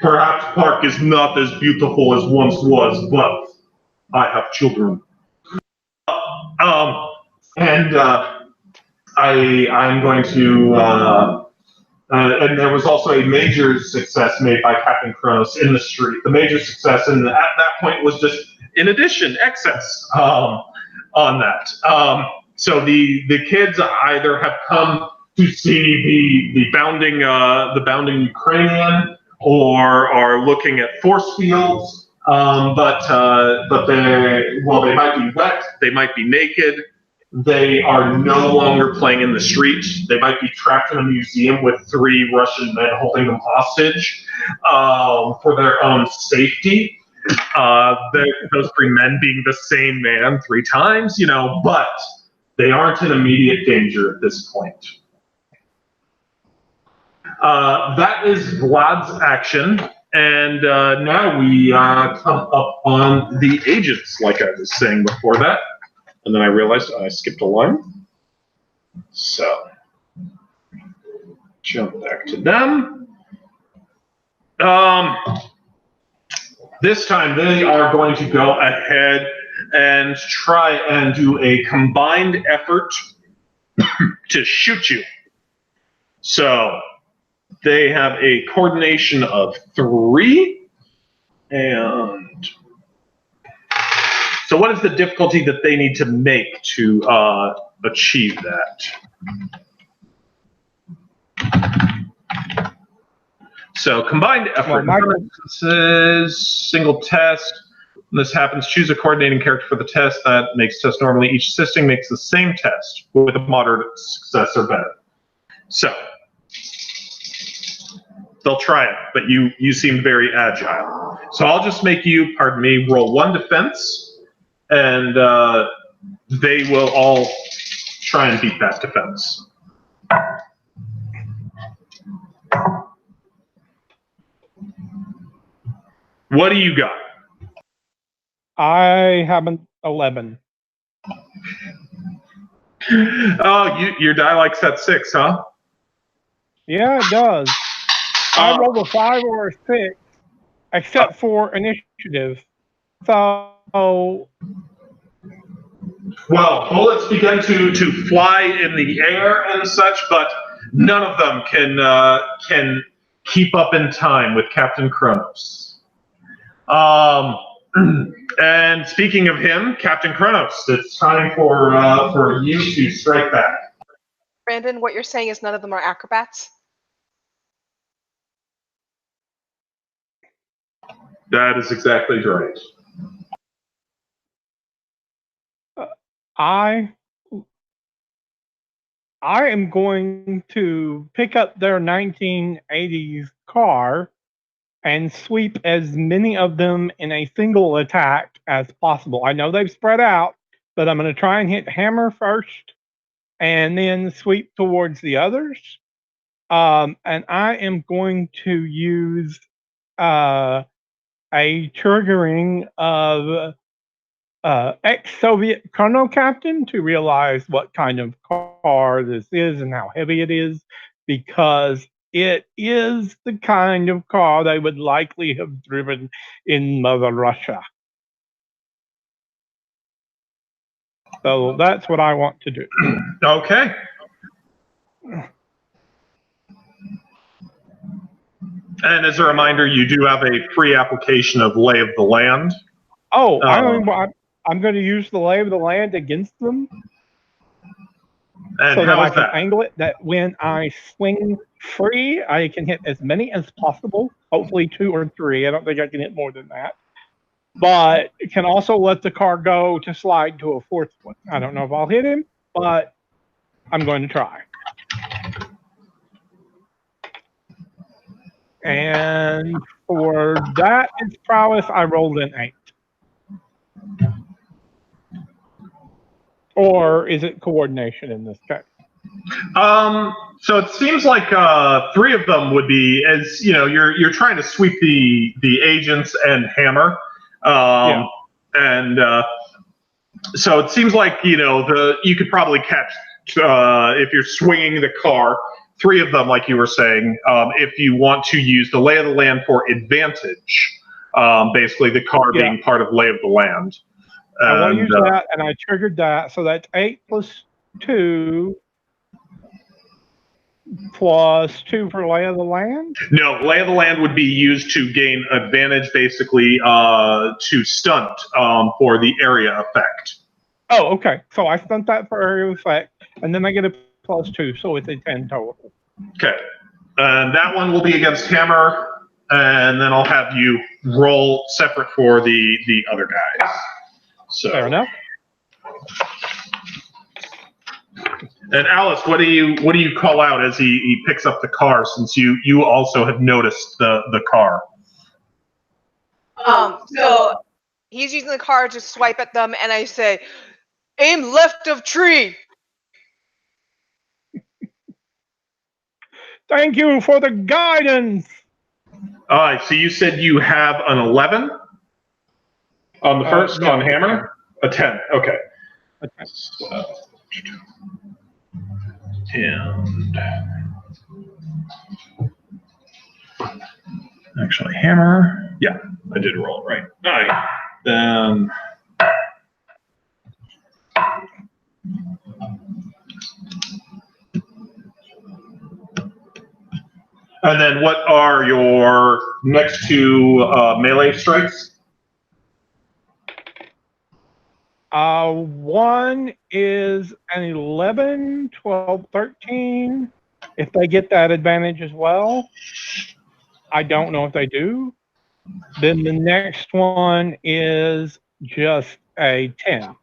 Perhaps Park is not as beautiful as once was, but I have children. I'm going to, and there was also a major success made by Captain Kronos in the street. The major success, and at that point, was just, in addition, excess on that. So the kids either have come to see the bounding Ukrainian, or are looking at force fields. But they might be wet, they might be naked. They are no longer playing in the street. They might be trapped in a museum with 3 Russian men holding them hostage for their own safety. Those 3 men being the same man 3 times, but they aren't in immediate danger at this point. That is Vlad's action, and now we come up on the agents, like I was saying before that. And then I realized I skipped a line. So, jump back to them. This time they are going to go ahead and try and do a combined effort to shoot you. So, they have a coordination of 3, and so what is the difficulty that they need to make to achieve that? So combined effort says single test. When this happens, choose a coordinating character for the test that makes test normally. Each assisting makes the same test with a moderate success or better. So they'll try it, but you seem very agile. So I'll just make you, pardon me, roll 1 defense. And they will all try and beat that defense. What do you got? I have an 11. Oh, your die likes that 6, huh? Yeah, it does. I rolled a 5 or a 6, except for initiative. So, Well, bullets begin to fly in the air and such, but none of them can keep up in time with Captain Kronos. And speaking of him, Captain Kronos, it's time for you to strike back. Brandon, what you're saying is none of them are acrobats? That is exactly right. I am going to pick up their 1980s car and sweep as many of them in a single attack as possible. I know they've spread out, but I'm going to try and hit Hammer first and then sweep towards the others. And I am going to use a triggering of ex-Soviet colonel captain to realize what kind of car this is and how heavy it is, because it is the kind of car they would likely have driven in Mother Russia. So that's what I want to do. Okay. And as a reminder, you do have a free application of Lay of the Land. Oh, I'm going to use the lay of the land against them. And so that how I is can that? angle it that when I swing free, I can hit as many as possible, hopefully 2 or 3. I don't think I can hit more than that. But it can also let the car go to slide to a 4th one. I don't know if I'll hit him, but I'm going to try. And for that, its prowess, I rolled an 8. Or is it coordination in this case? So it seems like 3 of them would be, as you know, you're trying to sweep the agents and Hammer, and so it seems like you could probably catch if you're swinging the car, 3 of them, like you were saying, if you want to use the Lay of the Land for advantage, basically the car being part of Lay of the Land. I want to use that, and I triggered that, so that's 8 plus 2. Plus 2 for Lay of the Land? No, Lay of the Land would be used to gain advantage, basically, to stunt for the area effect. Oh, okay. So I stunt that for area effect, and then I get a plus 2, so it's a 10 total. Okay. And that one will be against Hammer, and then I'll have you roll separate for the other guys. So. Fair enough. And Alice, what do you call out as he picks up the car, since you also have noticed the car? So he's using the car to swipe at them, and I say, aim left of tree. Thank you for the guidance. All right, so you said you have an 11 on the first no, on Hammer? A 10, okay. Okay. So, and actually Hammer, yeah, I did roll it right. All right, then and then what are your next 2 melee strikes? One is an 11, 12, 13. If they get that advantage as well, I don't know if they do. Then the next one is just a 10,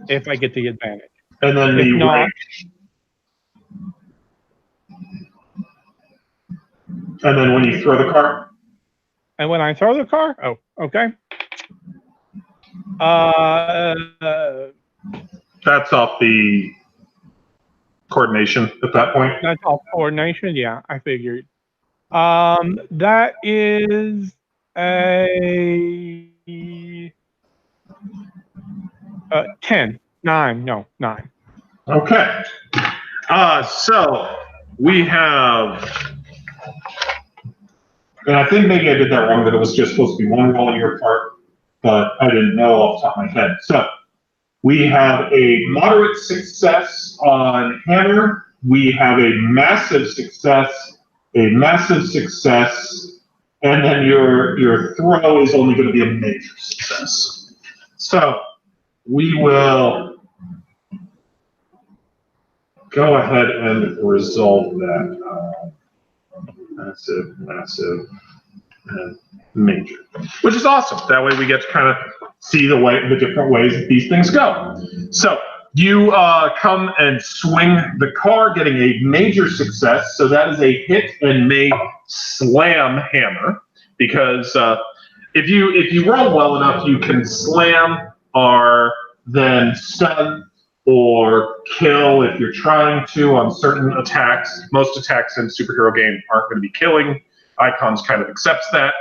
if I get the advantage. And then If the not, range. And then when you throw the car? and when I throw the car, oh, okay. That's off the coordination at that point. That's all coordination. Yeah, I figured. That is a 10. 9. No, 9. Okay. So we have, and I think maybe I did that wrong, that it was just supposed to be one roll on your part, but I didn't know off the top of my head. So we have a moderate success on hammer. We have a massive success, and then your throw is only going to be a major success. So we will go ahead and resolve that. Massive, and major, which is awesome. That way we get to kind of see the different ways that these things go. So you come and swing the car, getting a major success. So that is a hit and may slam hammer, because if you roll well enough, you can slam or then stun or kill if you're trying to on certain attacks. Most attacks in superhero game aren't going to be killing. Icons kind of accepts that.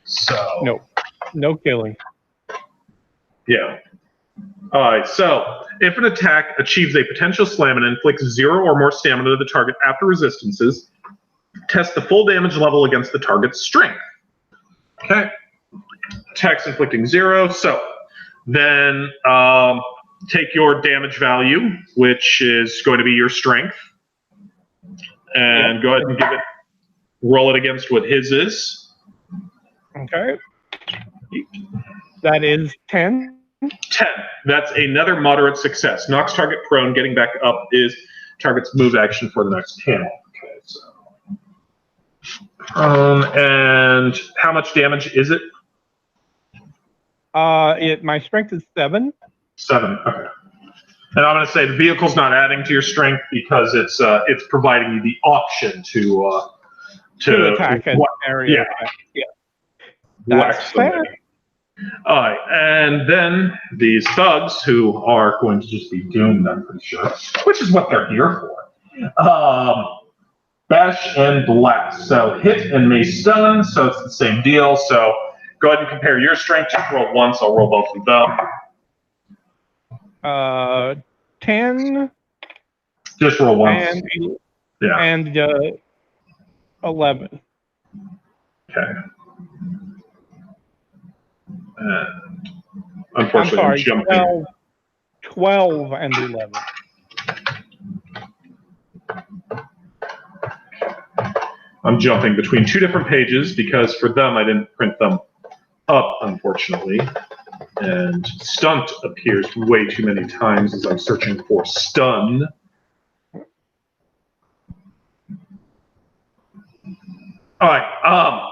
So no killing. Yeah. All right. So if an attack achieves a potential slam and inflicts 0 or more stamina to the target after resistances, test the full damage level against the target's strength. Okay. Attacks inflicting 0. So then take your damage value, which is going to be your strength, and go ahead and roll it against what his is. Okay. That is 10. 10. That's another moderate success. Knocks target prone. Getting back up is target's move action for the next panel. Okay, so. And how much damage is it? My strength is 7. 7. Okay. And I'm going to say the vehicle's not adding to your strength because it's providing you the option to attack an area. Yeah. That's fair. All right, and then these thugs, who are going to just be doomed, I'm pretty sure, which is what they're here for. Bash and blast. So hit and may stun, so it's the same deal. So go ahead and compare your strength. Just roll once, I'll roll both of them. 10. Just roll once. And 11. Okay. And unfortunately, I'm jumping. 12 and 11. I'm jumping between 2 different pages because for them I didn't print them up, unfortunately. And stunt appears way too many times as I'm searching for stun. All right.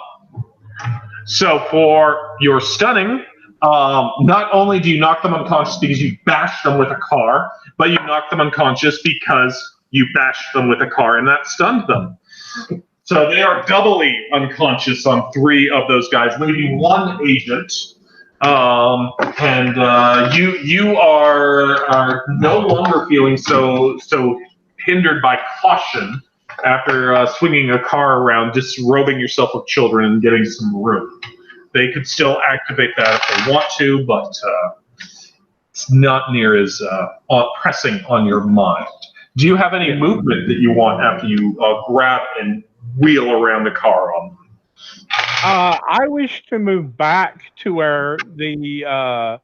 So for your stunning, not only do you knock them unconscious because you bashed them with a car, but you knock them unconscious because you bashed them with a car and that stunned them. So they are doubly unconscious on 3 of those guys, leaving 1 agent. You are no longer feeling so hindered by caution after swinging a car around, disrobing yourself of children and getting some room. They could still activate that if they want to, but it's not near as pressing on your mind. Do you have any movement that you want after you grab and wheel around the car on them? I wish to move back to where the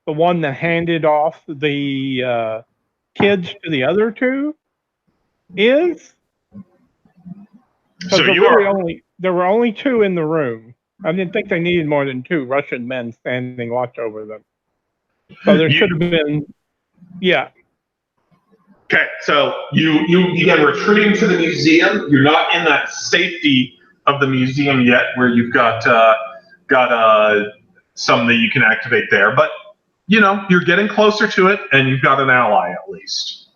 one that handed off the kids to the other 2 is. So there were only 2 in the room. I didn't think they needed more than 2 Russian men standing watch over them. So there should have been, yeah. Okay, so you begin retreating to the museum. You're not in that safety of the museum yet, where you've got some that you can activate there. But you're getting closer to it, and you've got an ally at least.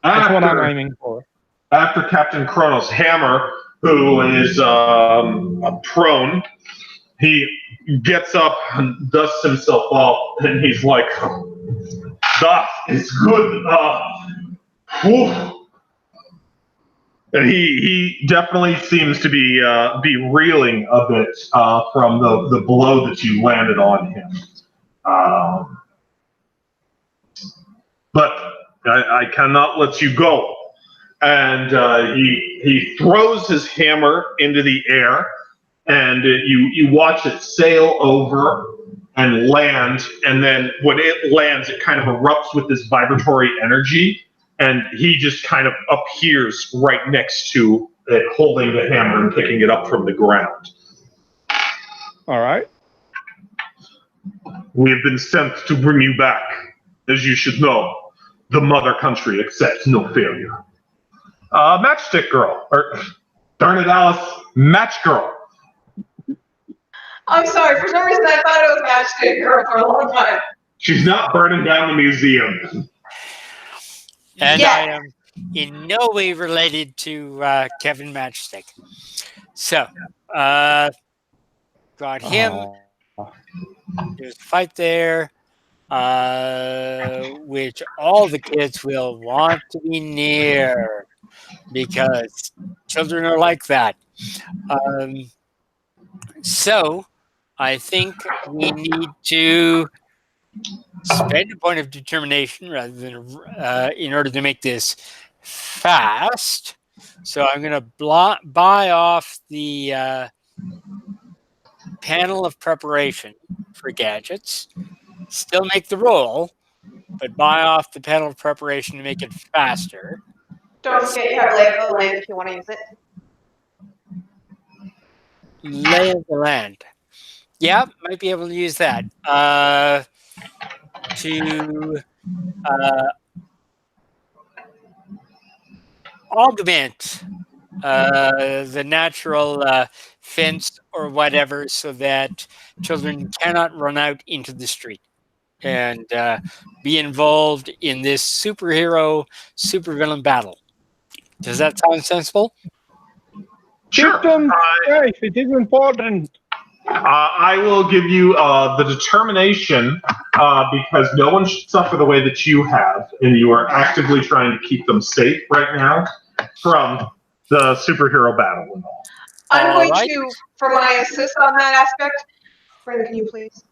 That's what I'm aiming for. After Captain Kronos, Hammer, who is prone, he gets up and dusts himself off, and he's like, "That is good." And he definitely seems to be reeling a bit from the blow that you landed on him. but I cannot let you go. And he throws his hammer into the air, and you watch it sail over and land. And then when it lands, it kind of erupts with this vibratory energy, and he just kind of appears right next to it, holding the hammer and picking it up from the ground. All right. We have been sent to bring you back. As you should know, the mother country accepts no failure. Matchstick Girl, or darn it, Alice, Match Girl. I'm sorry, for some reason I thought it was Matchstick Girl for a long time. She's not burning down the museum. And Yeah. I am in no way related to Kevin Matchstick. So, got him. Oh. There's a fight there, which all the kids will want to be near because children are like that. So, I think we need to spend a point of determination rather than in order to make this fast. So I'm going to buy off the panel of preparation for gadgets. Still make the roll, but buy off the panel of preparation to make it faster. Don't forget you have lay of the land if you want to use it. Lay of the land. Yeah, might be able to use that to augment the natural fence or whatever so that children cannot run out into the street and be involved in this superhero supervillain battle. Does that sound sensible? Sure. Keep them safe. It is important. I will give you the determination because no one should suffer the way that you have, and you are actively trying to keep them safe right now from the superhero battle and all. I'm going Alright. to, for my assist on that aspect, Brandon, can you please?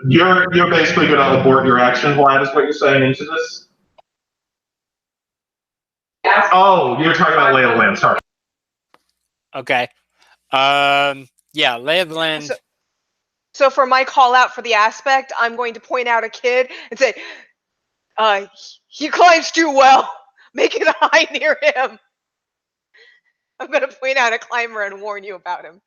You're basically going to abort your action, Vlad, is what you're saying into this? Yes. Oh, you're talking about lay of the land, sorry. Okay. Yeah, lay of the land. So for my call out for the aspect, I'm going to point out a kid and say, he climbs too well. Make it high near him. I'm going to point out a climber and warn you about him.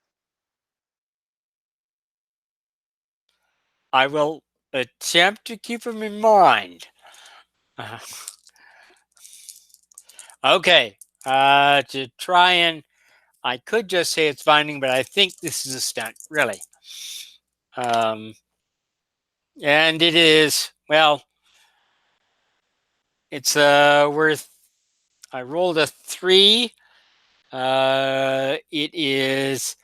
I will attempt to keep him in mind. Okay. To try and, I could just say it's finding, but I think this is a stunt, really. And it is, well, it's worth, I rolled a 3. It is,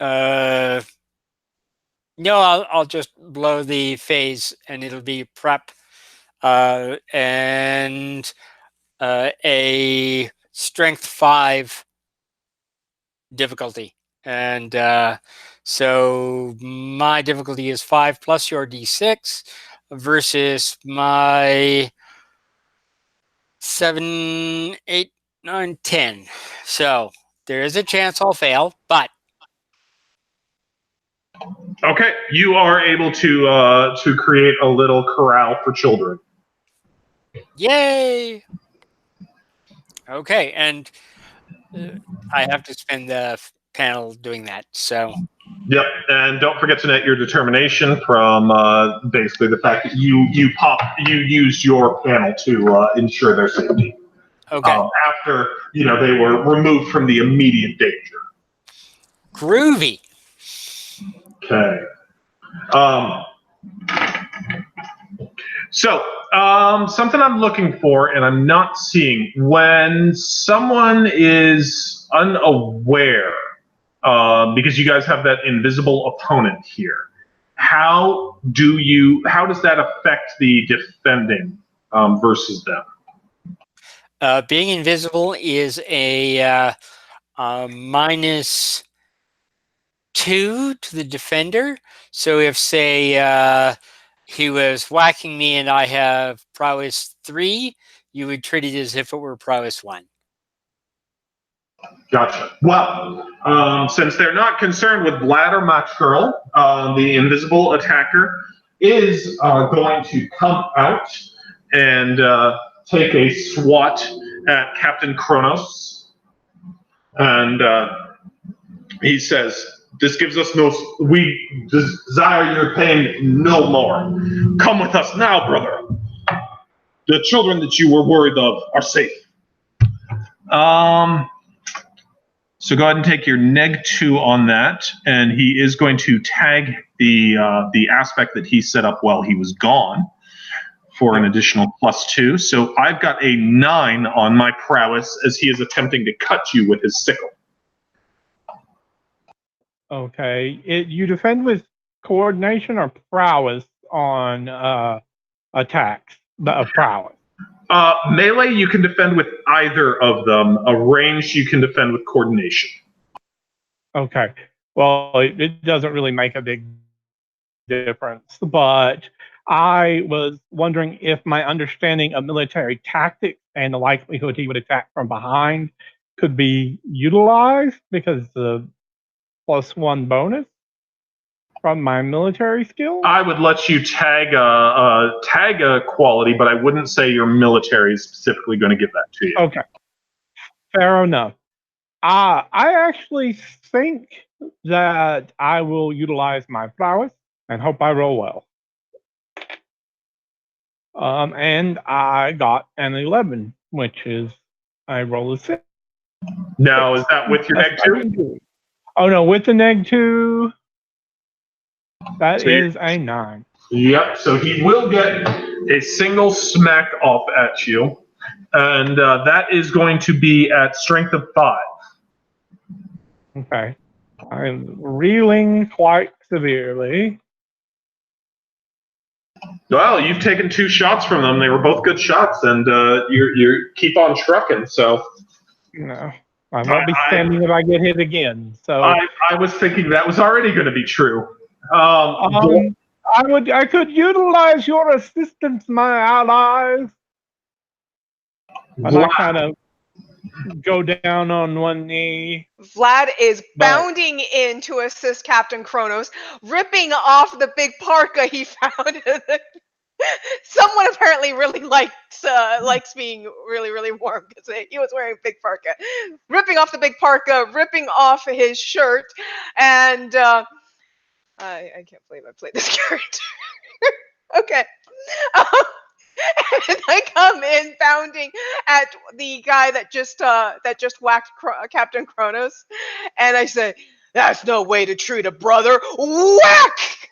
no, I'll just blow the phase and it'll be prep and a strength 5 difficulty. And so my difficulty is 5 plus your d6 versus my 7, 8, 9, 10. So there is a chance I'll fail, but Okay, you are able to create a little corral for children. yay! Okay, and I have to spend the panel doing that. So Yep, and don't forget to net your determination from basically the fact that you used your panel to ensure their safety. okay, After they were removed from the immediate danger. groovy. Okay. So something I'm looking for and I'm not seeing when someone is unaware. Because you guys have that invisible opponent here. How does that affect the defending versus them? Being invisible is a minus 2 to the defender. So if, say, he was whacking me and I have prowess 3, you would treat it as if it were prowess 1. Gotcha. Well, since they're not concerned with Vlad or Match Girl, the invisible attacker is going to come out and take a swat at Captain Kronos. And he says, "This gives us no. We desire your pain no more. Come with us now, brother. The children that you were worried of are safe." So go ahead and take your -2 on that, and he is going to tag the aspect that he set up while he was gone for an additional +2. So I've got a 9 on my prowess as he is attempting to cut you with his sickle. Okay. You defend with coordination or prowess on attacks? Prowess. Melee, you can defend with either of them. A range, you can defend with coordination. Okay. Well, it doesn't really make a big difference, but I was wondering if my understanding of military tactics and the likelihood he would attack from behind could be utilized because the +1 bonus from my military skill. I would let you tag a quality, but I wouldn't say your military is specifically going to give that to you. Okay. Fair enough. I actually think that I will utilize my prowess and hope I roll well. And I got an 11, which is I roll a 6. Now, is that with your -2? Oh no, with the -2, that So is a 9. Yep, so he will get a single smack off at you, and that is going to be at strength of 5. Okay. I'm reeling quite severely. Well, you've taken 2 shots from them. They were both good shots, and you keep on trucking. So No, I won't be standing if I get hit again. So I was thinking that was already going to be true. I could utilize your assistance, my allies. And I kind of go down on one knee. Vlad is bounding in to assist Captain Kronos, ripping off the big parka he found. Someone apparently really likes being really, really warm because he was wearing a big parka. Ripping off the big parka, ripping off his shirt, and I can't believe I played this character. Okay. And I come in bounding at the guy that just whacked Captain Kronos, and I say, "That's no way to treat a brother." Whack!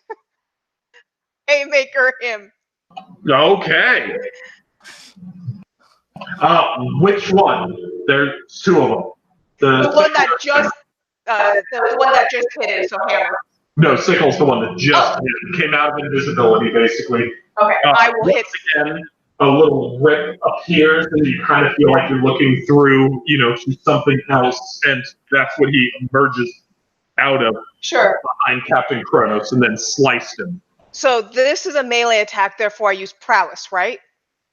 Haymaker him. Okay. Which one? There's 2 of them. The one that just hit him. So hammer. No, Sickle's the one that just came out of invisibility, basically. Okay, I will hit. Again, a little rip appears, and you kind of feel like you're looking through, to something else, and that's what he emerges out of. Sure. Behind Captain Kronos, and then sliced him. So this is a melee attack, therefore I use prowess, right?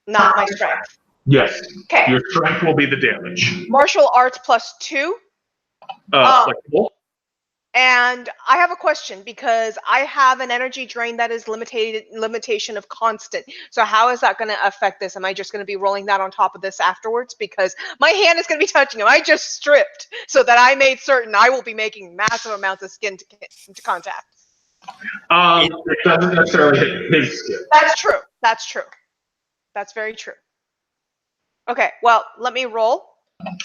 Not my strength. Yes. Okay. Your strength will be the damage. Martial arts +2. Flexible. And I have a question because I have an energy drain that is limitation of constant. So how is that going to affect this? Am I just going to be rolling that on top of this afterwards? Because my hand is going to be touching him. I just stripped so that I made certain I will be making massive amounts of skin to contact. It doesn't necessarily hit his skin. That's true. That's true. That's very true. Okay, well, let me roll.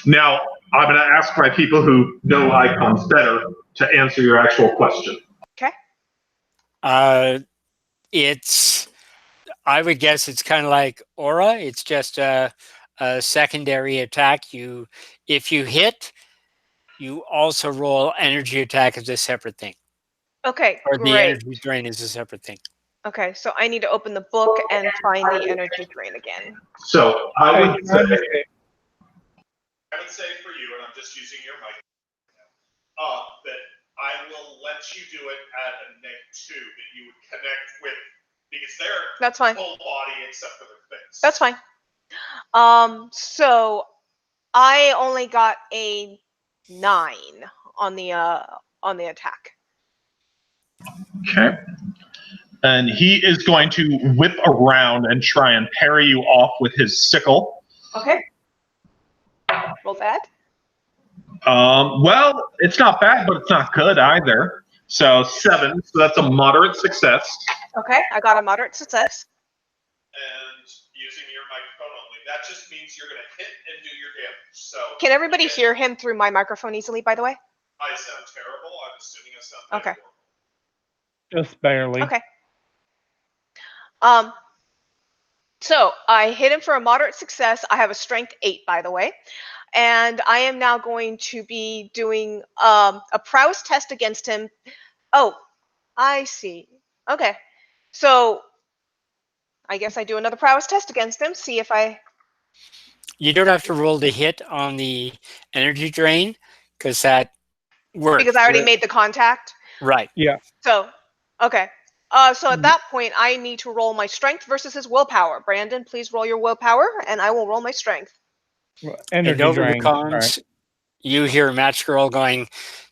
Now, I'm going to ask my people who know icons better to answer your actual question. Okay. I would guess it's kind of like aura. It's just a secondary attack. If you hit, you also roll energy attack as a separate thing. Okay, or great. the energy drain is a separate thing. Okay, so I need to open the book and find the energy drain again. So I would say for you, and I'm just using your mic, that I will let you do it at a -2 that you would connect with, because they're That's fine. full body except for their face. That's fine. So I only got a 9 on the attack. Okay. And he is going to whip around and try and parry you off with his sickle. Okay. Roll that. Well, it's not bad, but it's not good either. So 7, so that's a moderate success. Okay, I got a moderate success. And using your microphone only, that just means you're going to hit and do your damage. So Can everybody hear him through my microphone easily, by the way? I sound terrible. I'm assuming I sound Okay. horrible. Just barely. Okay. So I hit him for a moderate success. I have a strength 8, by the way. And I am now going to be doing a prowess test against him. Oh, I see. Okay. So I guess I do another prowess test against him, see if I... You don't have to roll the hit on the energy drain, because that works. Because I already made the contact. Right. Yeah. So, okay. So at that point, I need to roll my strength versus his willpower. Brandon, please roll your willpower, and I will roll my strength. Energy And over the drain. cons, Right. you hear Match Girl going,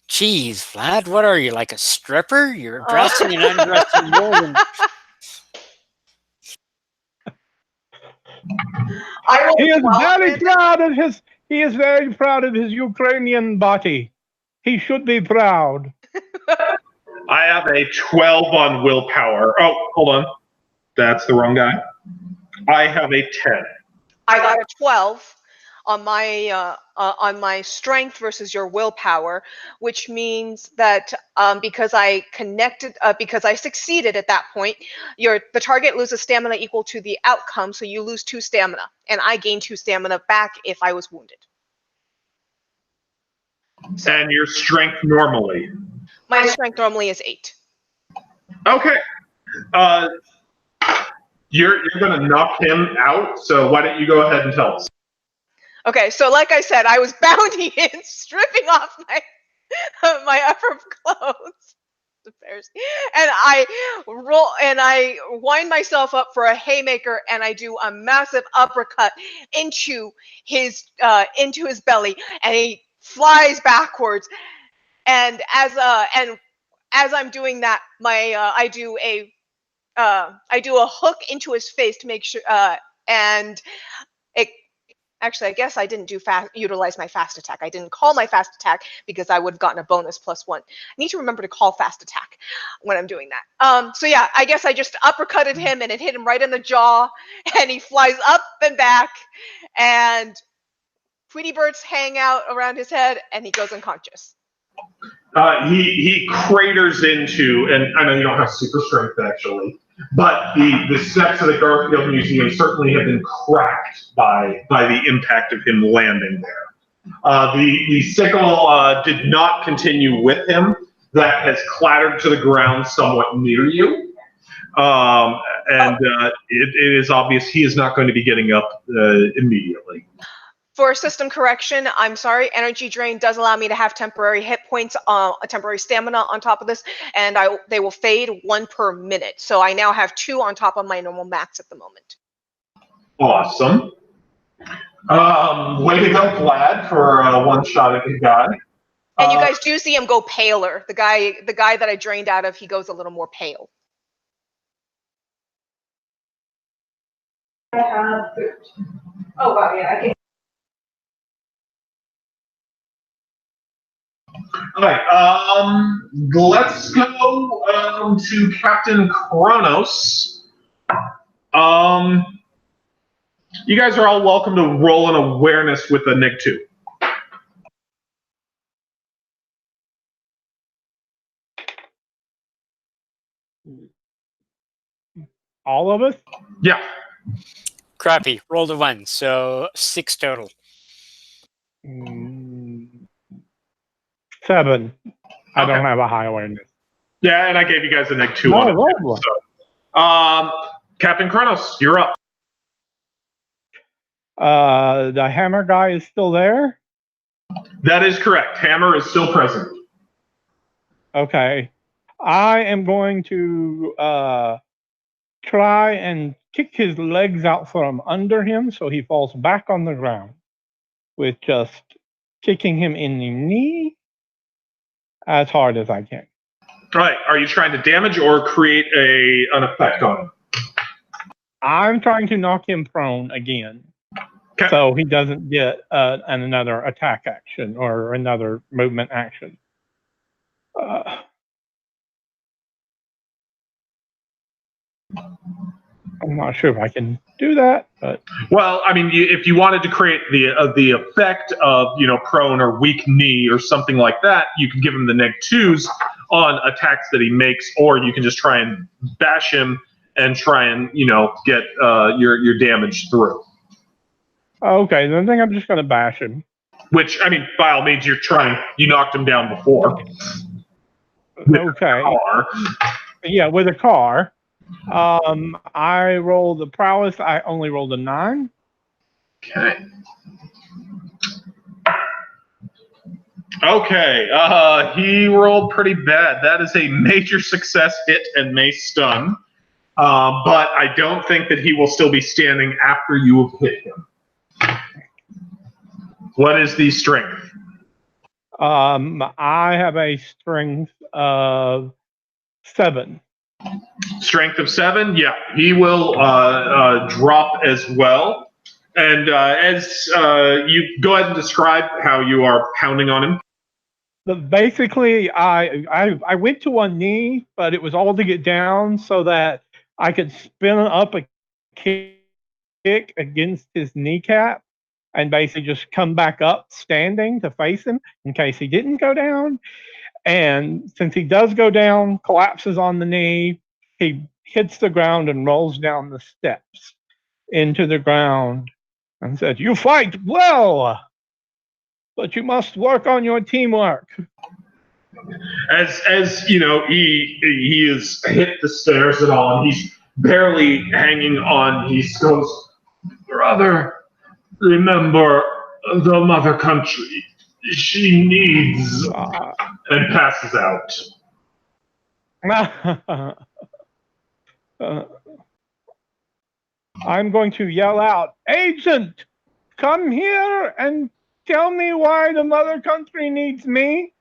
"Geez, Vlad, what are you, like a stripper? You're dressing and undressing more than..." He is very proud of his. He is very proud of his Ukrainian body. He should be proud. I have a 12 on willpower. Oh, hold on. That's the wrong guy. I have a 10. I got a 12 on my strength versus your willpower, which means that because I succeeded at that point, the target loses stamina equal to the outcome, so you lose 2 stamina, and I gain 2 stamina back if I was wounded. So, And your strength normally? my strength normally is 8. Okay. You're going to knock him out, so why don't you go ahead and tell us? Okay, so like I said, I was bounty in, stripping off my upper clothes, and I wind myself up for a haymaker, and I do a massive uppercut into his belly, and he flies backwards. And as I'm doing that, I do a hook into his face to make sure, and it. Actually, I guess I didn't utilize my fast attack. I didn't call my fast attack because I would have gotten a bonus +1. I need to remember to call fast attack when I'm doing that. So yeah, I guess I just uppercutted him and it hit him right in the jaw, and he flies up and back, and Tweety birds hang out around his head, and he goes unconscious. He craters into, and I know you don't have super strength actually, but the steps of the Garfield Museum certainly have been cracked by the impact of him landing there. The sickle did not continue with him. That has clattered to the ground somewhat near you. It is obvious he is not going to be getting up immediately. For system correction, I'm sorry, energy drain does allow me to have temporary hit points, a temporary stamina on top of this, and they will fade 1 per minute. So I now have 2 on top of my normal max at the moment. Awesome. Way to go, Vlad, for one shot at the guy. And you guys do see him go paler. The guy that I drained out of, he goes a little more pale. I have 13. Oh, wow, yeah, I can. All right, let's go to Captain Kronos. You guys are all welcome to roll an awareness with a -2. All of us? Yeah. Crappy. Rolled a 1, so 6 total. 7. I Okay. don't have a high awareness. Yeah, and I gave you guys a -2 on it. So, Captain Kronos, you're up. The hammer guy is still there? That is correct. Hammer is still present. Okay. I am going to try and kick his legs out from under him so he falls back on the ground with just kicking him in the knee as hard as I can. All right. Are you trying to damage or create an effect on him? I'm trying to knock him prone again. Okay. So he doesn't get another attack action or another movement action. I'm not sure if I can do that, but Well, I mean, if you wanted to create the effect of prone or weak knee or something like that, you can give him the -2s on attacks that he makes, or you can just try and bash him and try and get your damage through. okay, then I think I'm just going to bash him. Which, I mean, by all means, you knocked him down before. Okay. Yeah, with a car. I rolled the prowess. I only rolled a 9. Okay. Okay. He rolled pretty bad. That is a major success hit and may stun. But I don't think that he will still be standing after you have hit him. What is the strength? I have a strength of 7. Strength of 7? Yeah, he will drop as well. And as you go ahead and describe how you are pounding on him. But basically, I went to one knee, but it was all to get down so that I could spin up a kick against his kneecap and basically just come back up standing to face him in case he didn't go down. And since he does go down, collapses on the knee, he hits the ground and rolls down the steps into the ground and said, "You fight well, but you must work on your teamwork." As he has hit the stairs and all, and he's barely hanging on. He goes, "Brother, remember the mother country. She needs," and passes out. I'm going to yell out, "Agent, come here and tell me why the mother country needs me.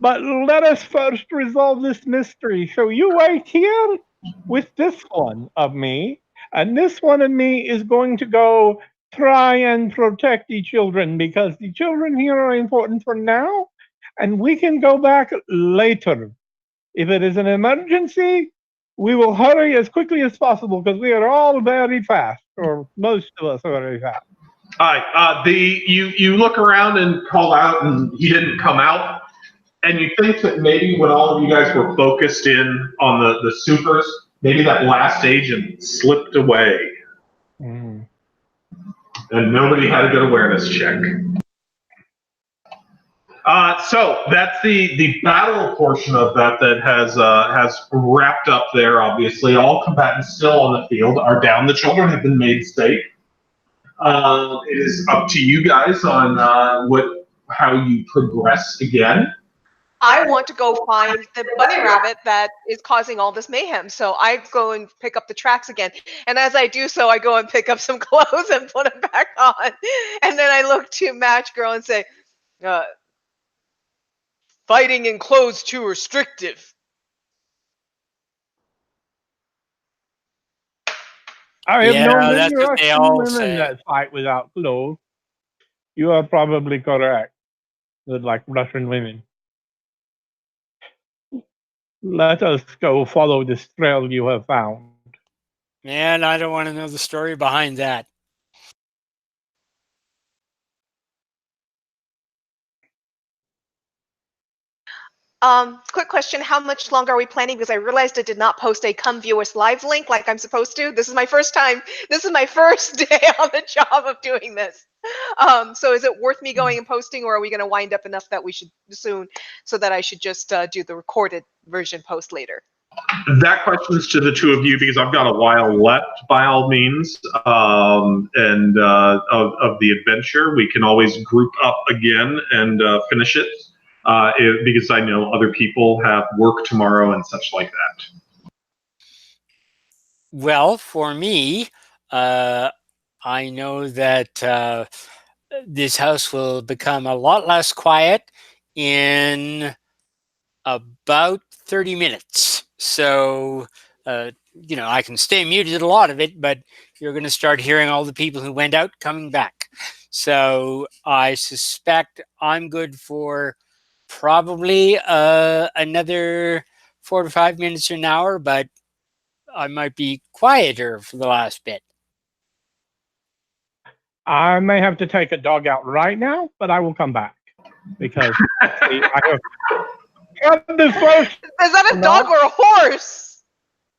But let us first resolve this mystery. So you wait here with this one of me, and this one of me is going to go try and protect the children, because the children here are important for now, and we can go back later. If it is an emergency, we will hurry as quickly as possible because we are all very fast, or most of us are very fast." All right. You look around and call out, and he didn't come out. And you think that maybe when all of you guys were focused in on the supers, maybe that last agent slipped away. And nobody had a good awareness check. So that's the battle portion of that has wrapped up there. Obviously, all combatants still on the field are down. The children have been made safe. It is up to you guys on how you progress again. I want to go find the bunny rabbit that is causing all this mayhem. So I go and pick up the tracks again. And as I do so, I go and pick up some clothes and put them back on. And then I look to Match Girl and say, Fighting in clothes too restrictive. I have known many that's what they Russian all women say. that fight without clothes. You are probably correct. With like Russian women. Let us go follow this trail you have found. Man, I don't want to know the story behind that. quick question. How much longer are we planning? Because I realized I did not post a come view us live link like I'm supposed to. This is my first time. This is my first day on the job of doing this. So is it worth me going and posting, or are we going to wind up enough that we should soon, so that I should just do the recorded version post later? That question's to the two of you, because I've got a while left, by all means, and of the adventure. We can always group up again and finish it. because I know other people have work tomorrow and such like that. Well, for me, I know that this house will become a lot less quiet in about 30 minutes. So, I can stay muted a lot of it, but you're going to start hearing all the people who went out coming back. So I suspect I'm good for probably another 4 to 5 minutes or an hour, but I might be quieter for the last bit. I may have to take a dog out right now, but I will come back because see, I have this first. Is that a or dog not. or a horse?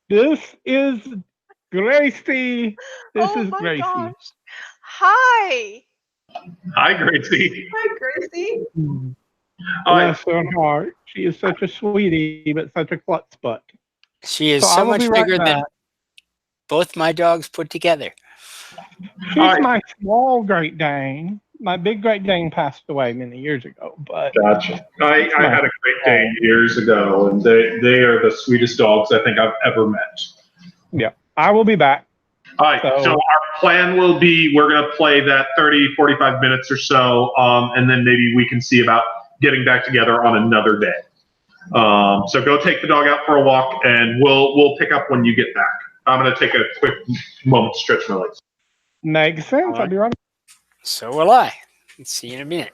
This is Gracie. This Oh is my Gracie. gosh. Hi. Hi, Gracie. Hi, Gracie. Bless her heart. She is such a sweetie, but such a klutzbutt. She is So I so will much be right bigger than back. both my dogs put together. She's Hi. my small Great Dane. My big Great Dane passed away many years ago, but Gotcha. I had a Great Dane years ago, and they are the sweetest dogs I think I've ever met. yeah, I will be back. All right, so our plan will be we're going to play that 30, 45 minutes or so, and then maybe we can see about getting back together on another day. So go take the dog out for a walk, and we'll pick up when you get back. I'm going to take a quick moment to stretch my legs. Makes sense. I'll be right back. So will I. See you in a minute.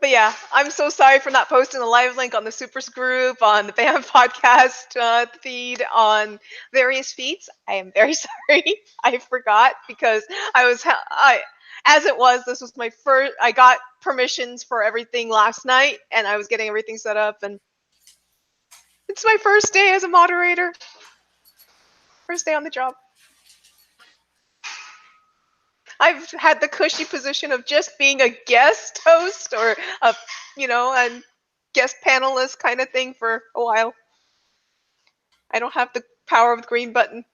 But yeah, I'm so sorry for not posting the live link on the Supers group, on the BAM podcast feed, on various feeds. I am very sorry. I forgot because as it was, this was my first. I got permissions for everything last night, and I was getting everything set up, and it's my first day as a moderator. First day on the job. I've had the cushy position of just being a guest host or a guest panelist kind of thing for a while. I don't have the power of the green button.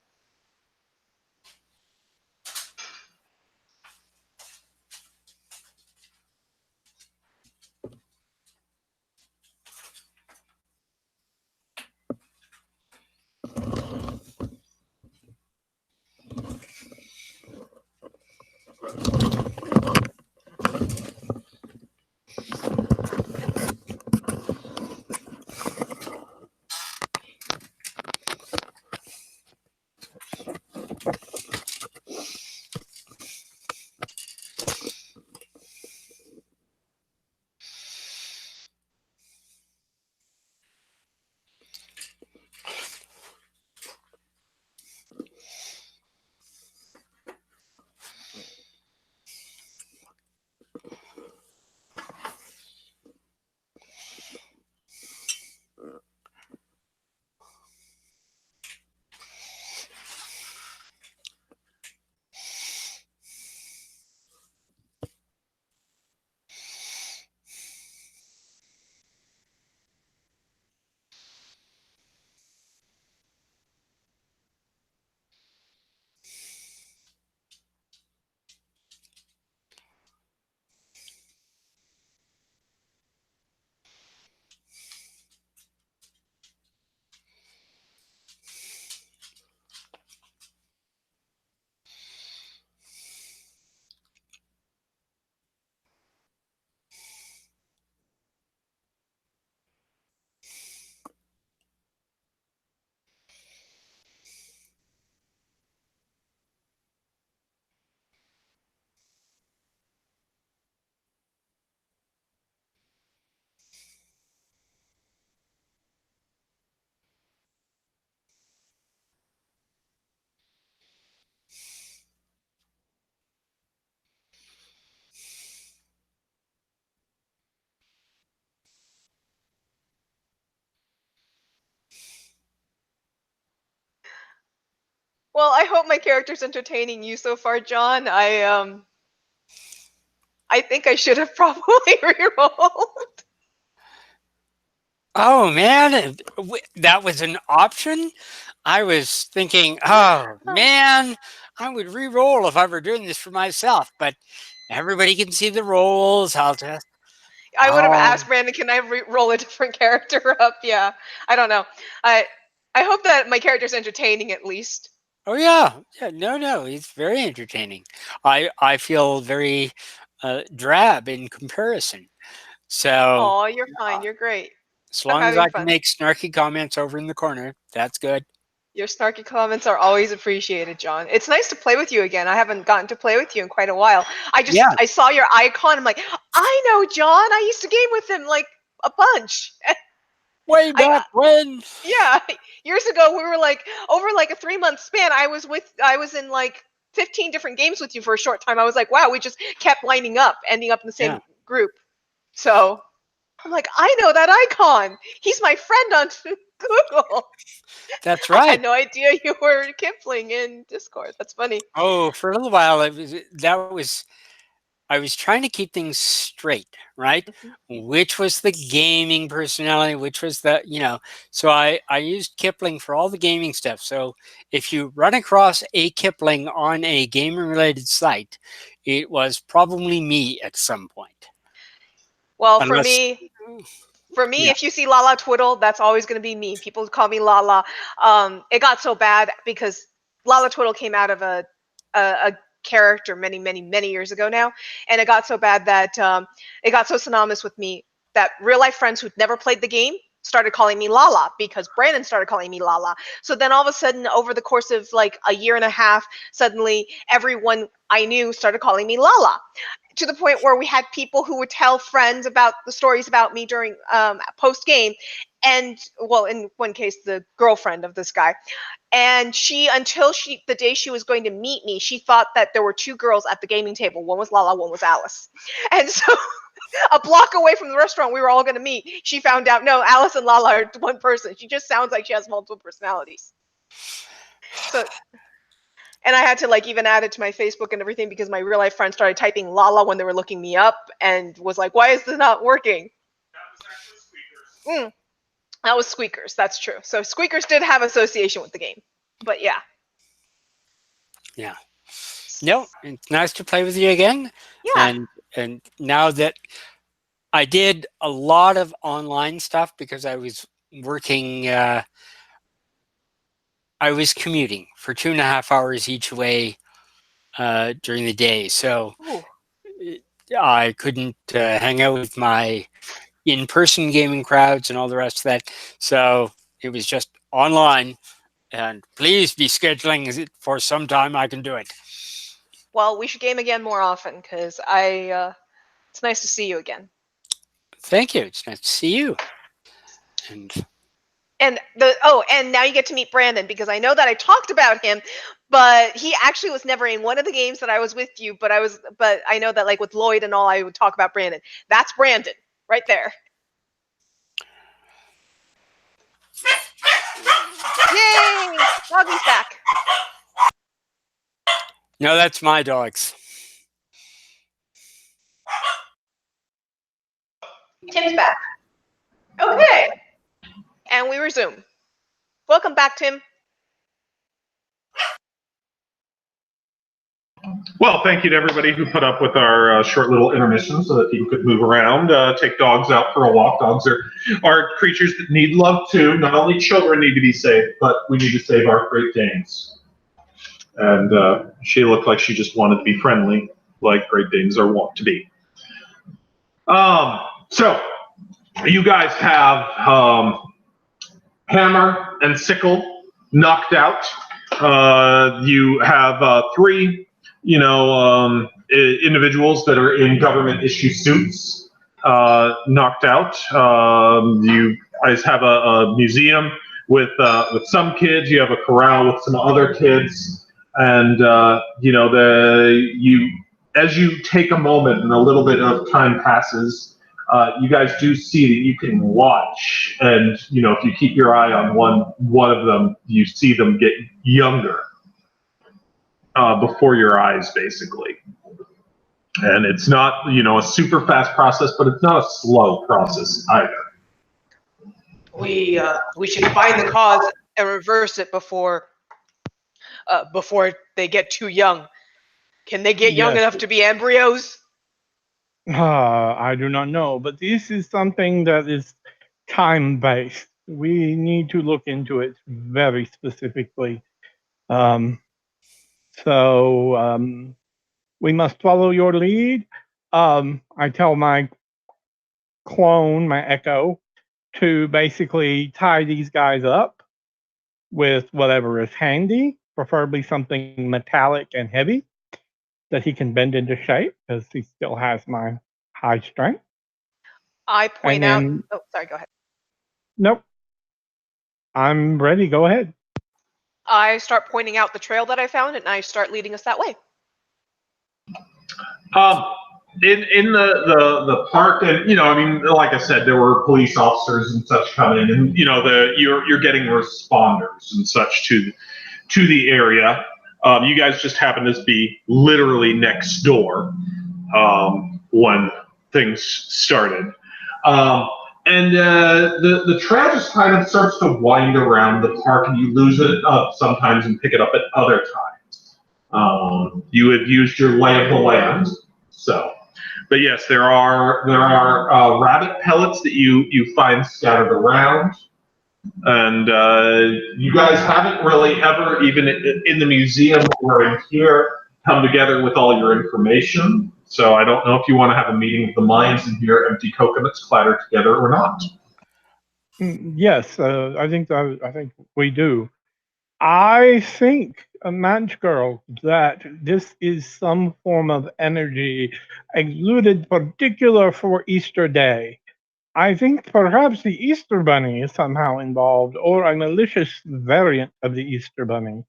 Well, I hope my character's entertaining you so far, John. I think I should have probably rerolled. Oh man, that was an option. I was thinking, oh man, I would re-roll if I were doing this for myself, but everybody can see the rolls. I would have Oh, asked Brandon, can I roll a different character up? Yeah. I don't know. I I hope that my character's entertaining at least. oh yeah, yeah. No, it's very entertaining. I feel very drab in comparison. So Oh, you're fine. You're great. as I'm long as having I can fun. make snarky comments over in the corner, that's good. Your snarky comments are always appreciated, John. It's nice to play with you again. I haven't gotten to play with you in quite a while. Yeah, I saw your icon. I'm like, I know John. I used to game with him like a bunch. way I back when. Yeah, years ago we were like over like a 3 month span. I was in like 15 different games with you for a short time. I was like, wow, we just kept lining up, ending up in the Yeah, same group. So I'm like, I know that icon. He's my friend on Google. that's I had right. no idea you were Kipling in Discord. That's funny. Oh, for a little while, that was I was trying to keep things straight, right? Mhm. Which was the gaming personality, which was so I used Kipling for all the gaming stuff. So if you run across a Kipling on a gaming related site, it was probably me at some point. Well, Unless, for me, yeah, if you see Lala Twiddle, that's always going to be me. People call me Lala. It got so bad because Lala Twiddle came out of a character many years ago now, and it got so bad that it got so synonymous with me that real life friends who'd never played the game started calling me Lala because Brandon started calling me Lala. So then all of a sudden, over the course of like a year and a half, suddenly everyone I knew started calling me Lala, to the point where we had people who would tell friends about the stories about me during post game. And well, in one case, the girlfriend of this guy. And the day she was going to meet me, she thought that there were two girls at the gaming table. One was Lala, one was Alice. And so a block away from the restaurant we were all going to meet, she found out, no, Alice and Lala are one person. She just sounds like she has multiple personalities. So and I had to like even add it to my Facebook and everything because my real life friends started typing Lala when they were looking me up and was like, why is this not working? Mm, that was Squeakers. That's true. So Squeakers did have association with the game. But yeah. yeah. No, it's nice to play with you again. Yeah. And now that I did a lot of online stuff because I was working. I was commuting for 2.5 hours each way during the day, so Ooh. I couldn't hang out with my in-person gaming crowds and all the rest of that. So it was just online. And please be scheduling it for some time I can do it. Well, we should game again more often because it's nice to see you again. Thank you. It's nice to see you. And And and now you get to meet Brandon because I know that I talked about him, but he actually was never in one of the games that I was with you. But I know that like with Lloyd and all, I would talk about Brandon. That's Brandon right there. Yay! Doggy's back. no, that's my dogs. Tim's back. Okay. And we resume. Welcome back, Tim. Well, thank you to everybody who put up with our short little intermission so that people could move around, take dogs out for a walk. Dogs are creatures that need love too. Not only children need to be saved, but we need to save our Great Danes. And she looked like she just wanted to be friendly, like Great Danes are wont to be. So, you guys have Hammer and Sickle knocked out. You have three individuals that are in government issue suits knocked out. You guys have a museum with some kids. You have a corral with some other kids, and as you take a moment and a little bit of time passes, you guys do see that you can watch, and if you keep your eye on one of them, you see them get younger before your eyes, basically. And it's not, a super fast process, but it's not a slow process either. We should find the cause and reverse it before they get too young. Can they get young Yes. enough to be embryos? I do not know, but this is something that is time-based. We need to look into it very specifically. Um, so we must follow your lead. I tell my clone, my Echo, to basically tie these guys up with whatever is handy, preferably something metallic and heavy that he can bend into shape, because he still has my high strength. I And point out. then, Oh, sorry. Go ahead. nope, I'm ready. Go ahead. I start pointing out the trail that I found, and I start leading us that way. In the park, and like I said, there were police officers and such coming, and you're getting responders and such to the area. You guys just happen to be literally next door when things started. And the trail just kind of starts to wind around the park, and you lose it sometimes and pick it up at other times. You had used your lay of the land, so. But yes, there are rabbit pellets that you find scattered around, and you guys haven't really ever, even in the museum or in here, come together with all your information. So I don't know if you want to have a meeting of the minds and hear empty coconuts clatter together or not. Yes, I think we do. I think, Match Girl, that this is some form of energy exuded particular for Easter Day. I think perhaps the Easter Bunny is somehow involved, or a malicious variant of the Easter Bunny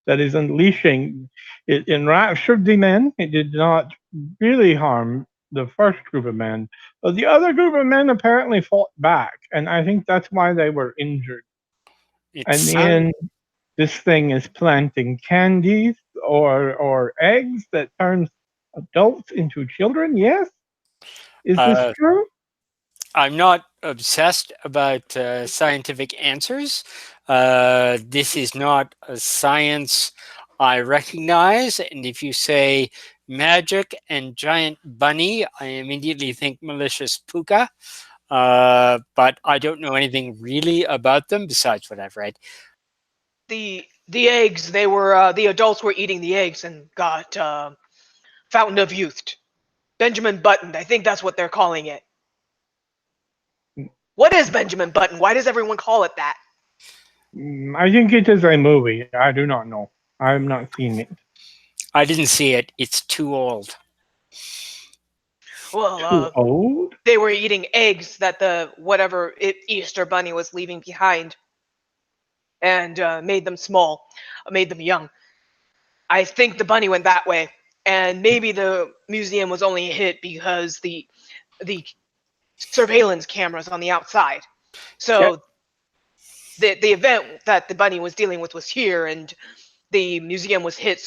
that is unleashing. It enraptured the men. It did not really harm the first group of men, but the other group of men apparently fought back, and I think that's why they were injured. And then this thing is planting candies or eggs that turns adults into children. Yes, is this true? I'm not obsessed about scientific answers. This is not a science I recognize. And if you say magic and giant bunny, I immediately think malicious puka. But I don't know anything really about them besides what I've read. The eggs, they were the adults were eating the eggs and got Fountain of Youth. Benjamin Button, I think that's what they're calling it. What is Benjamin Button? Why does everyone call it that? I think it is a movie. I do not know. I have not seen it. I didn't see it. It's too old. Well, Too old? They were eating eggs that the Easter Bunny was leaving behind, and made them small, made them young. I think the bunny went that way, and maybe the museum was only a hit because the surveillance cameras on the outside. So the event that the bunny was dealing with was here, and the museum was hit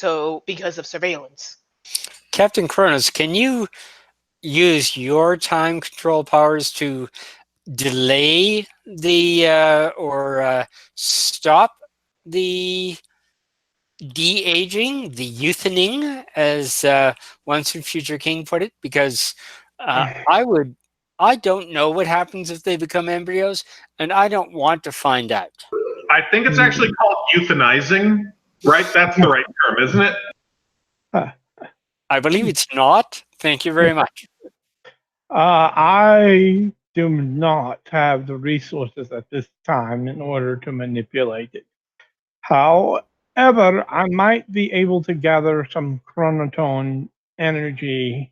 because of surveillance. Captain Kronos, can you use your time control powers to delay or stop the de-aging, the youthening, as Once Future King put it? Because I don't know what happens if they become embryos, and I don't want to find out. I think it's actually called euthanizing, right? That's the right term, isn't it? I believe it's not. Thank you very much. I do not have the resources at this time in order to manipulate it. However, I might be able to gather some chronotone energy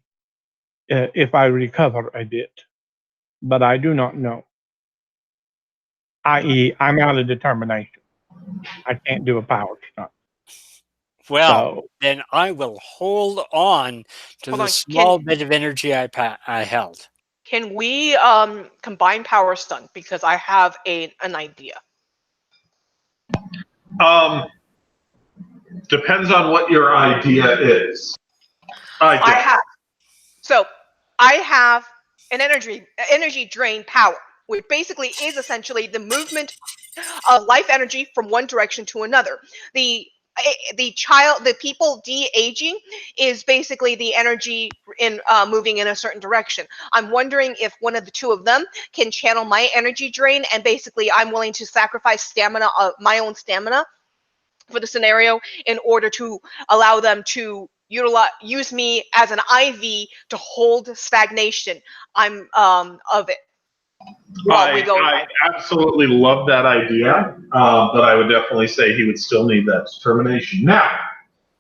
if I recover a bit, but I do not know. I.e., I'm out of determination. I can't do a power stunt. Well, then I will hold on to the small bit of energy I held. Can we combine power stunt? Because I have an idea. Depends on what your idea is. I have an energy drain power, which basically is essentially the movement of life energy from one direction to another. The people de-aging is basically the energy in moving in a certain direction. I'm wondering if one of the two of them can channel my energy drain, and basically I'm willing to sacrifice stamina, my own stamina, for the scenario in order to allow them to use me as an IV to hold stagnation. I'm of it. I absolutely love that idea, but I would definitely say he would still need that determination. Now,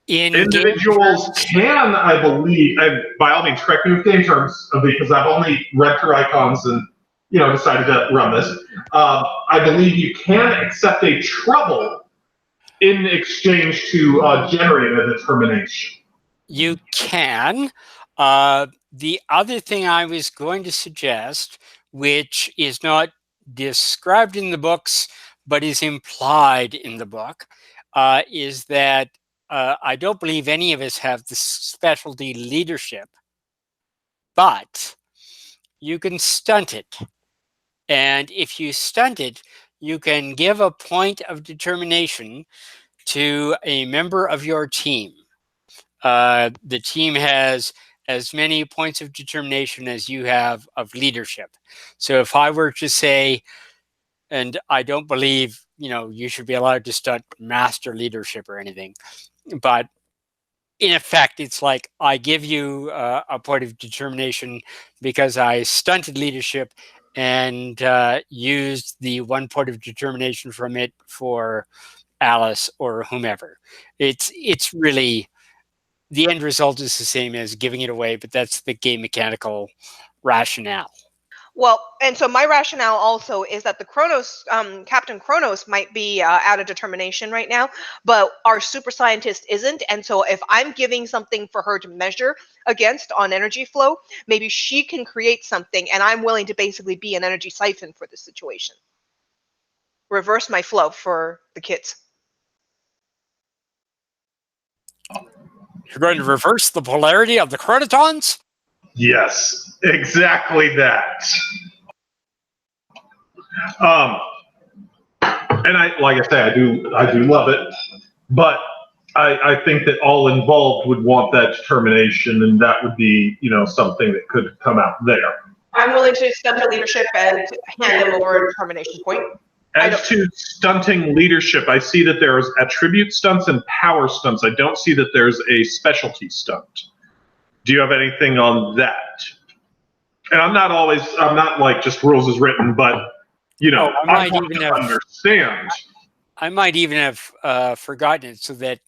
individuals can, I believe, and by all means, correct me with game terms, because I've only read through icons and decided to run this. I believe you can accept a trouble in exchange to generate a determination. You can. The other thing I was going to suggest, which is not described in the books, but is implied in the book, is that I don't believe any of us have the specialty leadership, but you can stunt it. And if you stunt it, you can give a point of determination to a member of your team. The team has as many points of determination as you have of leadership. So if I were to say, and I don't believe, you should be allowed to stunt master leadership or anything, but in effect, it's like I give you a point of determination because I stunted leadership and used the 1 point of determination from it for Alice or whomever. It's really, the end result is the same as giving it away, but that's the game mechanical rationale. Well, and so my rationale also is that the Captain Kronos might be out of determination right now, but our super scientist isn't. And so if I'm giving something for her to measure against on energy flow, maybe she can create something, and I'm willing to basically be an energy siphon for this situation. Reverse my flow for the kids. You're going to reverse the polarity of the chronotons? Yes, exactly that. And like I say, I do love it, but I think that all involved would want that determination, and that would be, something that could come out there. I'm willing to stunt the leadership and hand them over a determination point. As to stunting leadership, I see that there's attribute stunts and power stunts. I don't see that there's a specialty stunt. Do you have anything on that? And I'm not like just rules as written, but I want to understand. I might even have forgotten it so that,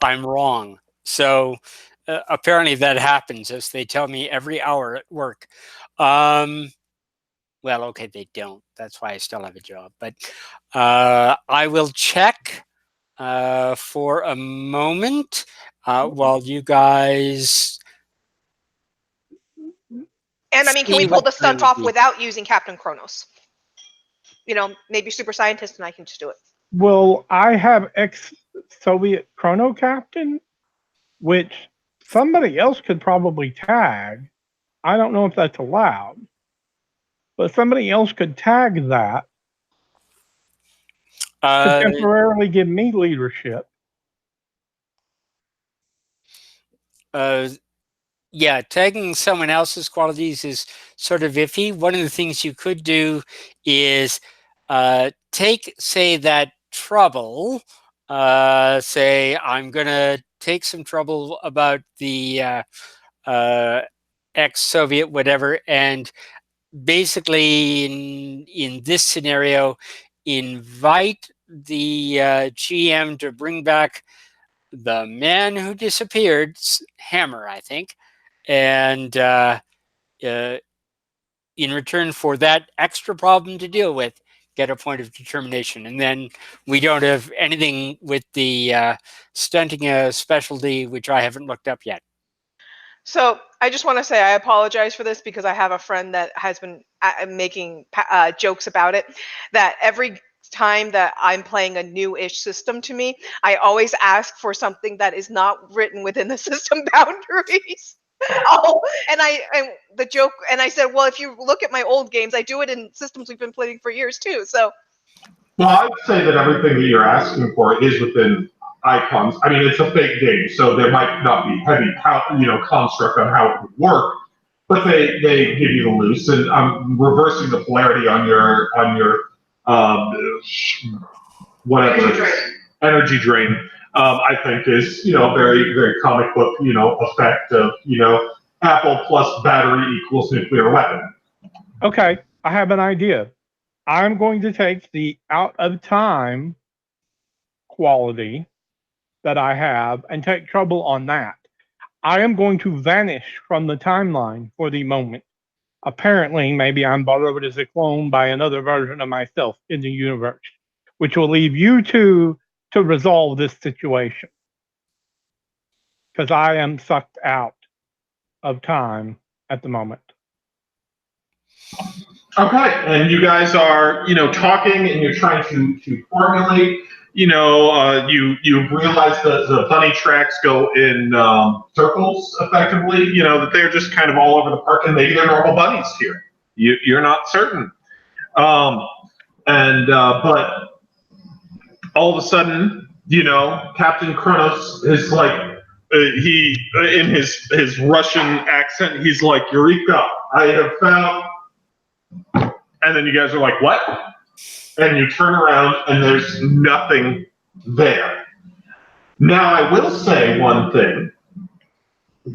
I'm wrong. So apparently that happens, as they tell me every hour at work. Well, okay, they don't. That's why I still have a job. But I will check for a moment while you guys. And I mean, can we pull the stunt off without using Captain Kronos? Maybe super scientist and I can just do it. Well, I have ex-Soviet Chrono Captain, which somebody else could probably tag. I don't know if that's allowed, but somebody else could tag that to temporarily give me leadership. Yeah, tagging someone else's qualities is sort of iffy. One of the things you could do is take, say, that trouble. Say, I'm going to take some trouble about the ex-Soviet whatever, and basically in this scenario, invite the GM to bring back the man who disappeared, Hammer, I think, and in return for that extra problem to deal with, get a point of determination. And then we don't have anything with the stunting a specialty, which I haven't looked up yet. So I just want to say I apologize for this because I have a friend that has been making jokes about it, that every time that I'm playing a new-ish system to me, I always ask for something that is not written within the system boundaries. Oh, and the joke, and I said, well, if you look at my old games, I do it in systems we've been playing for years too. So, Well, I'd say that everything that you're asking for is within icons. I mean, it's a fake game, so there might not be heavy, construct on how it would work, but they give you the loose. And I'm reversing the polarity on your whatever it is, energy drain. I think is very very comic book effect of Apple plus battery equals nuclear weapon. Okay, I have an idea. I'm going to take the out of time quality that I have and take trouble on that. I am going to vanish from the timeline for the moment. Apparently, maybe I'm borrowed as a clone by another version of myself in the universe, which will leave you two to resolve this situation. Because I am sucked out of time at the moment. Okay, and you guys are, talking, and you're trying to formulate. You realize that the bunny tracks go in circles, effectively. That they're just kind of all over the park, and maybe they're normal bunnies here. You're not certain. But all of a sudden, Captain Kronos is like, he in his Russian accent, he's like, Eureka! I have found. And then you guys are like, what? And you turn around and there's nothing there. Now, I will say one thing.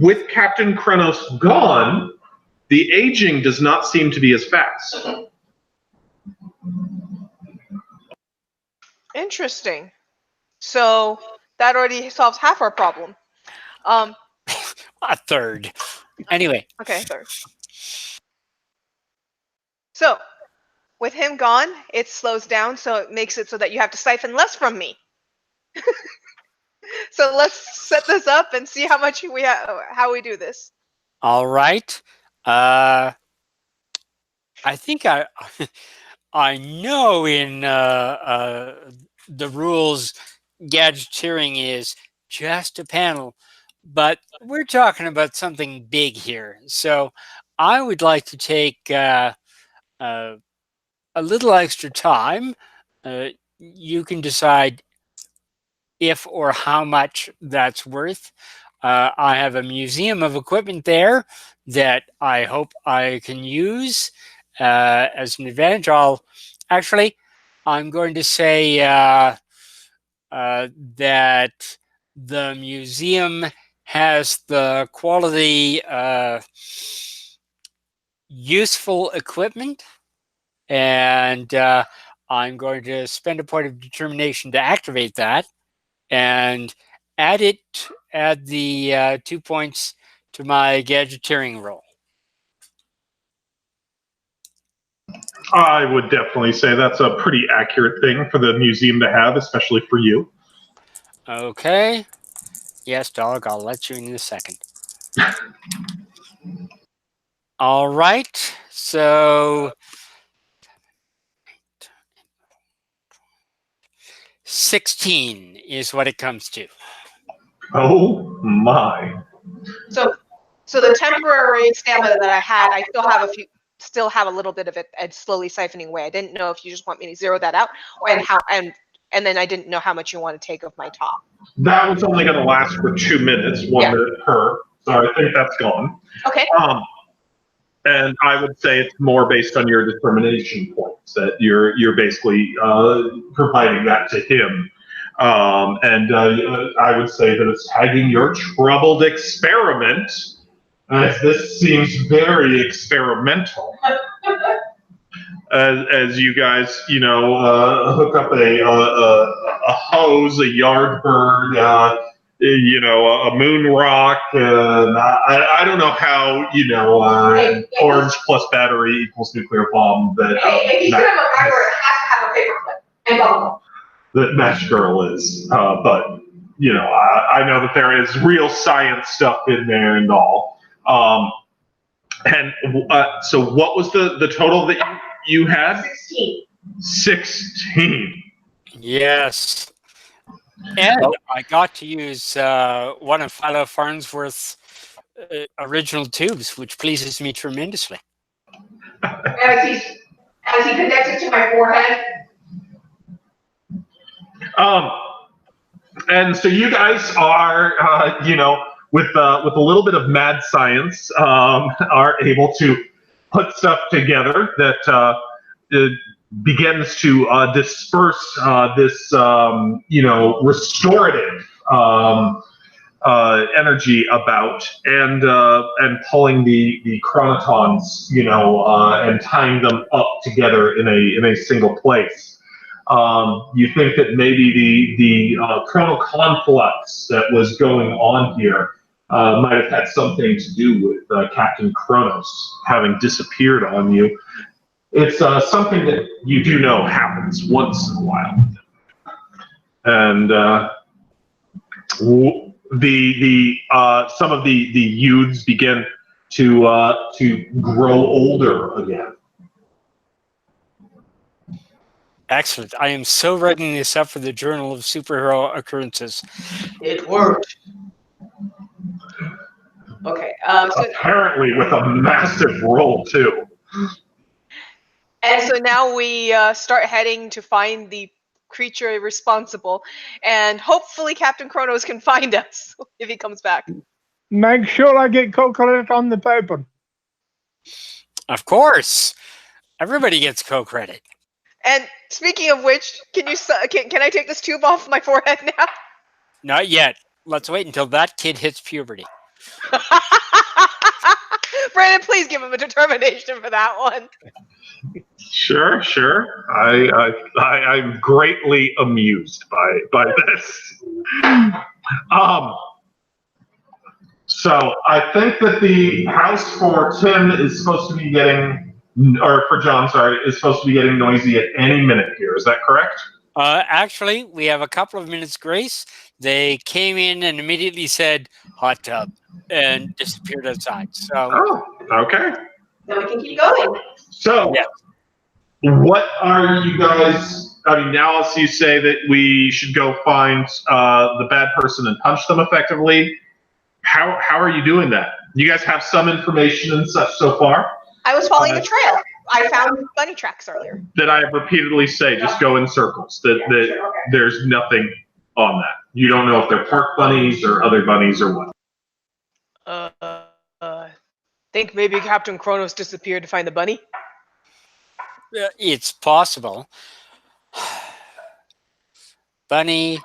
With Captain Kronos gone, the aging does not seem to be as fast. interesting. So that already solves half our problem. A third. Anyway. Okay, third. So, with him gone, it slows down, so it makes it so that you have to siphon less from me. So let's set this up and see how much how we do this. All right. I think I know in the rules, gadgeteering is just a panel, but we're talking about something big here. So I would like to take a little extra time. You can decide if or how much that's worth. I have a museum of equipment there that I hope I can use as an advantage. I'm going to say that the museum has the quality useful equipment, and I'm going to spend a point of determination to activate that and add the 2 points to my gadgeteering roll. I would definitely say that's a pretty accurate thing for the museum to have, especially for you. Okay. Yes, dog, I'll let you in a second. All right. So 16 is what it comes to. Oh my. So the temporary stamina that I had, I still have a little bit of it and slowly siphoning away. I didn't know if you just want me to zero that out and then I didn't know how much you want to take of my top. That was only going to last for 2 minutes, 1 minute per. So I think that's gone. Okay. And I would say it's more based on your determination points that you're basically providing that to him. I would say that it's tagging your troubled experiment, as this seems very experimental. As you guys, hook up a hose, a yard bird, a moon rock. I don't know how, orange plus battery equals nuclear bomb. If you put him a driver, it has to have a paperclip and bubble. That Mesh Girl is, but I know that there is real science stuff in there and all. So what was the total that you had? 16. 16. Yes. And I got to use one of Philo Farnsworth's original tubes, which pleases me tremendously. As he connects it to my forehead. And so you guys are, with a little bit of mad science, are able to put stuff together that it begins to disperse this, restorative energy about, and pulling the chronotons, and tying them up together in a single place. You think that maybe the chronal conflux that was going on here might have had something to do with Captain Kronos having disappeared on you. It's something that you do know happens once in a while, and some of the youths begin to grow older again. Excellent. I am so writing this up for the Journal of Superhero Occurrences. It worked. Okay. Apparently, with a massive roll too. And so now we start heading to find the creature responsible, and hopefully Captain Kronos can find us if he comes back. Make sure I get co-credit on the paper. Of course. Everybody gets co-credit. And speaking of which, can I take this tube off my forehead now? Not yet. Let's wait until that kid hits puberty. Brandon, please give him a determination for that one. Sure. I'm greatly amused by this. So I think that the house for Tim is supposed to be getting, or for John, sorry, is supposed to be getting noisy at any minute here. Is that correct? Actually, we have a couple of minutes grace. They came in and immediately said hot tub and disappeared outside. So, oh, okay. Then we can keep going. So, yeah. What are you guys? I mean, now you say that we should go find the bad person and punch them effectively. How are you doing that? You guys have some information and such so far? I was following the trail. I found bunny tracks earlier. That I repeatedly say, just go in circles. That there's nothing on that. You don't know if they're park bunnies or other bunnies or what. Think maybe Captain Kronos disappeared to find the bunny? It's possible. Bunny,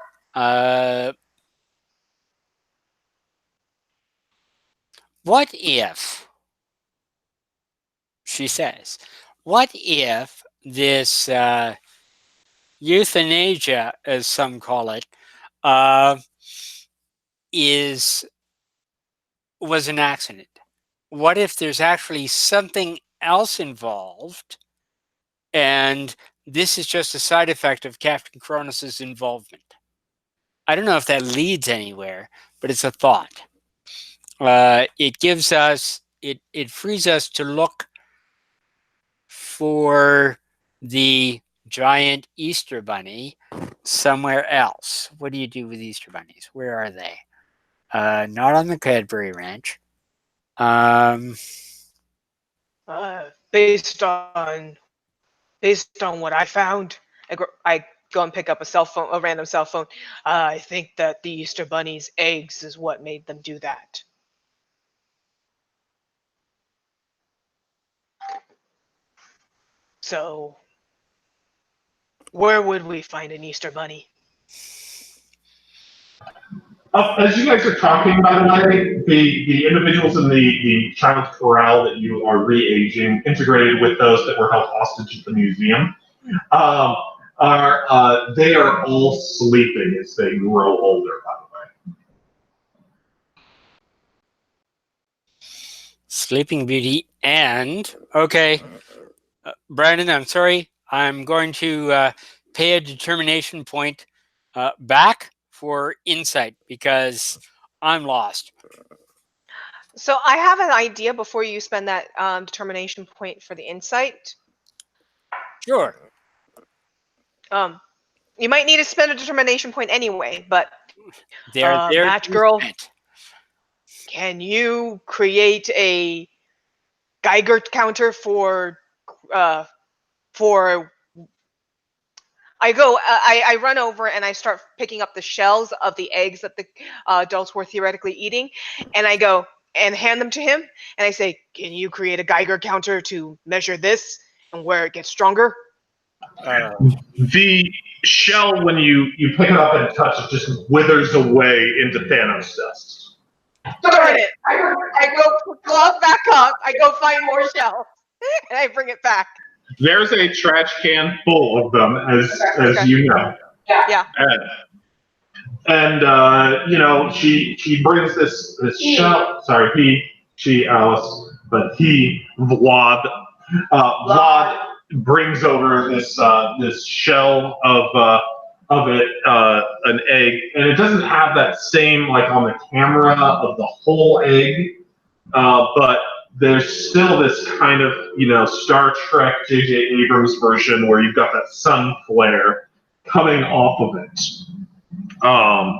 what if, she says, what if this euthanasia, as some call it, was an accident? What if there's actually something else involved, and this is just a side effect of Captain Kronos' involvement? I don't know if that leads anywhere, but it's a thought. It gives us, it frees us to look for the giant Easter bunny somewhere else. What do you do with Easter bunnies? Where are they? Not on the Cadbury Ranch. Based on what I found, I go and pick up a random cell phone. I think that the Easter bunny's eggs is what made them do that. So, where would we find an Easter bunny? As you guys are talking, by the way, the individuals in the child corral that you are re-aging, integrated with those that were held hostage at the museum, they are all sleeping as they grow older, by the way. Sleeping Beauty and, okay, Brandon, I'm sorry. I'm going to pay a determination point back for insight because I'm lost. So I have an idea before you spend that determination point for the insight. Sure. You might need to spend a determination point anyway, but They're there Match to be Girl, spent. can you create a Geiger counter for for I run over and I start picking up the shells of the eggs that the adults were theoretically eating, and I go and hand them to him, and I say, "Can you create a Geiger counter to measure this and where it gets stronger?" Uh, The shell, when you pick it up and touch it, just withers away into Thanos dust. Darn it! I go glove back up. I go find more shells, and I bring it back. There's a trash can full of them, as Okay. you know. Yeah. And you know, she brings this shell. Sorry, she Alice, but Vlad brings over this shell of it, an egg, and it doesn't have that same, like on the camera, of the whole egg, but there's still this kind of, you know, Star Trek J.J. Abrams version where you've got that sun flare coming off of it.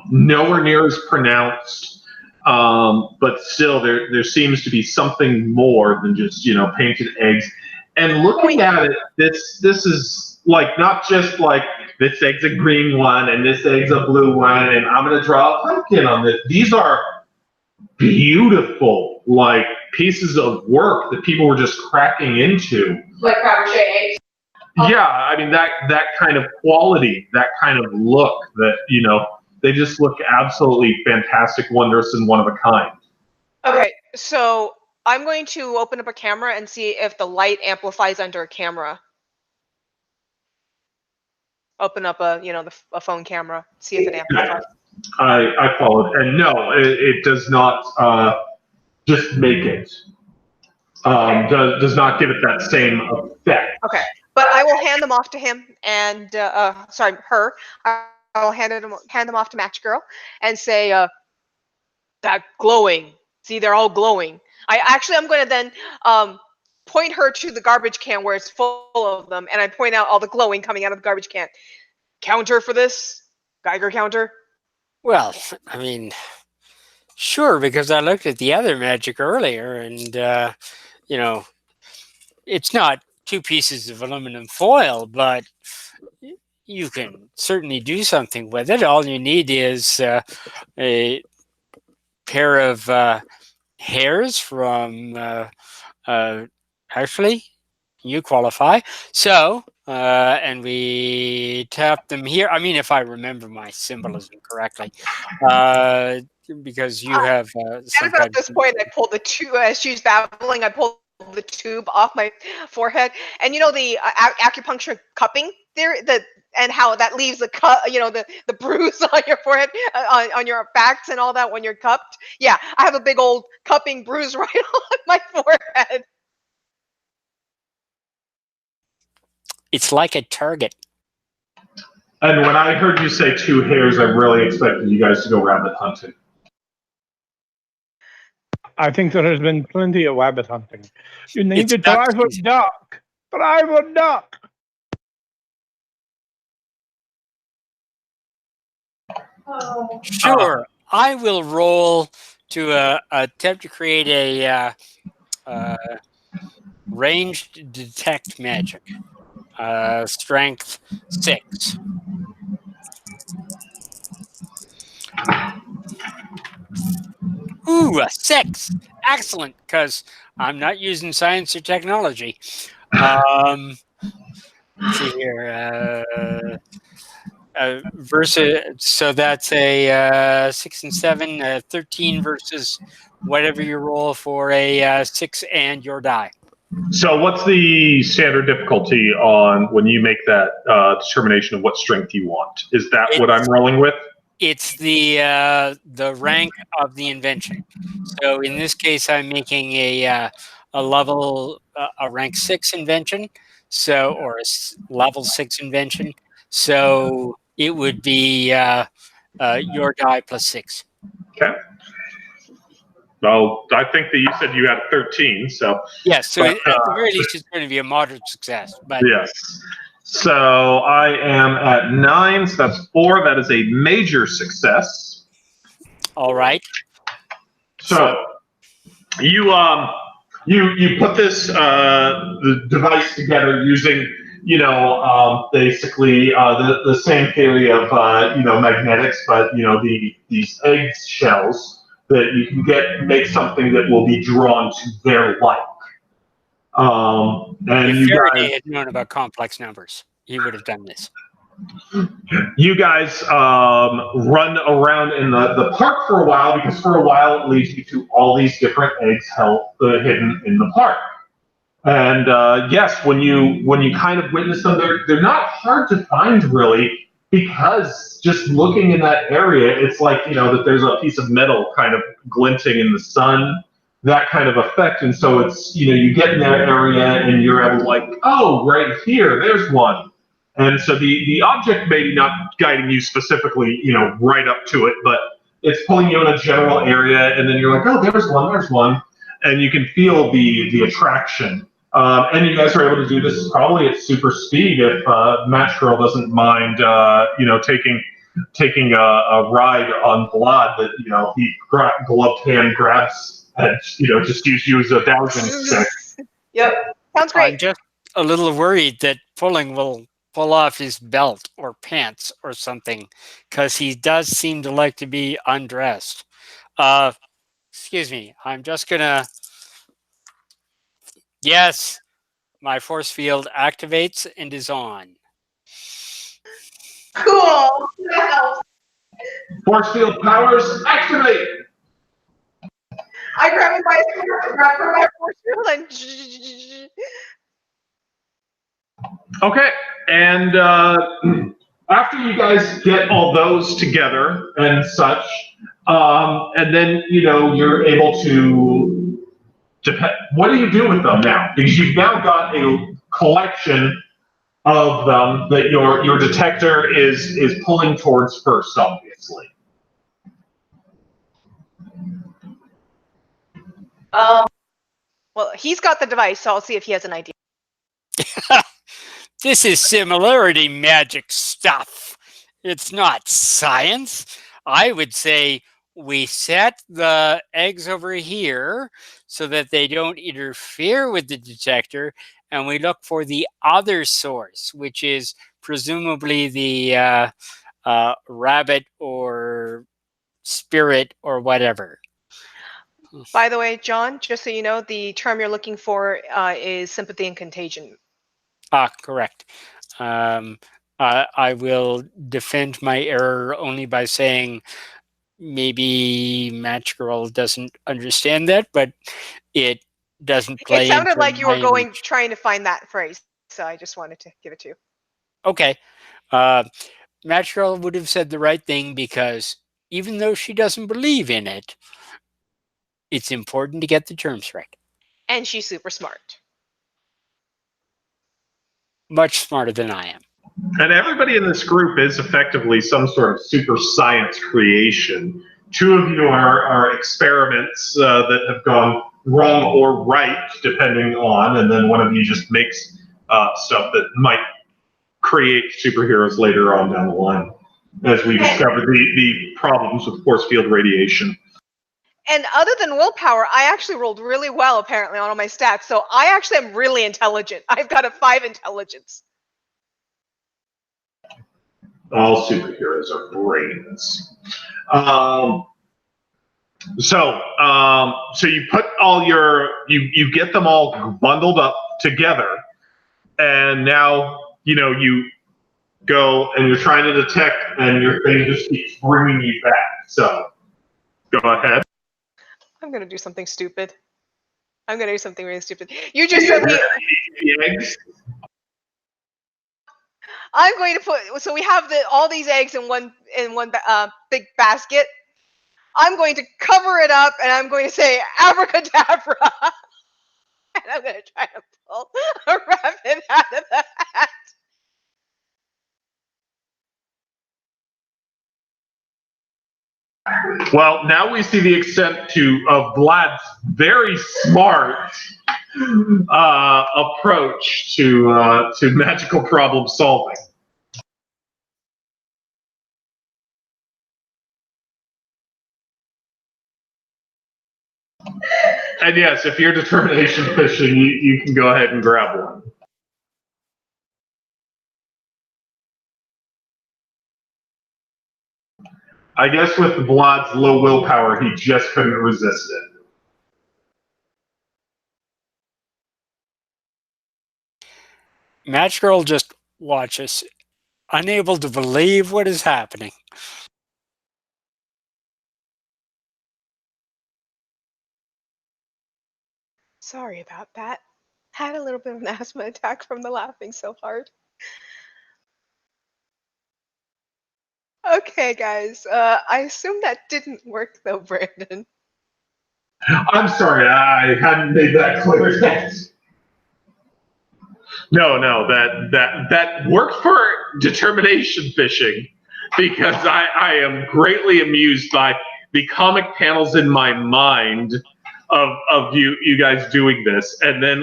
Nowhere near as pronounced, but still there seems to be something more than just, you know, painted eggs. And looking at it, this is like not just like this egg's a green one and this egg's a blue one and I'm gonna draw a pumpkin on this. These are beautiful, like, pieces of work that people were just cracking into. Like Fabergé eggs. Yeah, I mean that kind of quality, that kind of look, that, you know, they just look absolutely fantastic, wondrous, and one of a kind. Okay, so I'm going to open up a camera and see if the light amplifies under a camera. Open up a phone camera, see if it amplifies. I followed, and no, it does not just make it. Does not give it that same effect. Okay, but I will hand them off to him and sorry, her. I will hand them off to Match Girl and say, that glowing. See, they're all glowing. I'm going to then point her to the garbage can where it's full of them, and I point out all the glowing coming out of the garbage can. Counter for this? Geiger counter? well, I mean, sure, because I looked at the other magic earlier, and you know, it's not two pieces of aluminum foil, but you can certainly do something with it. All you need is a pair of hairs from actually, you qualify. So, and we tap them here. I mean, if I remember my symbolism correctly, because you have some At kind this point, I pulled the tube, as she's babbling, I pulled the tube off my forehead. And you know the acupuncture cupping theory, and how that leaves the cut, the bruise on your forehead, on your backs and all that when you're cupped. Yeah, I have a big old cupping bruise right on my forehead. It's like a target. And when I heard you say two hairs, I really expected you guys to go rabbit hunting. I think there has been plenty of rabbit hunting. You need It's to try duck with season. duck. Try with duck. Sure, I will roll to attempt to create a ranged detect magic. Strength 6. Ooh, a 6. Excellent, because I'm not using science or technology. Let's see here. Versus, so that's a 6 and 7, 13 versus whatever you roll for a 6 and your die. So what's the standard difficulty on when you make that determination of what strength you want? Is that what I'm rolling with? It's the rank of the invention. So in this case, I'm making a level a rank 6 invention, so or level 6 invention. So it would be your die plus 6. Okay. Well, I think that you said you had 13, so. Yes. So But, at the very least, it's going to be a moderate success. But yes. So I am at 9, so that's 4. That is a major success. All right. So you you put this the device together using basically the same theory of magnetics, but these egg shells that you can make something that will be drawn to their like. And If you Faraday guys had known about complex numbers, he would have done this. run around in the park for a while, because for a while it leads you to all these different eggs hidden in the park. And yes, when you kind of witness them, they're not hard to find really, because just looking in that area, it's like that there's a piece of metal kind of glinting in the sun, that kind of effect. And so it's you get in that area and you're able to, like, oh, right here, there's one. And so the object may be not guiding you specifically, right up to it, but it's pulling you in a general area, and then you're like, oh, there's one, and you can feel the attraction. And you guys are able to do this probably at super speed if Match Girl doesn't mind, taking a ride on Vlad that he gloved hand grabs and just use you as a dowsing stick. Yep, sounds I'm great. just a little worried that pulling will pull off his belt or pants or something, because he does seem to like to be undressed. Excuse me. I'm just gonna. Yes, my force field activates and is on. Cool. That helps. Force field powers activate. I grab my Force field and Okay, and after you guys get all those together and such, and then you're able to. What do you do with them now? Because you've now got a collection of them that your detector is pulling towards first, obviously. well, he's got the device, so I'll see if he has an idea. This is similarity magic stuff. It's not science. I would say we set the eggs over here so that they don't interfere with the detector, and we look for the other source, which is presumably the rabbit or spirit or whatever. By the way, John, just so you know, the term you're looking for is sympathy and contagion. Ah, correct. I will defend my error only by saying maybe Match Girl doesn't understand that, but it doesn't play It sounded into like you my were image. trying to find that phrase, so I just wanted to give it to you. Okay. Match Girl would have said the right thing, because even though she doesn't believe in it, it's important to get the terms right. And she's super smart. Much smarter than I am. And everybody in this group is effectively some sort of super science creation. 2 of you are experiments that have gone wrong or right, depending on, and then one of you just makes stuff that might create superheroes later on down the line, as we discover the problems with force field radiation. And other than willpower, I actually rolled really well, apparently, on all my stats. So I actually am really intelligent. I've got a 5 intelligence. All superheroes are brains. So you put all you get them all bundled up together, and now you go and you're trying to detect, and your thing just keeps bringing you back. So go ahead. I'm going to do something stupid. I'm going to do something really stupid. You just said me. The eggs. I'm going to put. So we have all these eggs in one big basket. I'm going to cover it up, and I'm going to say abracadabra, and I'm going to try to pull a rabbit out of the hat. Well, now we see the extent of Vlad's very smart approach to magical problem solving. And yes, if you're determination fishing, you can go ahead and grab one. I guess with Vlad's low willpower, he just couldn't resist it. Match Girl just watches, unable to believe what is happening. Sorry about that. Had a little bit of an asthma attack from the laughing so hard. Okay, guys. I assume that didn't work though, Brandon. I'm sorry, I hadn't made that clear yet. No, that worked for determination fishing because I am greatly amused by the comic panels in my mind of you guys doing this, and then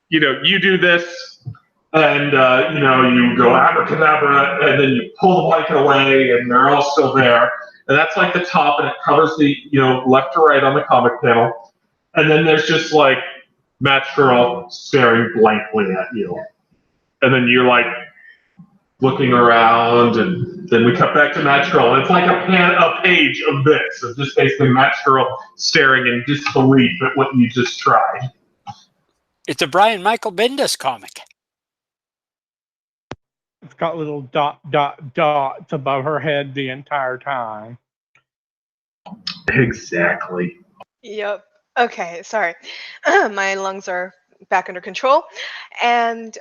you do this, and you go abracadabra, and then you pull the blanket away, and they're all still there, and that's like the top, and it covers the left to right on the comic panel, and then there's just like Match Girl staring blankly at you. And then you're like looking around, and then we cut back to Match Girl, and it's like a page of this, of just basically Match Girl staring in disbelief at what you just tried. It's a Brian Michael Bendis comic. It's got little dots above her head the entire time. Exactly. Yep. Okay, sorry. My lungs are back under control. And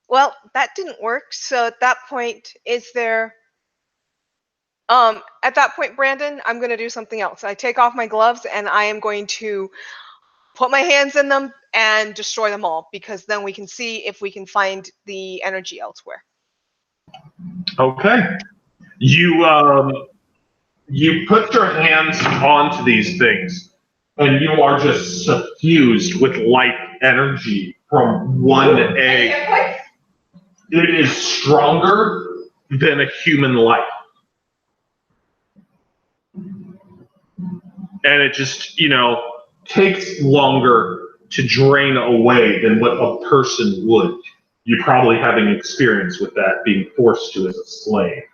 well, that didn't work. So at that point, at that point, Brandon, I'm going to do something else. I take off my gloves and I am going to put my hands in them and destroy them all, because then we can see if we can find the energy elsewhere. Okay. You put your hands onto these things, and you are just suffused with life energy from one egg. It is stronger than a human life. And it just, takes longer to drain away than what a person would. You probably having experience with that, being forced to as a slave.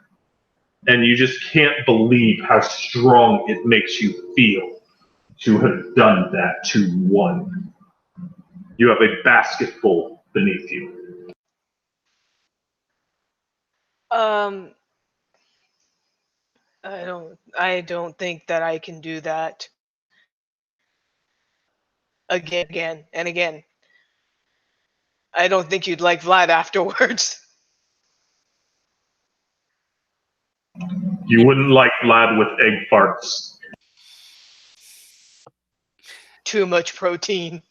And you just can't believe how strong it makes you feel to have done that to one. You have a basket full beneath you. I don't think that I can do that again and again. I don't think you'd like Vlad afterwards. You wouldn't like Vlad with egg farts. Too much protein.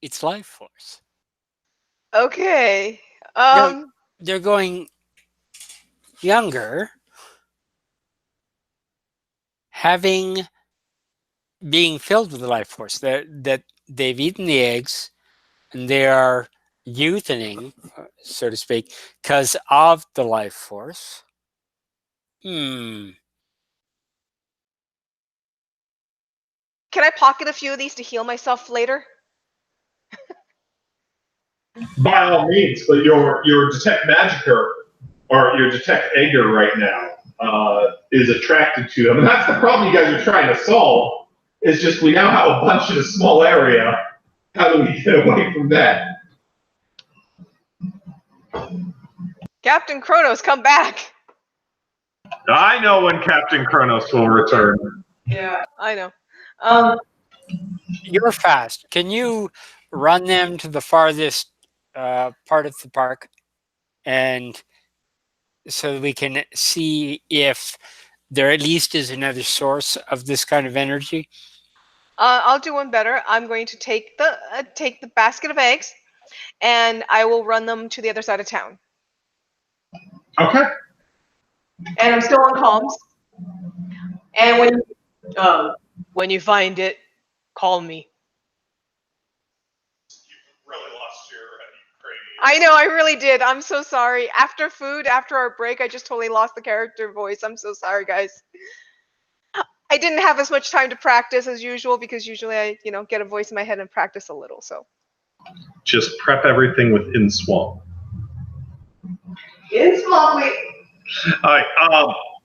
It's life force. Okay. They're going younger, being filled with the life force. That they've eaten the eggs, and they are youthening, so to speak, because of the life force. Can I pocket a few of these to heal myself later? By all means, but your detect magicer or your detect egger right now is attracted to them, and that's the problem you guys are trying to solve. Is just we now have a bunch in a small area. How do we get away from that? Captain Kronos, come back! I know when Captain Kronos will return. Yeah, I know. You're fast. Can you run them to the farthest part of the park, and so we can see if there at least is another source of this kind of energy? I'll do one better. I'm going to take the basket of eggs, and I will run them to the other side of town. Okay. And I'm still on comms. And when When you find it, call me. Really lost your Ukrainian. I know, I really did. I'm so sorry. After food, after our break, I just totally lost the character voice. I'm so sorry, guys. I didn't have as much time to practice as usual because usually I, get a voice in my head and practice a little. So Just prep everything with InSwamp. It's lovely. All right.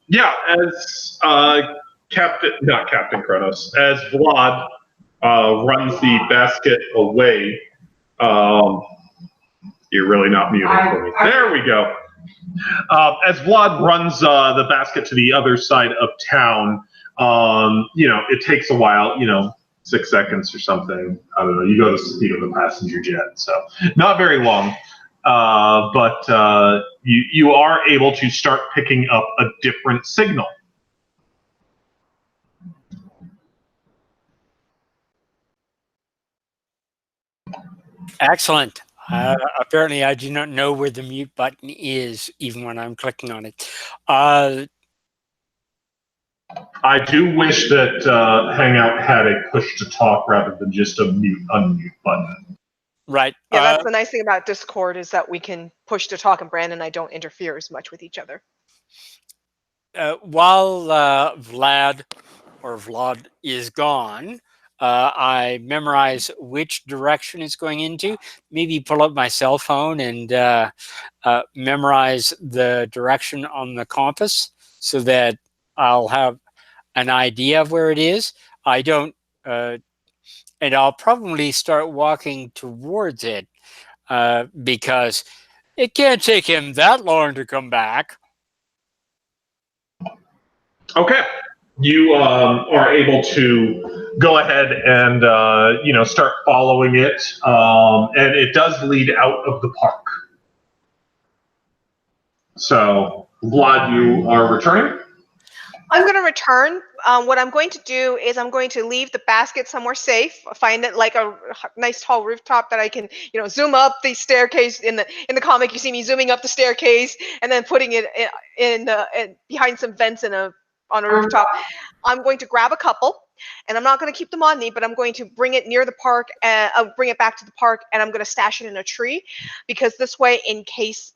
Yeah, as not Captain Kronos, as Vlad runs the basket away. You're really not muting for me. There we go. As Vlad runs the basket to the other side of town, it takes a while, 6 seconds or something. I don't know. You go to the speed of a passenger jet, so not very long. But you are able to start picking up a different signal. Excellent. Apparently, I do not know where the mute button is, even when I'm clicking on it. I do wish that Hangout had a push to talk rather than just a unmute button. Right. yeah, that's the nice thing about Discord is that we can push to talk, and Brandon and I don't interfere as much with each other. While Vlad is gone, I memorize which direction it's going into. Maybe pull up my cell phone and memorize the direction on the compass so that I'll have an idea of where it is. I don't, and I'll probably start walking towards it because it can't take him that long to come back. Okay. You are able to go ahead and start following it, and it does lead out of the park. So, Vlad, you are returning? I'm going to return. What I'm going to do is I'm going to leave the basket somewhere safe. Find it like a nice tall rooftop that I can, zoom up the staircase. In the comic, you see me zooming up the staircase and then putting it in behind some vents on a rooftop. I'm going to grab a couple, and I'm not going to keep them on me, but I'm going to bring it near the park and bring it back to the park, and I'm going to stash it in a tree, because this way, in case,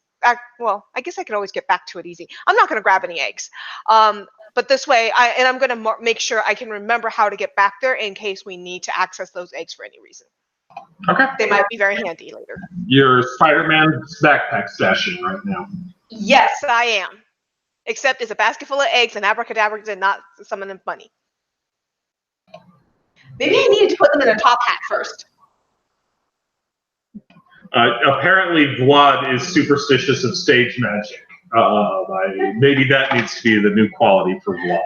well, I guess I can always get back to it easy. I'm not going to grab any eggs. But this way, I'm going to make sure I can remember how to get back there in case we need to access those eggs for any reason. Okay. They might be very handy later. You're Spider-Man's backpack stashing right now. Yes, I am. Except it's a basket full of eggs, and abracadabra did not summon them money. Maybe I needed to put them in a top hat first. Apparently, Vlad is superstitious of stage magic. Maybe that needs to be the new quality for Vlad.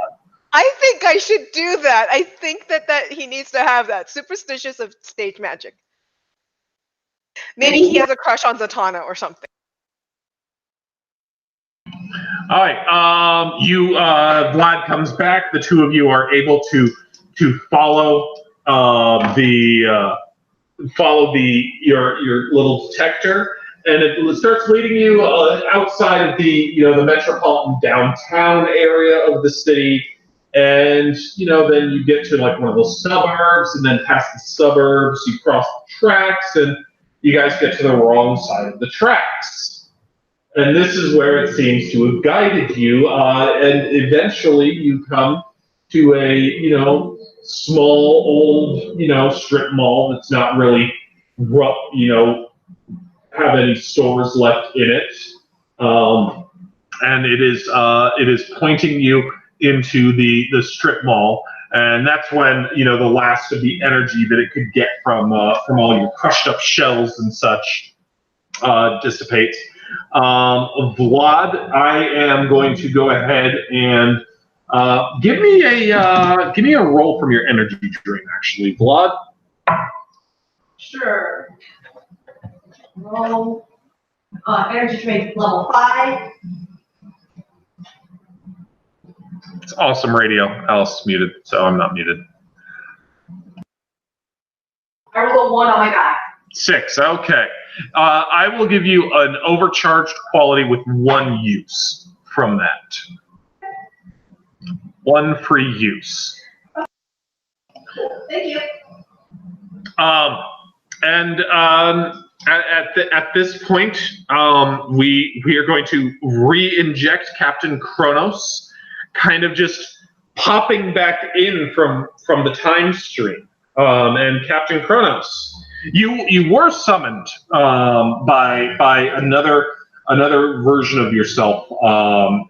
I think I should do that. I think that he needs to have that. Superstitious of stage magic. Maybe he has a crush on Zatanna or something. All right. Vlad comes back. The two of you are able to follow your little detector, and it starts leading you outside of the metropolitan downtown area of the city, and then you get to like one of those suburbs, and then past the suburbs you cross the tracks, and you guys get to the wrong side of the tracks, and this is where it seems to have guided you, and eventually you come to a small old strip mall that's not really have any stores left in it, and it is pointing you into the strip mall, and that's when the last of the energy that it could get from all your crushed up shells and such dissipates. Vlad, I am going to go ahead and give me a roll from your energy drain, actually, Vlad. Sure. Roll. Energy drain level 5. It's awesome radio. Alice muted, so I'm not muted. I roll a 1 on my die. 6. Okay. I will give you an overcharged quality with 1 use from that. 1 free use. Thank you. At this point, we are going to re-inject Captain Kronos, kind of just popping back in from the time stream. And Captain Kronos, you were summoned by another version of yourself,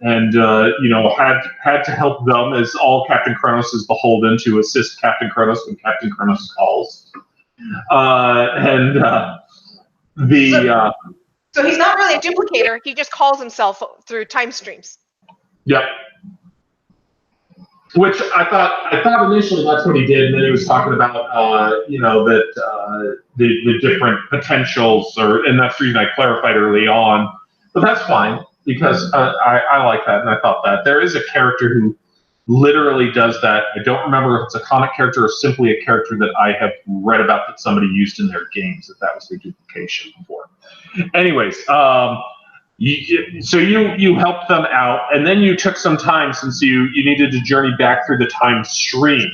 and had to help them, as all Captain Kronos is beholden to assist Captain Kronos when Captain Kronos calls. So he's not really a duplicator. He just calls himself through time streams. Yep. Which I thought initially that's what he did, and then he was talking about the different potentials, and that's the reason I clarified early on. But that's fine, because I like that, and I thought that there is a character who literally does that. I don't remember if it's a comic character or simply a character that I have read about that somebody used in their games, that was their duplication before. Anyways, so you helped them out, and then you took some time, since you needed to journey back through the time stream,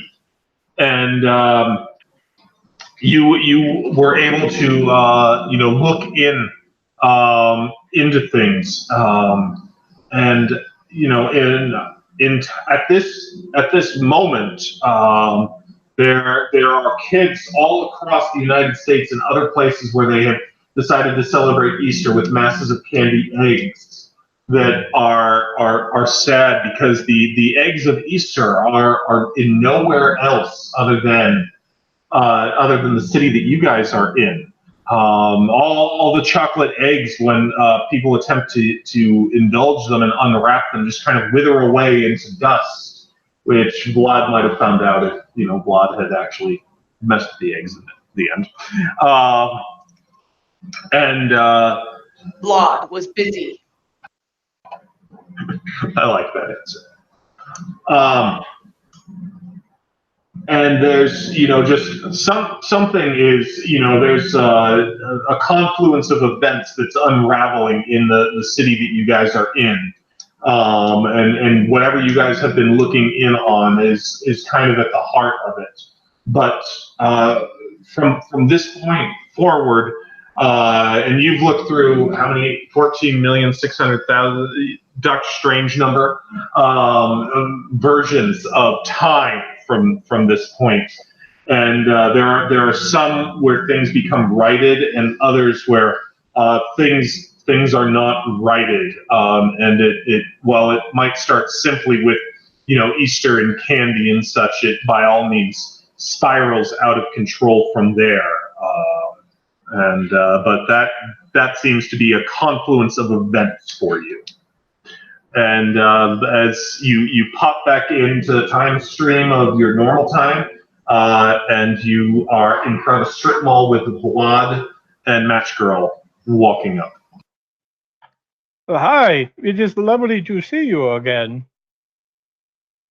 and you were able to look into things, and at this moment, there are kids all across the United States and other places where they have decided to celebrate Easter with masses of candy eggs that are sad, because the eggs of Easter are in nowhere else other than the city that you guys are in. All the chocolate eggs, when people attempt to indulge them and unwrap them, just kind of wither away into dust, which Vlad might have found out if Vlad had actually messed with the eggs at the end. Vlad was busy. I like that answer. And there's, just something is, there's a confluence of events that's unraveling in the city that you guys are in. And whatever you guys have been looking in on is kind of at the heart of it. But from this point forward, and you've looked through how many, 14,600,000 Dutch strange number versions of time from this point, and there are some where things become righted, and others where things are not righted, and while it might start simply with Easter and candy and such, it by all means spirals out of control from there. But that seems to be a confluence of events for you. And as you pop back into the time stream of your normal time, and you are in front of a strip mall with Vlad and Match Girl walking up. Hi, it is lovely to see you again.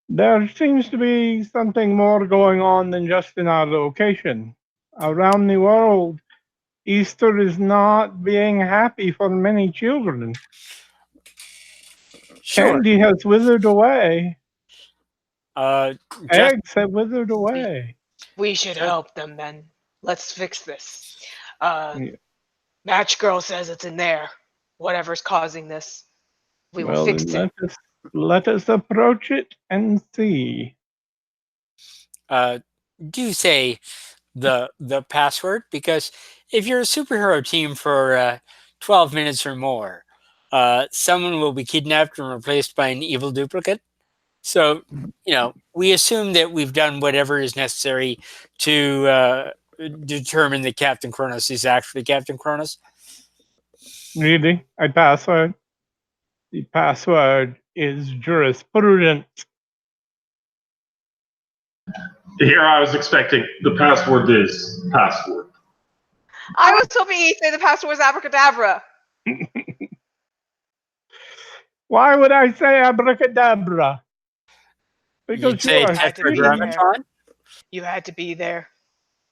There seems to be something more going on than just in our location. Around the world, Easter is not being happy for many children. Sure. Candy has withered away. Just, Eggs have withered away. We should help them then. Let's fix this. Yeah. Match Girl says it's in there. Whatever's causing this, we will Well, fix then it. let us approach it and see. do say the password, because if you're a superhero team for 12 minutes or more, someone will be kidnapped and replaced by an evil duplicate. So, we assume that we've done whatever is necessary to determine that Captain Kronos is actually Captain Kronos. Really? A password? The password is jurisprudence. Here I was expecting the password is password. I was hoping he'd say the password was abracadabra. Why would I say abracadabra? Because You'd say you are tetragrammaton? You had to be there.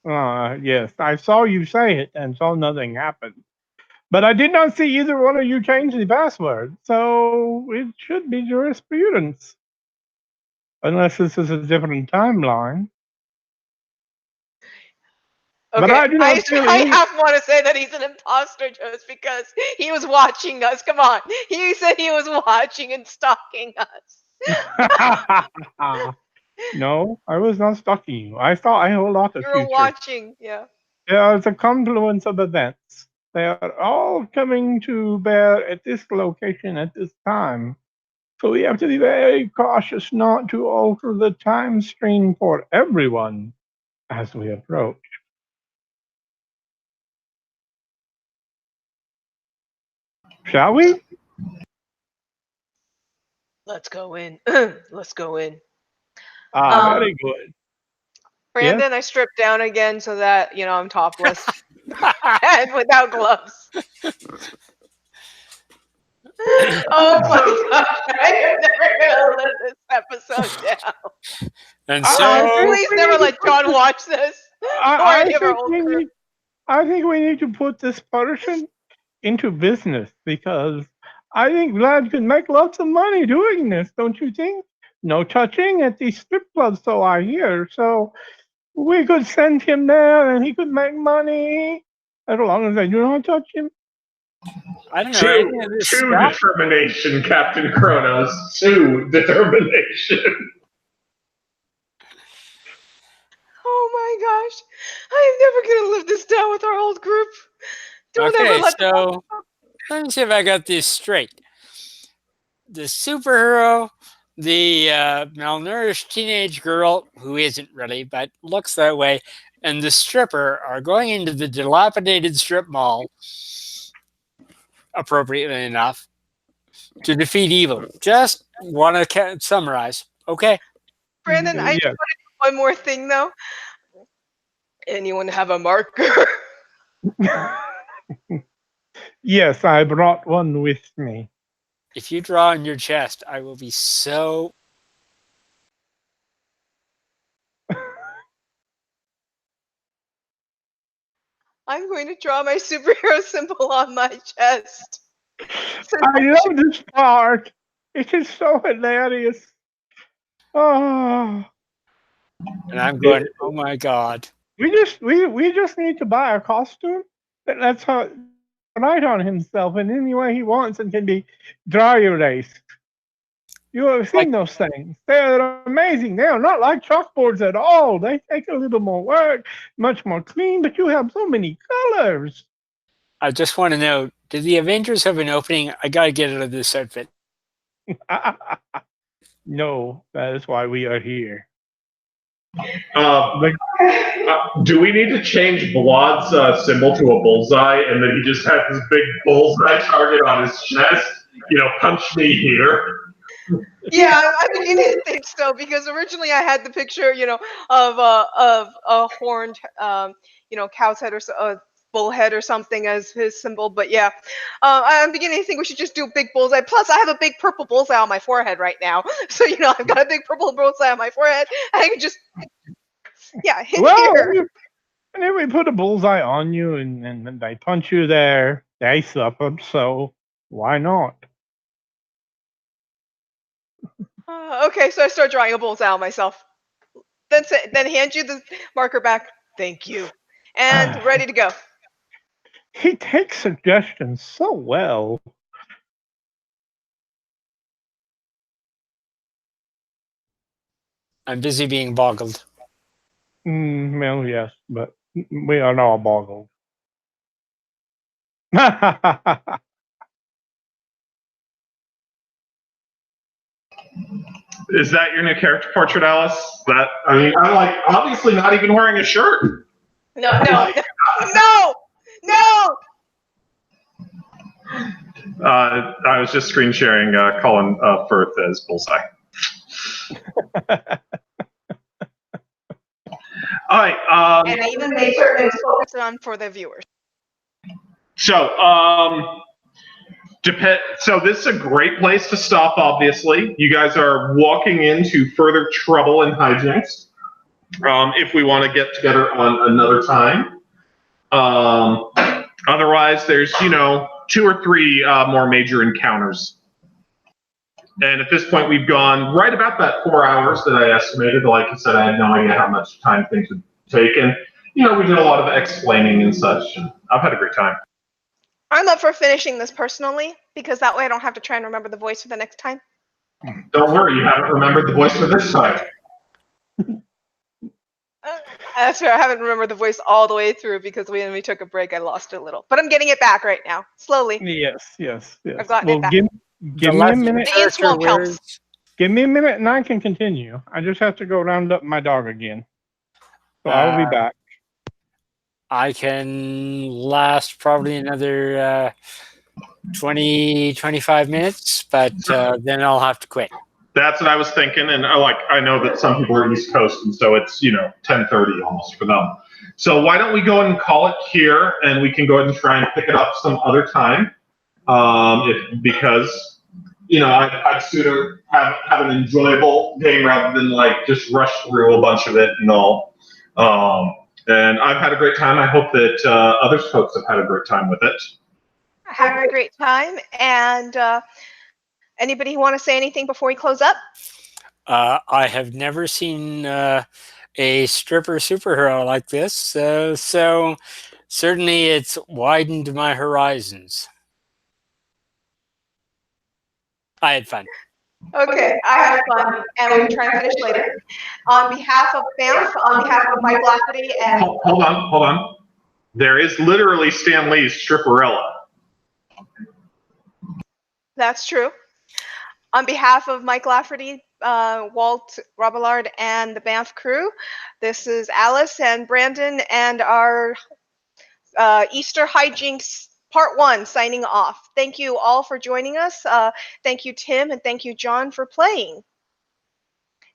Yes, I saw you say it, and so nothing happened. But I did not see either one of you change the password, so it should be jurisprudence. Unless this is a different timeline. But Okay, I do not feel I any. half want to say that he's an imposter just because he was watching us. Come on, he said he was watching and stalking us. No, I was not stalking you. I thought I hold out the You were future. watching, yeah. There is a confluence of events. They are all coming to bear at this location at this time. So we have to be very cautious not to alter the time stream for everyone as we approach. Shall we? Let's go in. Let's go in. Very good. Yes? Brandon, I stripped down again so that I'm topless and without gloves. Oh my gosh, I am never gonna live this episode down. And I so, think Please we never need to let put John this, watch this or I, any I of our think old we crew. need I think we need to put this person into business because I think Vlad could make lots of money doing this, don't you think? No touching at these strip clubs, so I hear. So we could send him there and he could make money as long as they do not touch him. I don't know any of this Two stuff. determination, Captain Kronos. Two determination. Oh my gosh, I am never gonna live this down with our old group. Don't ever Okay, let them. so let me see if I got this straight. The superhero, the malnourished teenage girl, who isn't really, but looks that way, and the stripper are going into the dilapidated strip mall, appropriately enough, to defeat evil. Just want to summarize. Okay. Brandon, I just Yes. want to do one more thing though. Anyone have a marker? Yes, I brought one with me. If you draw on your chest, I will be so. I'm going to draw my superhero symbol on my chest. I love this part. It is so hilarious. Oh, And I'm going, oh my God. we just need to buy a costume that lets her write on himself in any way he wants and can be dry erased. You have Like, seen those things. They're amazing. They are not like chalkboards at all. They take a little more work, much more clean, but you have so many colors. I just want to know, do the Avengers have an opening? I got to get out of this outfit. No, that is why we are here. Do we need to change Vlad's symbol to a bullseye, and then he just has this big bullseye target on his chest? Punch me here. Yeah, I beginning to think so because originally I had the picture, of a horned, cow's head or bull head or something as his symbol. But yeah, I'm beginning to think we should just do a big bullseye. Plus, I have a big purple bullseye on my forehead right now, so I've got a big purple bullseye on my forehead, and I can just hit Well, here. and if we put a bullseye on you and they punch you there, they suffer, so why not? Okay, so I start drawing a bullseye on myself. Then hand you the marker back. Thank you, and ready to go. He takes suggestions so well. I'm busy being boggled. Well, yes, but we are all boggled. Is that your new character portrait, Alice? I'm like obviously not even wearing a shirt. No, no. I was just screen sharing Colin Firth as Bullseye. All right. And I even made certain it's focused on for the viewers. So, so this is a great place to stop, obviously. You guys are walking into further trouble in Hijinks. If we want to get together on another time. Otherwise, there's, 2 or 3 more major encounters. And at this point, we've gone right about that 4 hours that I estimated. Like I said, I had no idea how much time things would take. And, we did a lot of explaining and such. And I've had a great time. I'm up for finishing this personally because that way I don't have to try and remember the voice for the next time. Don't worry, you haven't remembered the voice for this time. That's fair. I haven't remembered the voice all the way through because when we took a break, I lost it a little. But I'm getting it back right now, slowly. Yes. I've gotten Well, it back. give me a minute. The ink swamp helps. Give me a minute, and I can continue. I just have to go round up my dog again. So I will be back. I can last probably another 20, 25 minutes, but then I'll have to quit. That's what I was thinking, and I know that some people are East Coast, and so it's 10:30 almost for them. So why don't we go ahead and call it here, and we can go ahead and try and pick it up some other time, because I'd sooner have an enjoyable game rather than just rush through a bunch of it and all. And I've had a great time. I hope that other folks have had a great time with it. Having a great time. And anybody want to say anything before we close up? I have never seen a stripper superhero like this, so certainly it's widened my horizons. I had fun. Okay, I had fun, and we can try and finish later. On behalf of Banff, on behalf of Mike Lafferty, and Hold on. There is literally Stan Lee's Stripperella. that's true. On behalf of Mike Lafferty, Walt Robillard, and the Banff crew, this is Alice and Brandon and our Easter Hijinks Part 1 signing off. Thank you all for joining us. Thank you, Tim, and thank you, John, for playing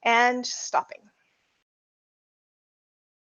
and stopping.